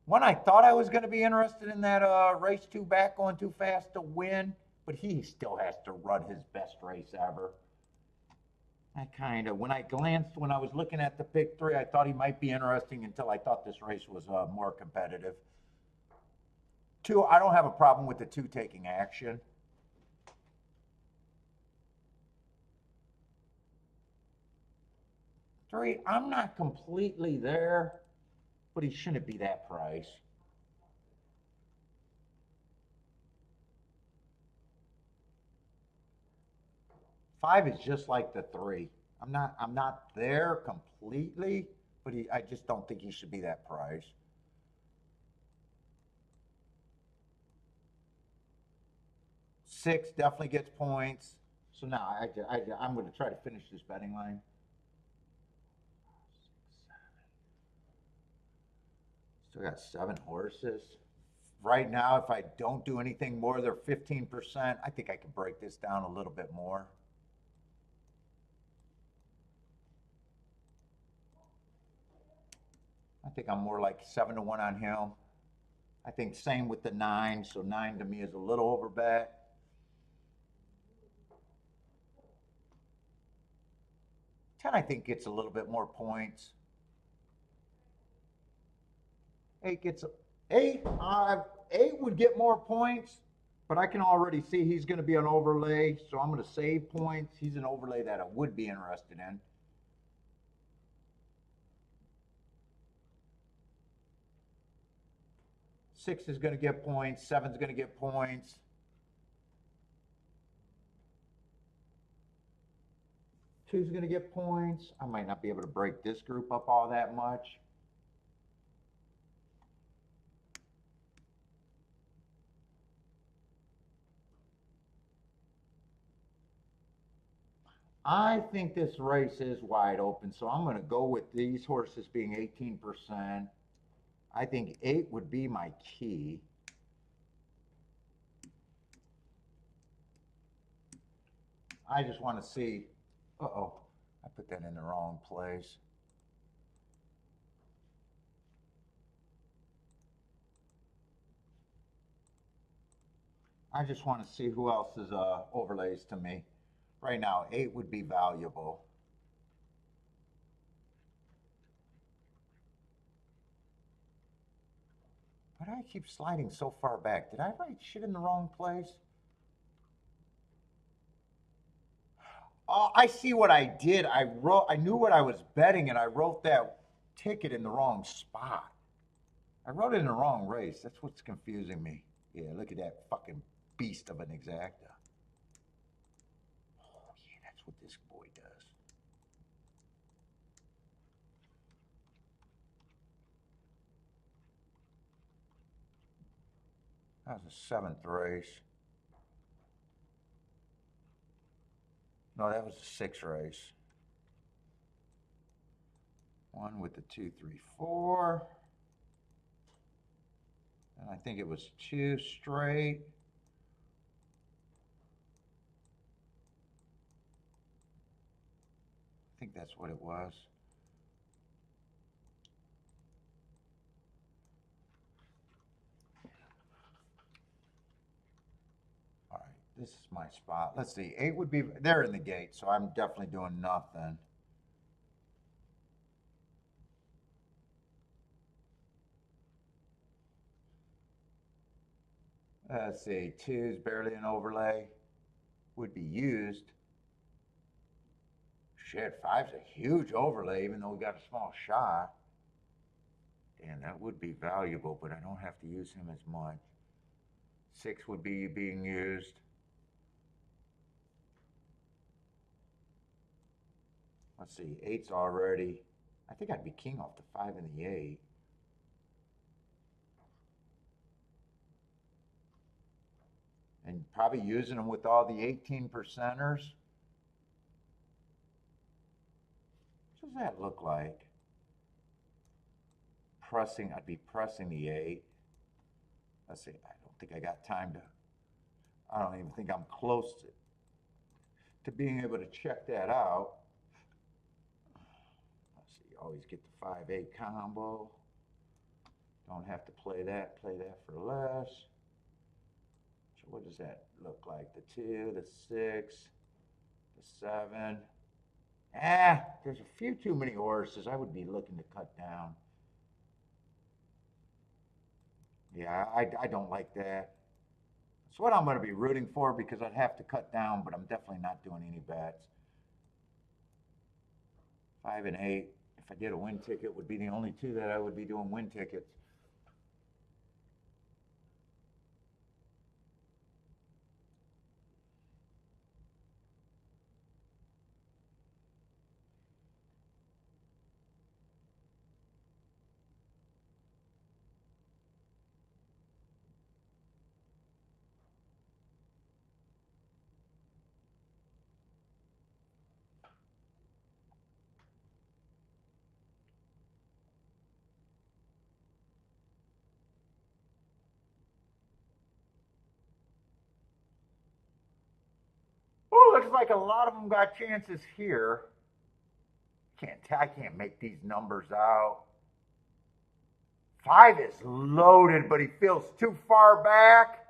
When I thought I was going to be interested in that race 2 back going too fast to win, but he still has to run his best race ever. When I was looking at the pick 3, I thought he might be interesting until I thought this race was more competitive. 2, I don't have a problem with the 2 taking action. 3, I'm not completely there, but he shouldn't be that price. 5 is just like the 3. I'm not there completely, but I just don't think he should be that price. 6 definitely gets points. So now I'm going to try to finish this betting line. 6, 7. Still got 7 horses. Right now, if I don't do anything more, they're 15%. I think I can break this down a little bit more. I think I'm more like 7-1 on him. I think same with the 9. So 9 to me is a little over bet. 10, I think, gets a little bit more points. 8 gets 8. 8 would get more points, but I can already see he's going to be an overlay, so I'm going to save points. He's an overlay that I would be interested in. 6 is going to get points. 7 is going to get points. 2 is going to get points. I might not be able to break this group up all that much. I think this race is wide open, so I'm going to go with these horses being 18%. I think 8 would be my key. I just want to see. Uh-oh, I put that in the wrong place. I just want to see who else is overlays to me. Right now, 8 would be valuable. But I keep sliding so far back. Did I write shit in the wrong place? Oh, I see what I did. I knew what I was betting, and I wrote that ticket in the wrong spot. I wrote it in the wrong race. That's what's confusing me. Yeah, look at that fucking beast of an exacta. Oh, yeah, that's what this boy does. That was the 7th race. No, that was the 6th race. 1 with the 2, 3, 4. And I think it was 2 straight. I think that's what it was. All right, this is my spot. Let's see, 8 would be, they're in the gate, so I'm definitely doing nothing. Let's see, 2 is barely an overlay. Would be used. Shit, 5's a huge overlay, even though we got a small shot. Damn, that would be valuable, but I don't have to use him as much. 6 would be being used. Let's see, 8's already. I think I'd be king off the 5 and the 8. And probably using them with all the 18 percenters. What does that look like? Pressing, I'd be pressing the 8. Let's see, I don't think I got time to, I don't even think I'm close to being able to check that out. Let's see, always get the 5-8 combo. Don't have to play that for less. So what does that look like? The 2, the 6, the 7. There's a few too many horses I would be looking to cut down. Yeah, I don't like that. It's what I'm going to be rooting for because I'd have to cut down, but I'm definitely not doing any bets. 5 and 8, if I did a win ticket, would be the only 2 that I would be doing win tickets. Oh, looks like a lot of them got chances here. I can't make these numbers out. 5 is loaded, but he feels too far back.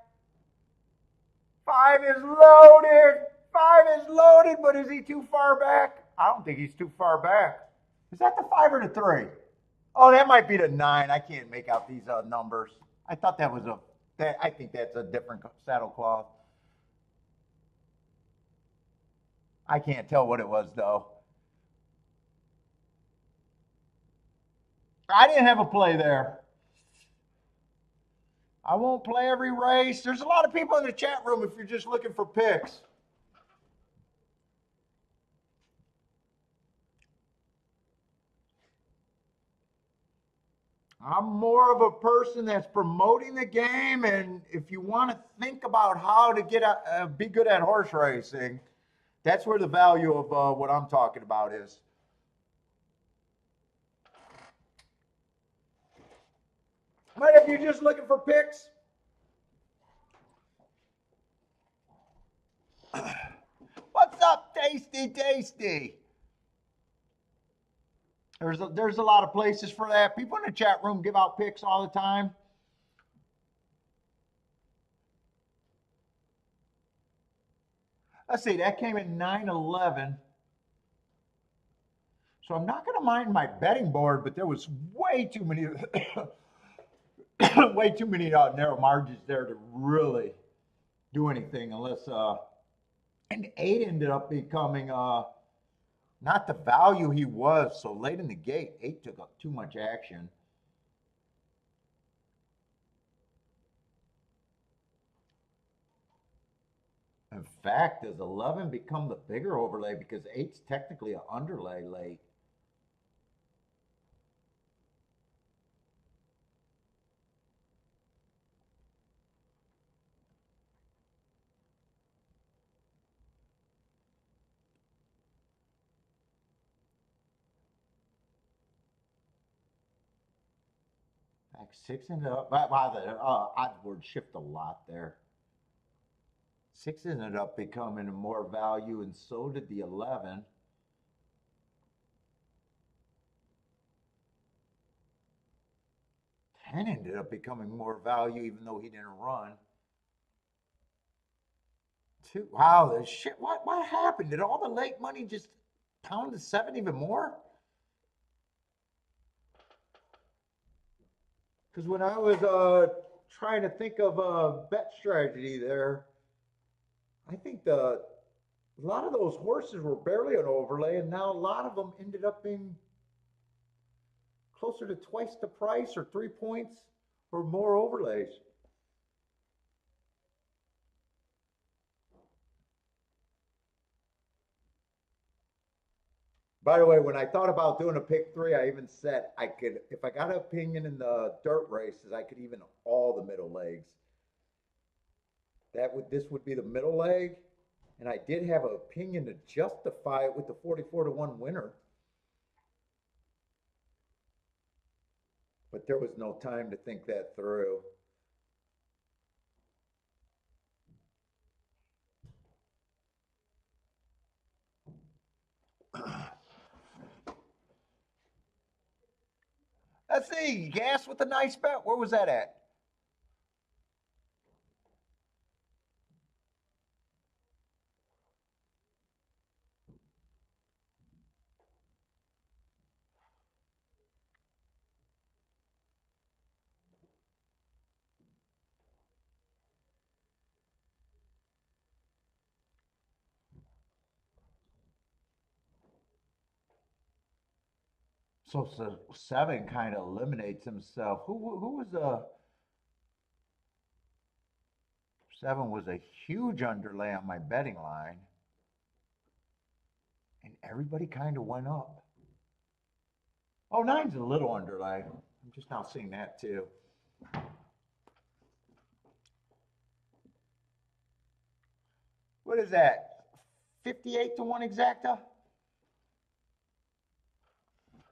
5 is loaded. 5 is loaded, but is he too far back? I don't think he's too far back. Is that the 5 or the 3? Oh, that might be the 9. I can't make out these numbers. I thought that was I think that's a different saddle cloth. I can't tell what it was, though. I didn't have a play there. I won't play every race. There's a lot of people in the chat room if you're just looking for picks. I'm more of a person that's promoting the game, and if you want to think about how to be good at horse racing, That's where the value of what I'm talking about is. But if you're just looking for picks, what's up, Tasty Tasty? There's a lot of places for that. People in the chat room give out picks all the time. Let's see, that came in 911. So I'm not going to mind my betting board, but there was way too many, way too many narrow margins there to really do anything unless. And 8 ended up becoming not the value he was. So late in the gate, 8 took up too much action. In fact, does 11 become the bigger overlay because 8's technically an underlay late? Like 6 ended up, wow, the odds board shift a lot there. 6 ended up becoming more value, and so did the 11. Ten ended up becoming more value, even though he didn't run. 2, wow, the shit. What happened? Did all the late money just pound the 7 even more? Because when I was trying to think of a bet strategy there, I think a lot of those horses were barely an overlay, and now a lot of them ended up being closer to twice the price or 3 points or more overlays. By the way, when I thought about doing a pick 3, I even said I could, if I got an opinion in the dirt races, I could even all the middle legs. This would be the middle leg, and I did have an opinion to justify it with the 44-1 winner. But there was no time to think that through. Let's see, Gas with a nice bet. Where was that at? So 7 kind of eliminates himself. Who was 7 was a huge underlay on my betting line, and everybody kind of went up. Oh, 9's a little underlay. I'm just now seeing that too. What is that? 58-1 exacta?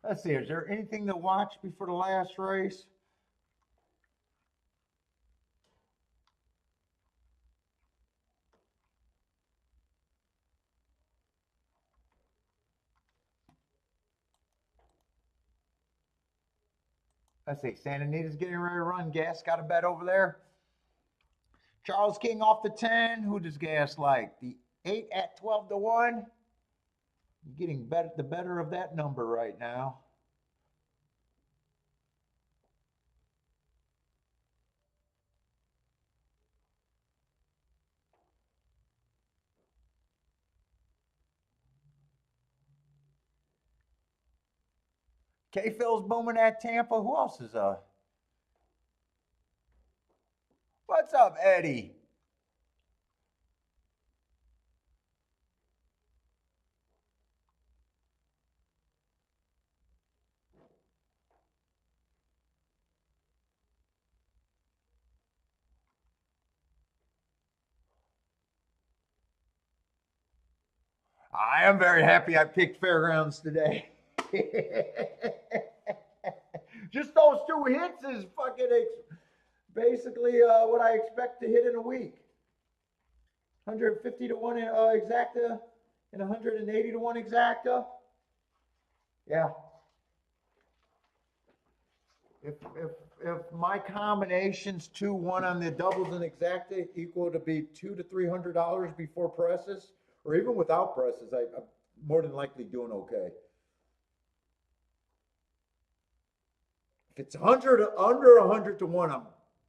Let's see, is there anything to watch before the last race? Let's see, Santa Anita's getting ready to run. Gas got a bet over there. Charles King off the 10. Who does Gas like? The 8 at 12-1. You're getting the better of that number right now. K-Phil's booming at Tampa. Who else is What's up, Eddie? I am very happy I picked Fairgrounds today. Just those two hits is basically what I expect to hit in a week. 150 to 1 exacta and 180 to 1 exacta. Yeah. If my combinations 2-1 on the doubles and exacta equal to be $200 to $300 before presses, or even without presses, I'm more than likely doing okay. If it's 100 under 100 to 1, I'm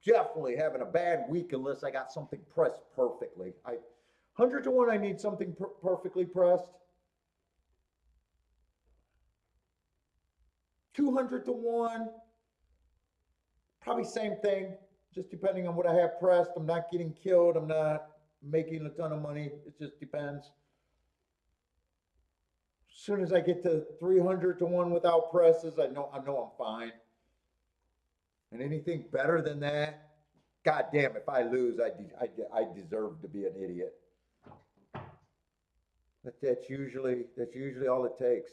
definitely having a bad week unless I got something pressed perfectly. 100 to 1, I need something perfectly pressed. 200 to 1, probably same thing, just depending on what I have pressed. I'm not getting killed. I'm not making a ton of money. It just depends. As soon as I get to 300 to 1 without presses, I know I'm fine. And anything better than that, god damn, if I lose, I deserve to be an idiot. That's usually all it takes.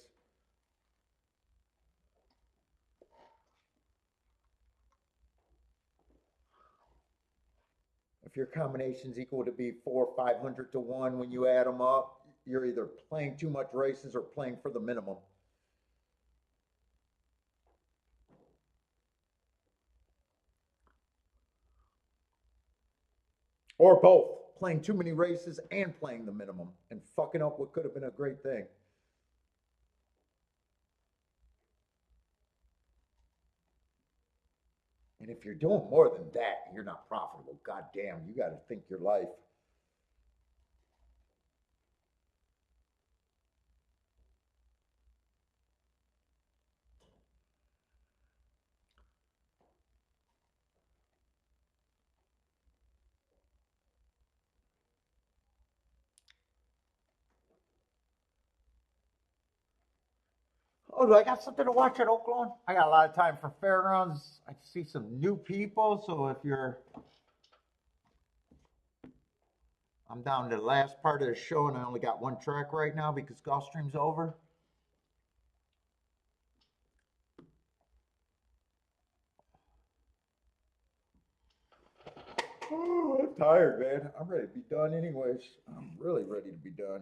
If your combinations equal to be 400 or 500 to 1 when you add them up, you're either playing too much races or playing for the minimum. Or both, playing too many races and playing the minimum and fucking up what could have been a great thing. And if you're doing more than that, you're not profitable. God damn, you got to think your life. Oh, do I got something to watch at Oakland? I got a lot of time for Fairgrounds. I see some new people, so if you're... I'm down to the last part of the show, and I only got one track right now because Gulfstream's over. Oh, I'm tired, man. I'm ready to be done anyways. I'm really ready to be done.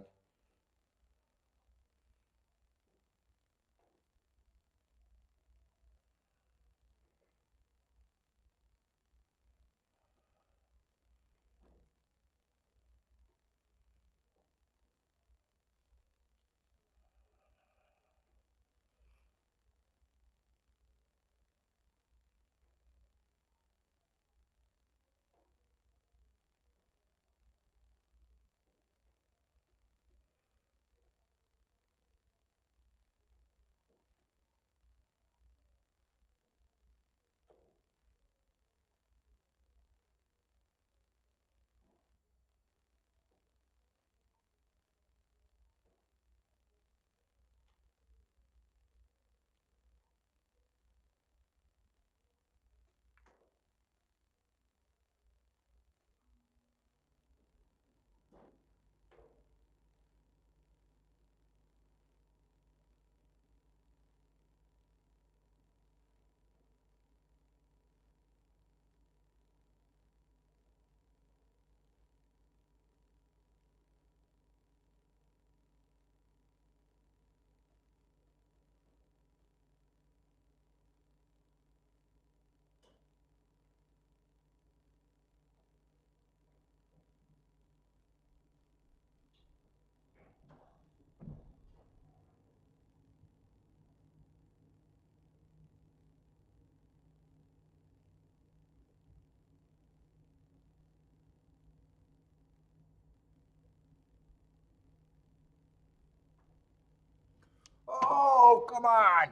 Oh, come on.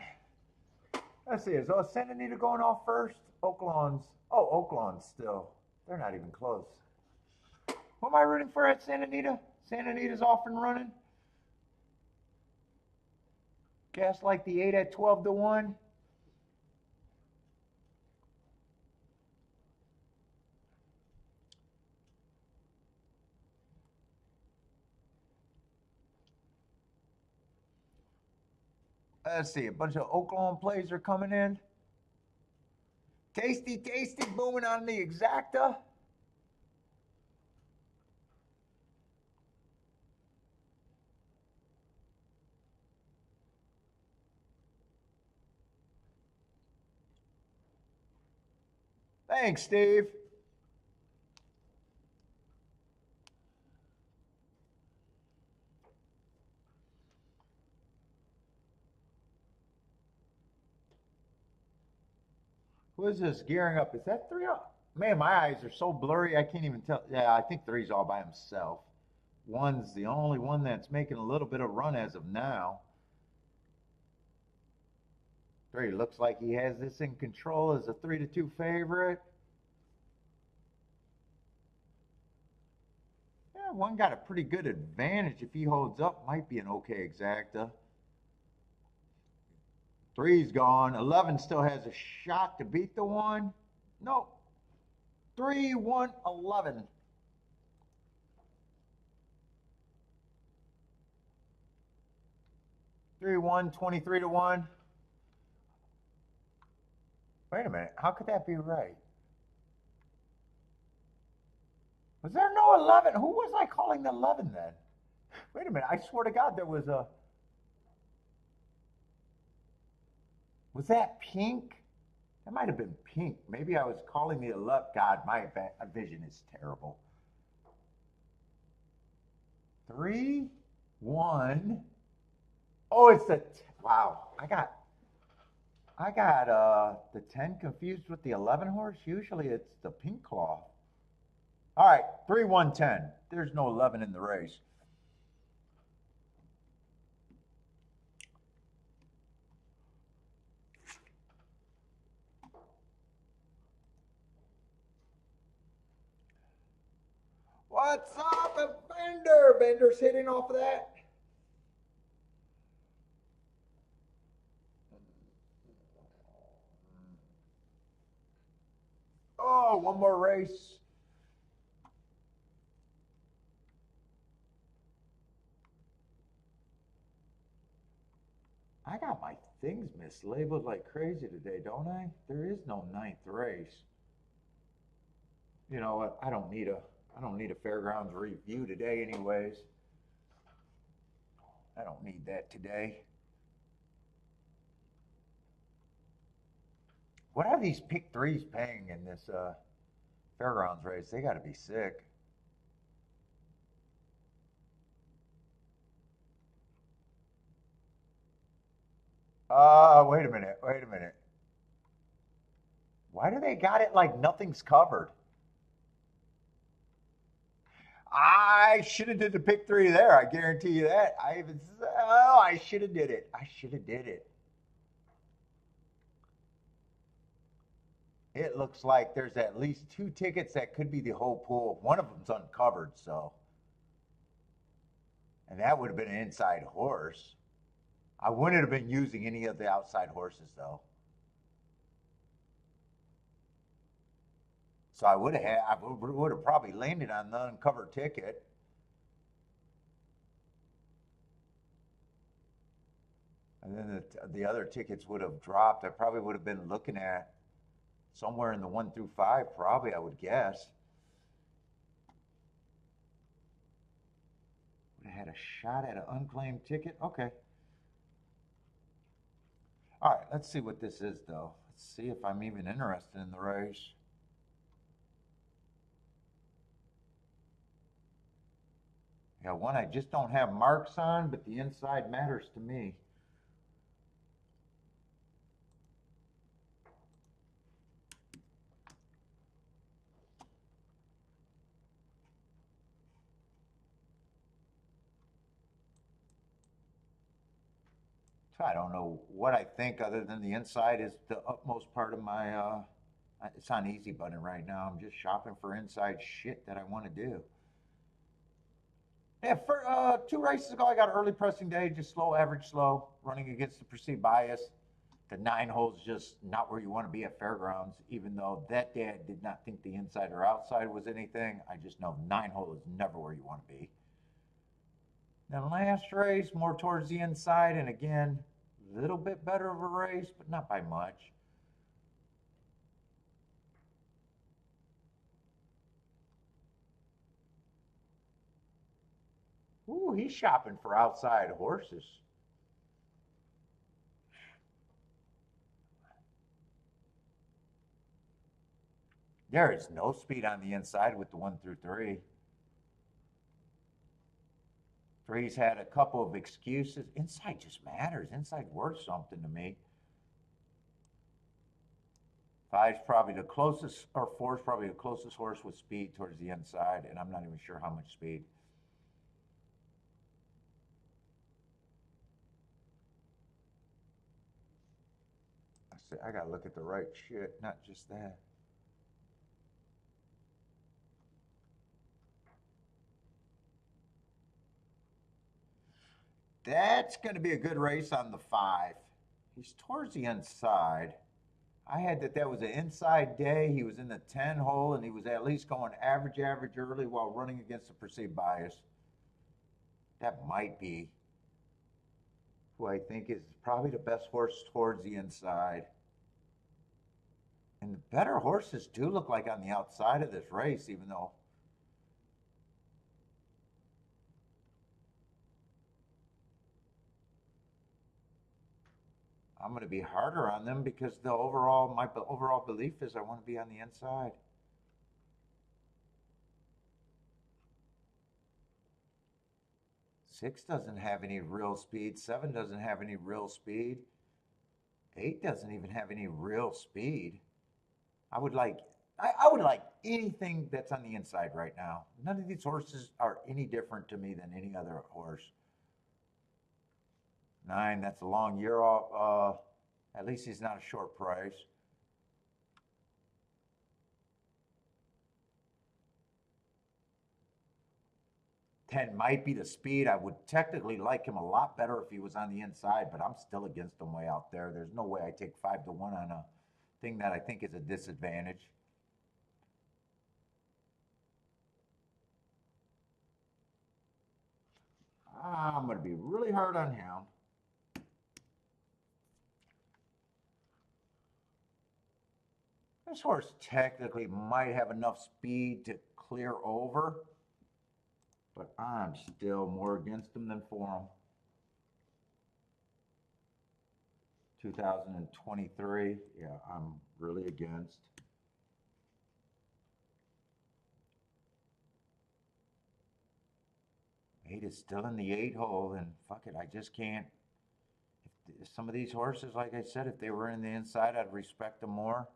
Let's see. Is Santa Anita going off first? Oakland's. Oh, Oakland's still. They're not even close. Who am I rooting for at Santa Anita? Santa Anita's off and running. Gas like the 8 at 12 to 1. Let's see, a bunch of Oklahoma plays are coming in. Tasty, tasty, booming on the exacta. Thanks, Steve. Who is this gearing up? Is that three? Man, my eyes are so blurry, I can't even tell. Yeah, I think three's all by himself. One's the only one that's making a little bit of run as of now. Three looks like he has this in control as a 3-2 favorite. Yeah, one got a pretty good advantage if he holds up. Might be an okay exacta. Three's gone. 11 still has a shot to beat the one. No. 3, 1, 11. Three, 1, 23 to 1. Wait a minute. How could that be right? Was there no 11? Who was I calling the 11 then? Wait a minute. I swear to God, there was a. Was that pink? That might have been pink. Maybe I was calling the 11. God, my vision is terrible. 3, 1. Oh, it's the. Wow. I got the 10 confused with the 11 horse. Usually it's the pink claw. All right, 3, 1, 10. There's no 11 in the race. What's up, Bender? Bender's hitting off of that. Oh, one more race. I got my things mislabeled like crazy today, don't I? There is no 9th race. You know what? I don't need a fairgrounds review today anyways. I don't need that today. What are these pick threes paying in this fairgrounds race? They got to be sick. Wait a minute. Wait a minute. Why do they got it like nothing's covered? I should have did the pick three there. I guarantee you that. I should have did it. I should have did it. It looks like there's at least 2 tickets that could be the whole pool. One of them's uncovered, so. And that would have been an inside horse. I wouldn't have been using any of the outside horses, though. So I would have probably landed on the uncovered ticket. And then the other tickets would have dropped. I probably would have been looking at somewhere in the 1 through 5, probably, I would guess. Would have had a shot at an unclaimed ticket. Okay. All right, let's see what this is, though. Let's see if I'm even interested in the race. Yeah, one I just don't have marks on, but the inside matters to me. So I don't know what I think other than the inside is the utmost part of my, it's on easy button right now. I'm just shopping for inside shit that I want to do. Yeah, for 2 races ago, I got early pressing day, just slow, average slow, running against the perceived bias. The 9 holes just not where you want to be at fairgrounds, even though that day I did not think the inside or outside was anything. I just know 9 hole is never where you want to be. Then last race, more towards the inside, and again, little bit better of a race, but not by much. Ooh, he's shopping for outside horses. There is no speed on the inside with the 1 through 3. Three's had a couple of excuses. Inside just matters. Inside worth something to me. Five's probably the closest, or four's probably the closest horse with speed towards the inside, and I'm not even sure how much speed. I gotta look at the right shit, not just that. That's gonna be a good race on the 5. He's towards the inside. I had that was an inside day. He was in the 10 hole, and he was at least going average early while running against the perceived bias. That might be who I think is probably the best horse towards the inside. And the better horses do look like on the outside of this race, even though I'm going to be harder on them because my overall belief is I want to be on the inside. Six doesn't have any real speed. 7 doesn't have any real speed. 8 doesn't even have any real speed. I would like anything that's on the inside right now. None of these horses are any different to me than any other horse. 9, that's a long year off. At least he's not a short price. Ten might be the speed. I would technically like him a lot better if he was on the inside, but I'm still against him way out there. There's no way I take 5-1 on a thing that I think is a disadvantage. I'm going to be really hard on him. This horse technically might have enough speed to clear over, but I'm still more against him than for him. 2023, yeah, I'm really against. Eight is still in the 8 hole, and fuck it, I just can't. If some of these horses, like I said, if they were in the inside, I'd respect them more.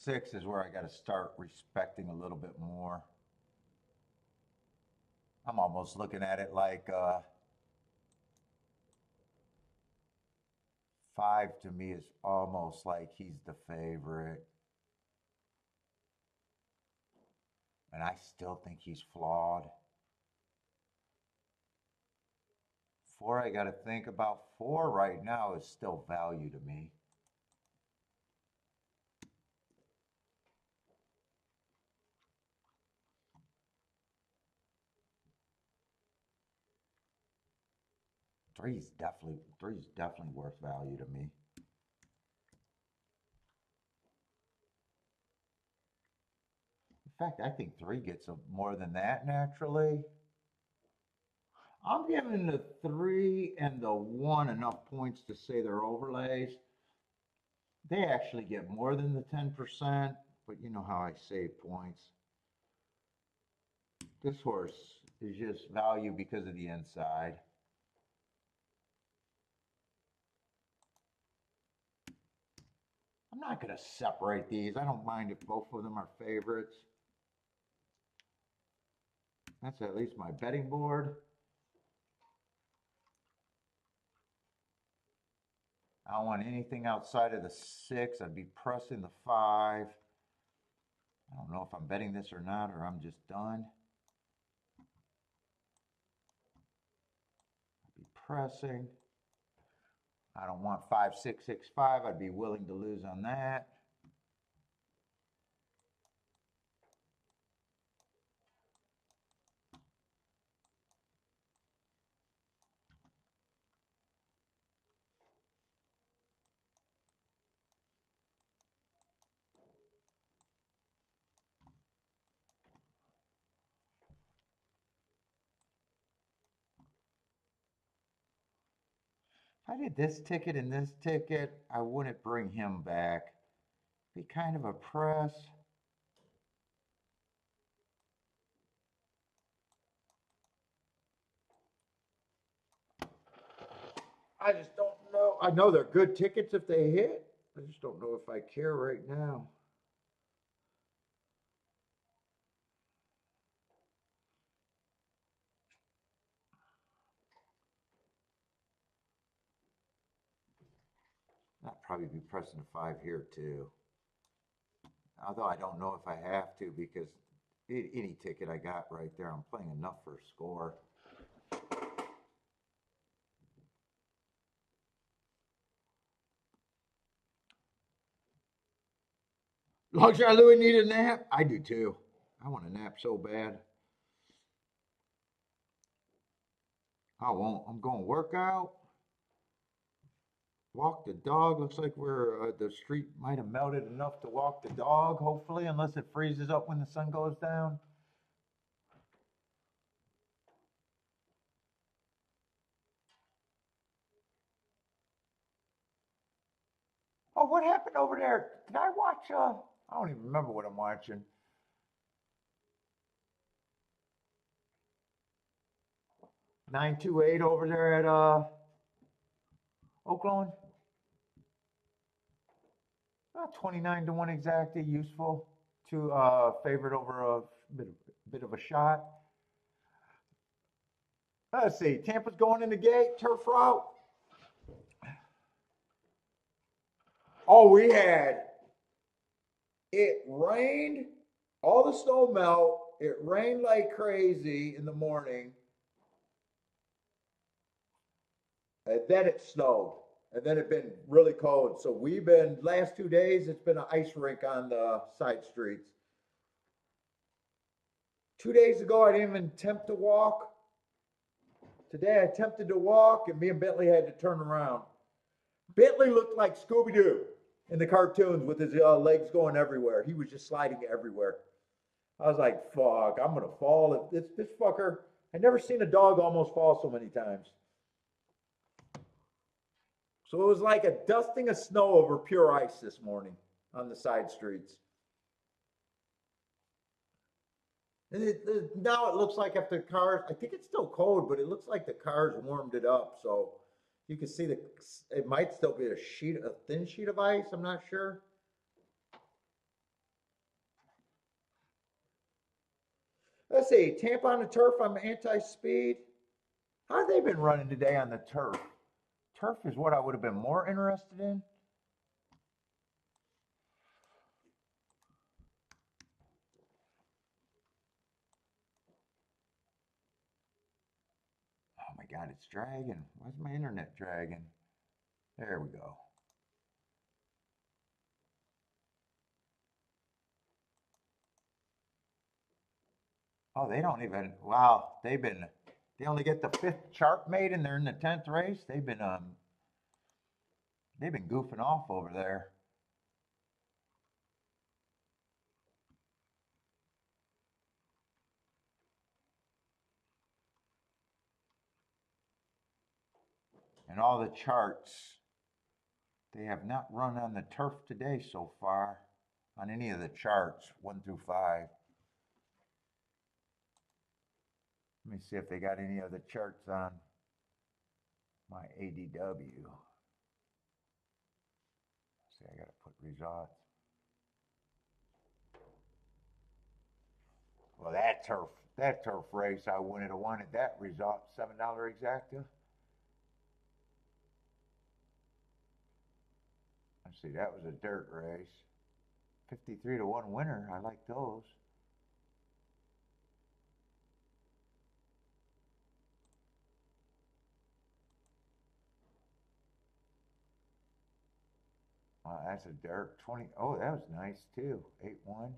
Six is where I got to start respecting a little bit more. I'm almost looking at it like 5 to me is almost like he's the favorite. And I still think he's flawed. 4, I got to think about. 4 right now is still value to me. Three's definitely worth value to me. In fact, I think 3 gets more than that naturally. I'm giving the 3 and the 1 enough points to say they're overlays. They actually get more than the 10%, but you know how I save points. This horse is just value because of the inside. I'm not going to separate these. I don't mind if both of them are favorites. That's at least my betting board. I don't want anything outside of the 6. I'd be pressing the 5. I don't know if I'm betting this or not, or I'm just done. pressing. I don't want 5665. I'd be willing to lose on that. If I did this ticket and this ticket, I wouldn't bring him back. Be kind of a press. I just don't know. I know they're good tickets if they hit. I just don't know if I care right now. I'd probably be pressing a 5 here too. Although I don't know if I have to because any ticket I got right there, I'm playing enough for a score. Luxury Louis need a nap? I do too. I want a nap so bad. I won't. I'm going to work out. Walk the dog. Looks like the street might have melted enough to walk the dog, hopefully, unless it freezes up when the sun goes down. Oh, what happened over there? Did I watch, I don't even remember what I'm watching. 928 over there at, Oakland. 29 to 1 exactly, useful. To favorite over a bit of a shot. Let's see. Tampa's going in the gate, turf route. Oh, it rained, all the snow melt. It rained like crazy in the morning. And then it snowed. And then it's been really cold. So last 2 days, it's been an ice rink on the side streets. 2 days ago, I didn't even attempt to walk. Today, I attempted to walk, and me and Bentley had to turn around. Bentley looked like Scooby-Doo in the cartoons with his legs going everywhere. He was just sliding everywhere. I was like, fuck, I'm going to fall. This fucker, I never seen a dog almost fall so many times. So it was like a dusting of snow over pure ice this morning on the side streets. And now it looks like if the cars, I think it's still cold, but it looks like the cars warmed it up. So you can see it might still be a thin sheet of ice. I'm not sure. Let's see, Tampa on the turf. I'm anti-speed. How have they been running today on the turf? Turf is what I would have been more interested in. Oh my God, it's dragging. Why's my internet dragging? There we go. Oh, they don't even, wow, they only get the 5th chart made and they're in the 10th race. They've been goofing off over there. And all the charts, they have not run on the turf today so far on any of the charts, 1 through 5. Let me see if they got any other charts on my ADW. See, I gotta put results. Well, that turf race, I wouldn't have wanted that result. $7 exacta. Let's see, that was a dirt race. 53 to 1 winner. I like those. That's a dirt 20. Oh, that was nice too. 8-1.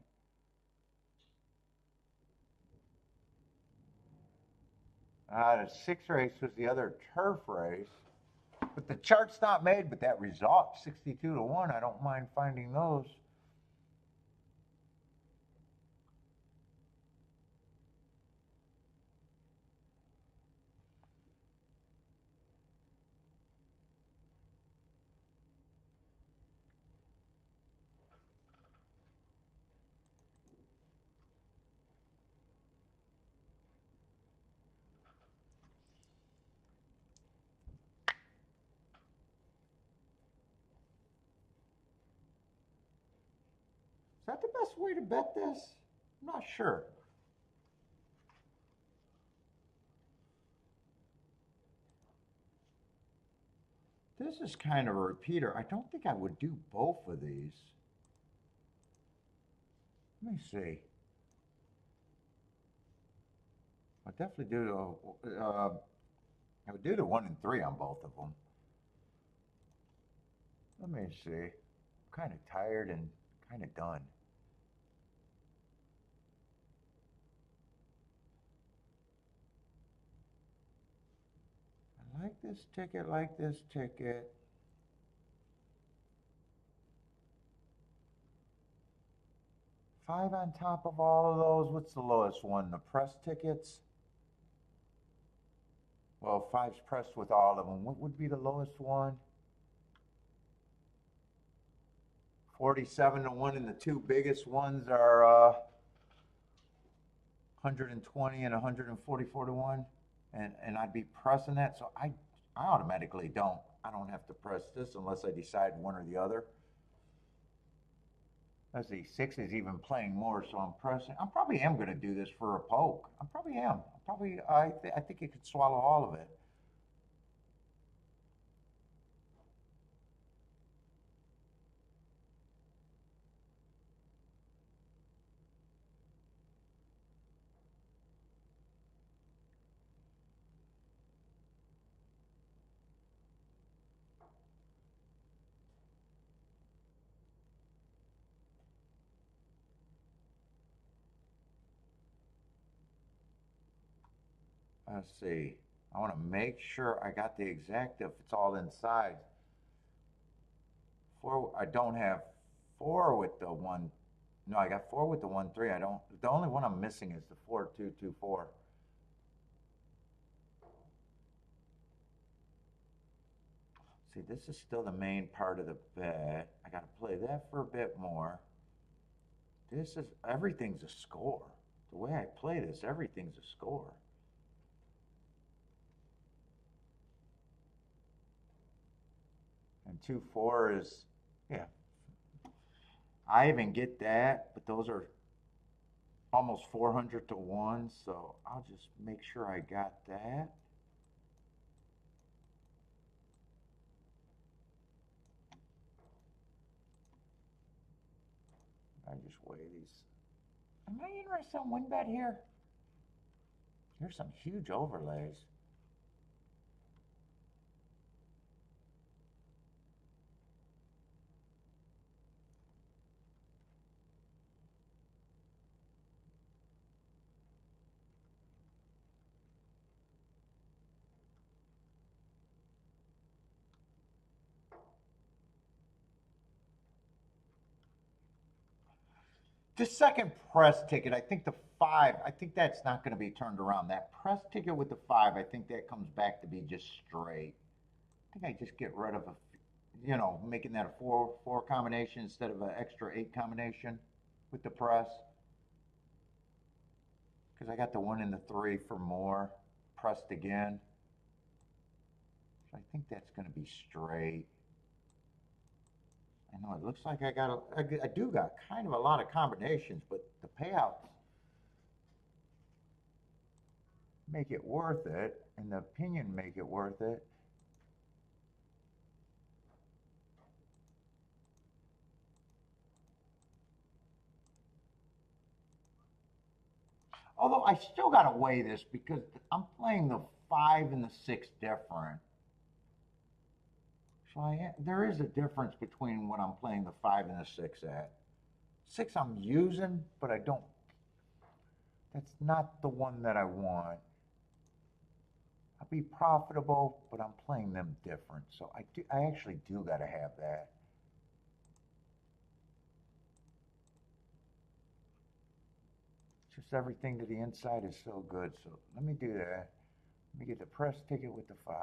The six race was the other turf race. But the chart's not made, but that result, 62 to 1, I don't mind finding those. Is that the best way to bet this? I'm not sure. This is kind of a repeater. I don't think I would do both of these. Let me see. I definitely do. I would do the 1 and 3 on both of them. Let me see. I'm kind of tired and kind of done. I like this ticket, like this ticket. Five on top of all of those. What's the lowest one? The press tickets? Well, five's pressed with all of them. What would be the lowest one? 47 to 1, and the two biggest ones are 120 and 144 to 1. And I'd be pressing that. So I automatically don't. I don't have to press this unless I decide one or the other. Let's see, six is even playing more, so I'm pressing. I probably am going to do this for a poke. I probably am. I think it could swallow all of it. Let's see. I want to make sure I got the exact if it's all inside. Four, I don't have four with the one. No, I got four with the 1-3. I don't. The only one I'm missing is the 4-2-2-4. See, this is still the main part of the bet. I got to play that for a bit more. This is everything's a score. The way I play this, everything's a score. And 2-4 is, yeah. I even get that, but those are almost 400 to 1, so I'll just make sure I got that. I just weigh these. Am I interested in win bet here? Here's some huge overlays. The second press ticket, I think the five, I think that's not going to be turned around. That press ticket with the five, I think that comes back to be just straight. I think I just get rid of making that a 4-4 combination instead of an extra 8 combination with the press. Because I got the 1 and the 3 for more pressed again. So I think that's going to be straight. I know it looks like I do got kind of a lot of combinations, but the payouts make it worth it, and the opinion make it worth it. Although I still got to weigh this because I'm playing the 5 and the 6 different. So there is a difference between what I'm playing the 5 and the 6 at. 6 I'm using, but I don't, that's not the one that I want. I'll be profitable, but I'm playing them different. So I actually do got to have that. Just everything to the inside is so good. So let me do that. Let me get the press ticket with the 5.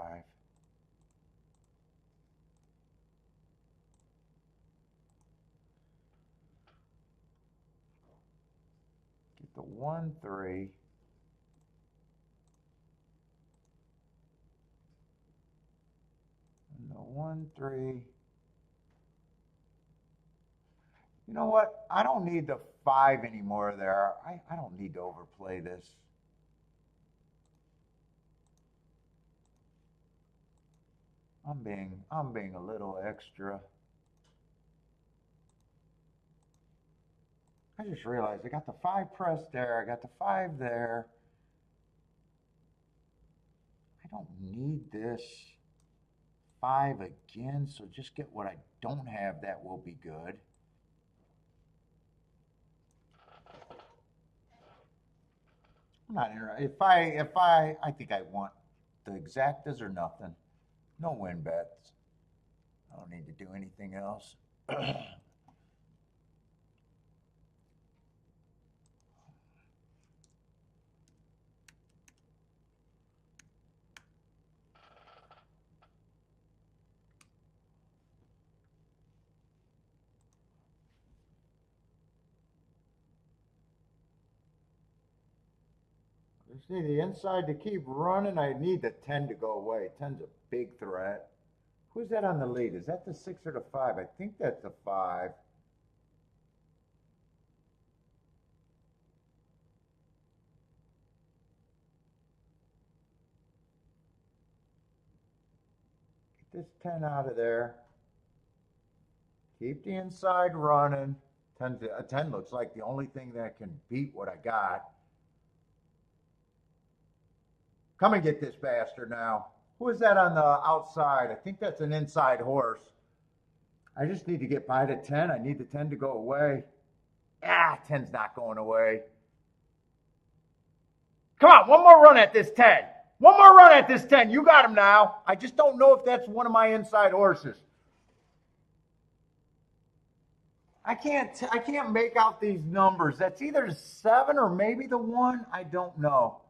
Get the 1, 3. And the 1, 3. You know what? I don't need the 5 anymore there. I don't need to overplay this. I'm being a little extra. I just realized I got the 5 pressed there. I got the 5 there. I don't need this 5 again, so just get what I don't have. That will be good. I'm not interested. I think I want the exactas or nothing. No win bets. I don't need to do anything else. Just need the inside to keep running. I need the 10 to go away. 10's a big threat. Who's that on the lead? Is that the 6 or the 5? I think that's the 5. Get this 10 out of there. Keep the inside running. A 10 looks like the only thing that can beat what I got. Come and get this bastard now. Who is that on the outside? I think that's an inside horse. I just need to get by the 10. I need the 10 to go away. 10's not going away. Come on, one more run at this 10. One more run at this 10. You got him now. I just don't know if that's one of my inside horses. I can't make out these numbers. That's either the 7 or maybe the 1. I don't know.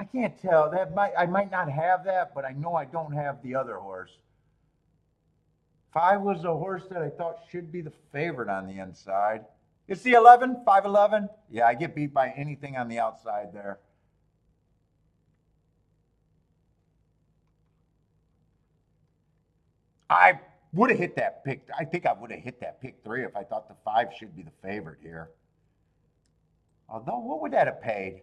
I can't tell. I might not have that, but I know I don't have the other horse. 5 was the horse that I thought should be the favorite on the inside. It's the 11, 5-11. Yeah, I get beat by anything on the outside there. I would have hit that pick. I think I would have hit that pick 3 if I thought the 5 should be the favorite here. Although, what would that have paid?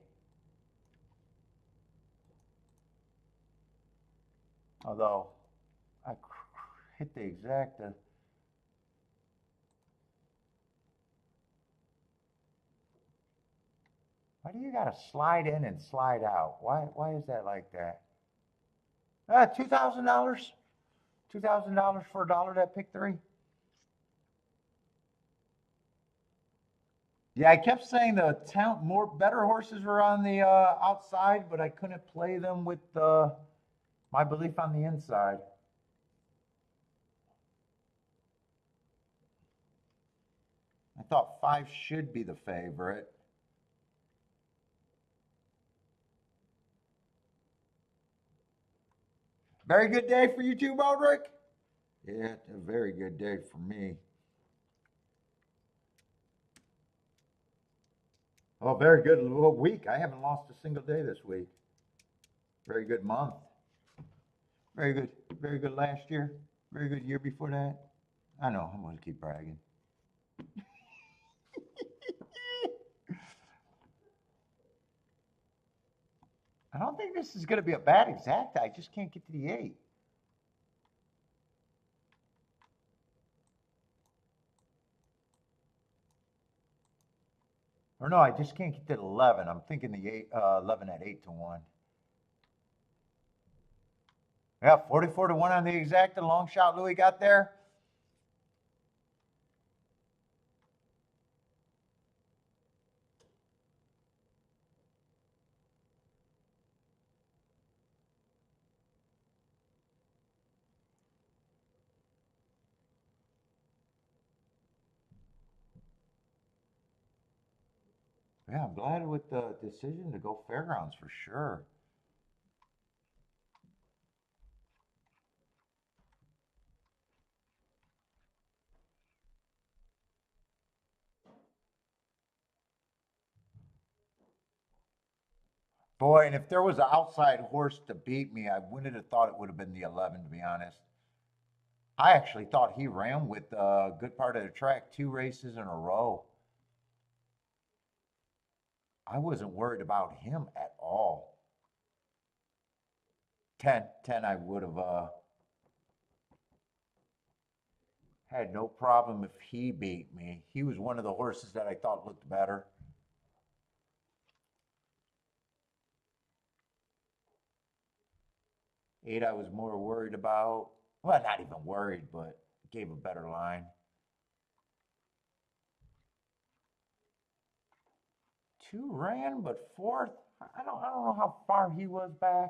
Although, I hit the exact. Why do you got to slide in and slide out? Why is that like that? $2,000. $2,000 for $1 that pick 3. Yeah, I kept saying the better horses were on the outside, but I couldn't play them with my belief on the inside. I thought 5 should be the favorite. Very good day for you too, Baldrick. Yeah, it's a very good day for me. Oh, very good week. I haven't lost a single day this week. Very good month. Very good last year. Very good year before that. I know, I'm going to keep bragging. I don't think this is going to be a bad exacta. I just can't get to the 8. Or no, I just can't get to the 11. I'm thinking the 11 at 8 to 1. Yeah, 44 to 1 on the exact. The long shot Louis got there. Yeah, I'm glad with the decision to go fairgrounds for sure. Boy, and if there was an outside horse to beat me, I wouldn't have thought it would have been the 11, to be honest. I actually thought he ran with a good part of the track 2 races in a row. I wasn't worried about him at all. 10, I would have had no problem if he beat me. He was one of the horses that I thought looked better. 8, I was more worried about. Well, not even worried, but gave a better line. 2 ran, but fourth, I don't know how far he was back.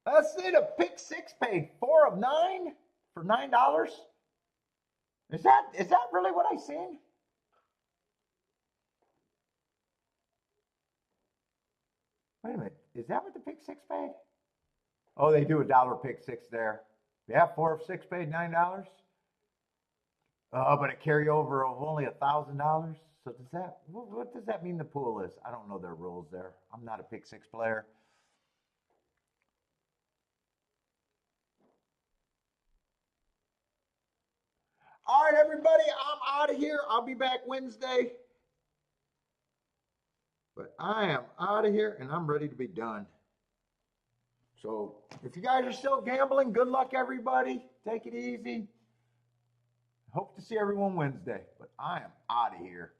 Let's see, the pick 6 paid 4 of 9 for $9. Is that really what I seen? Wait a minute, is that what the pick 6 paid? Oh, they do a dollar pick 6 there. Yeah, 4 of 6 paid $9. But a carryover of only $1,000. So does that what does that mean the pool is? I don't know their rules there. I'm not a pick 6 player. All right, everybody, I'm out of here. I'll be back Wednesday. But I am out of here and I'm ready to be done. So if you guys are still gambling, good luck, everybody. Take it easy. Hope to see everyone Wednesday. But I am out of here.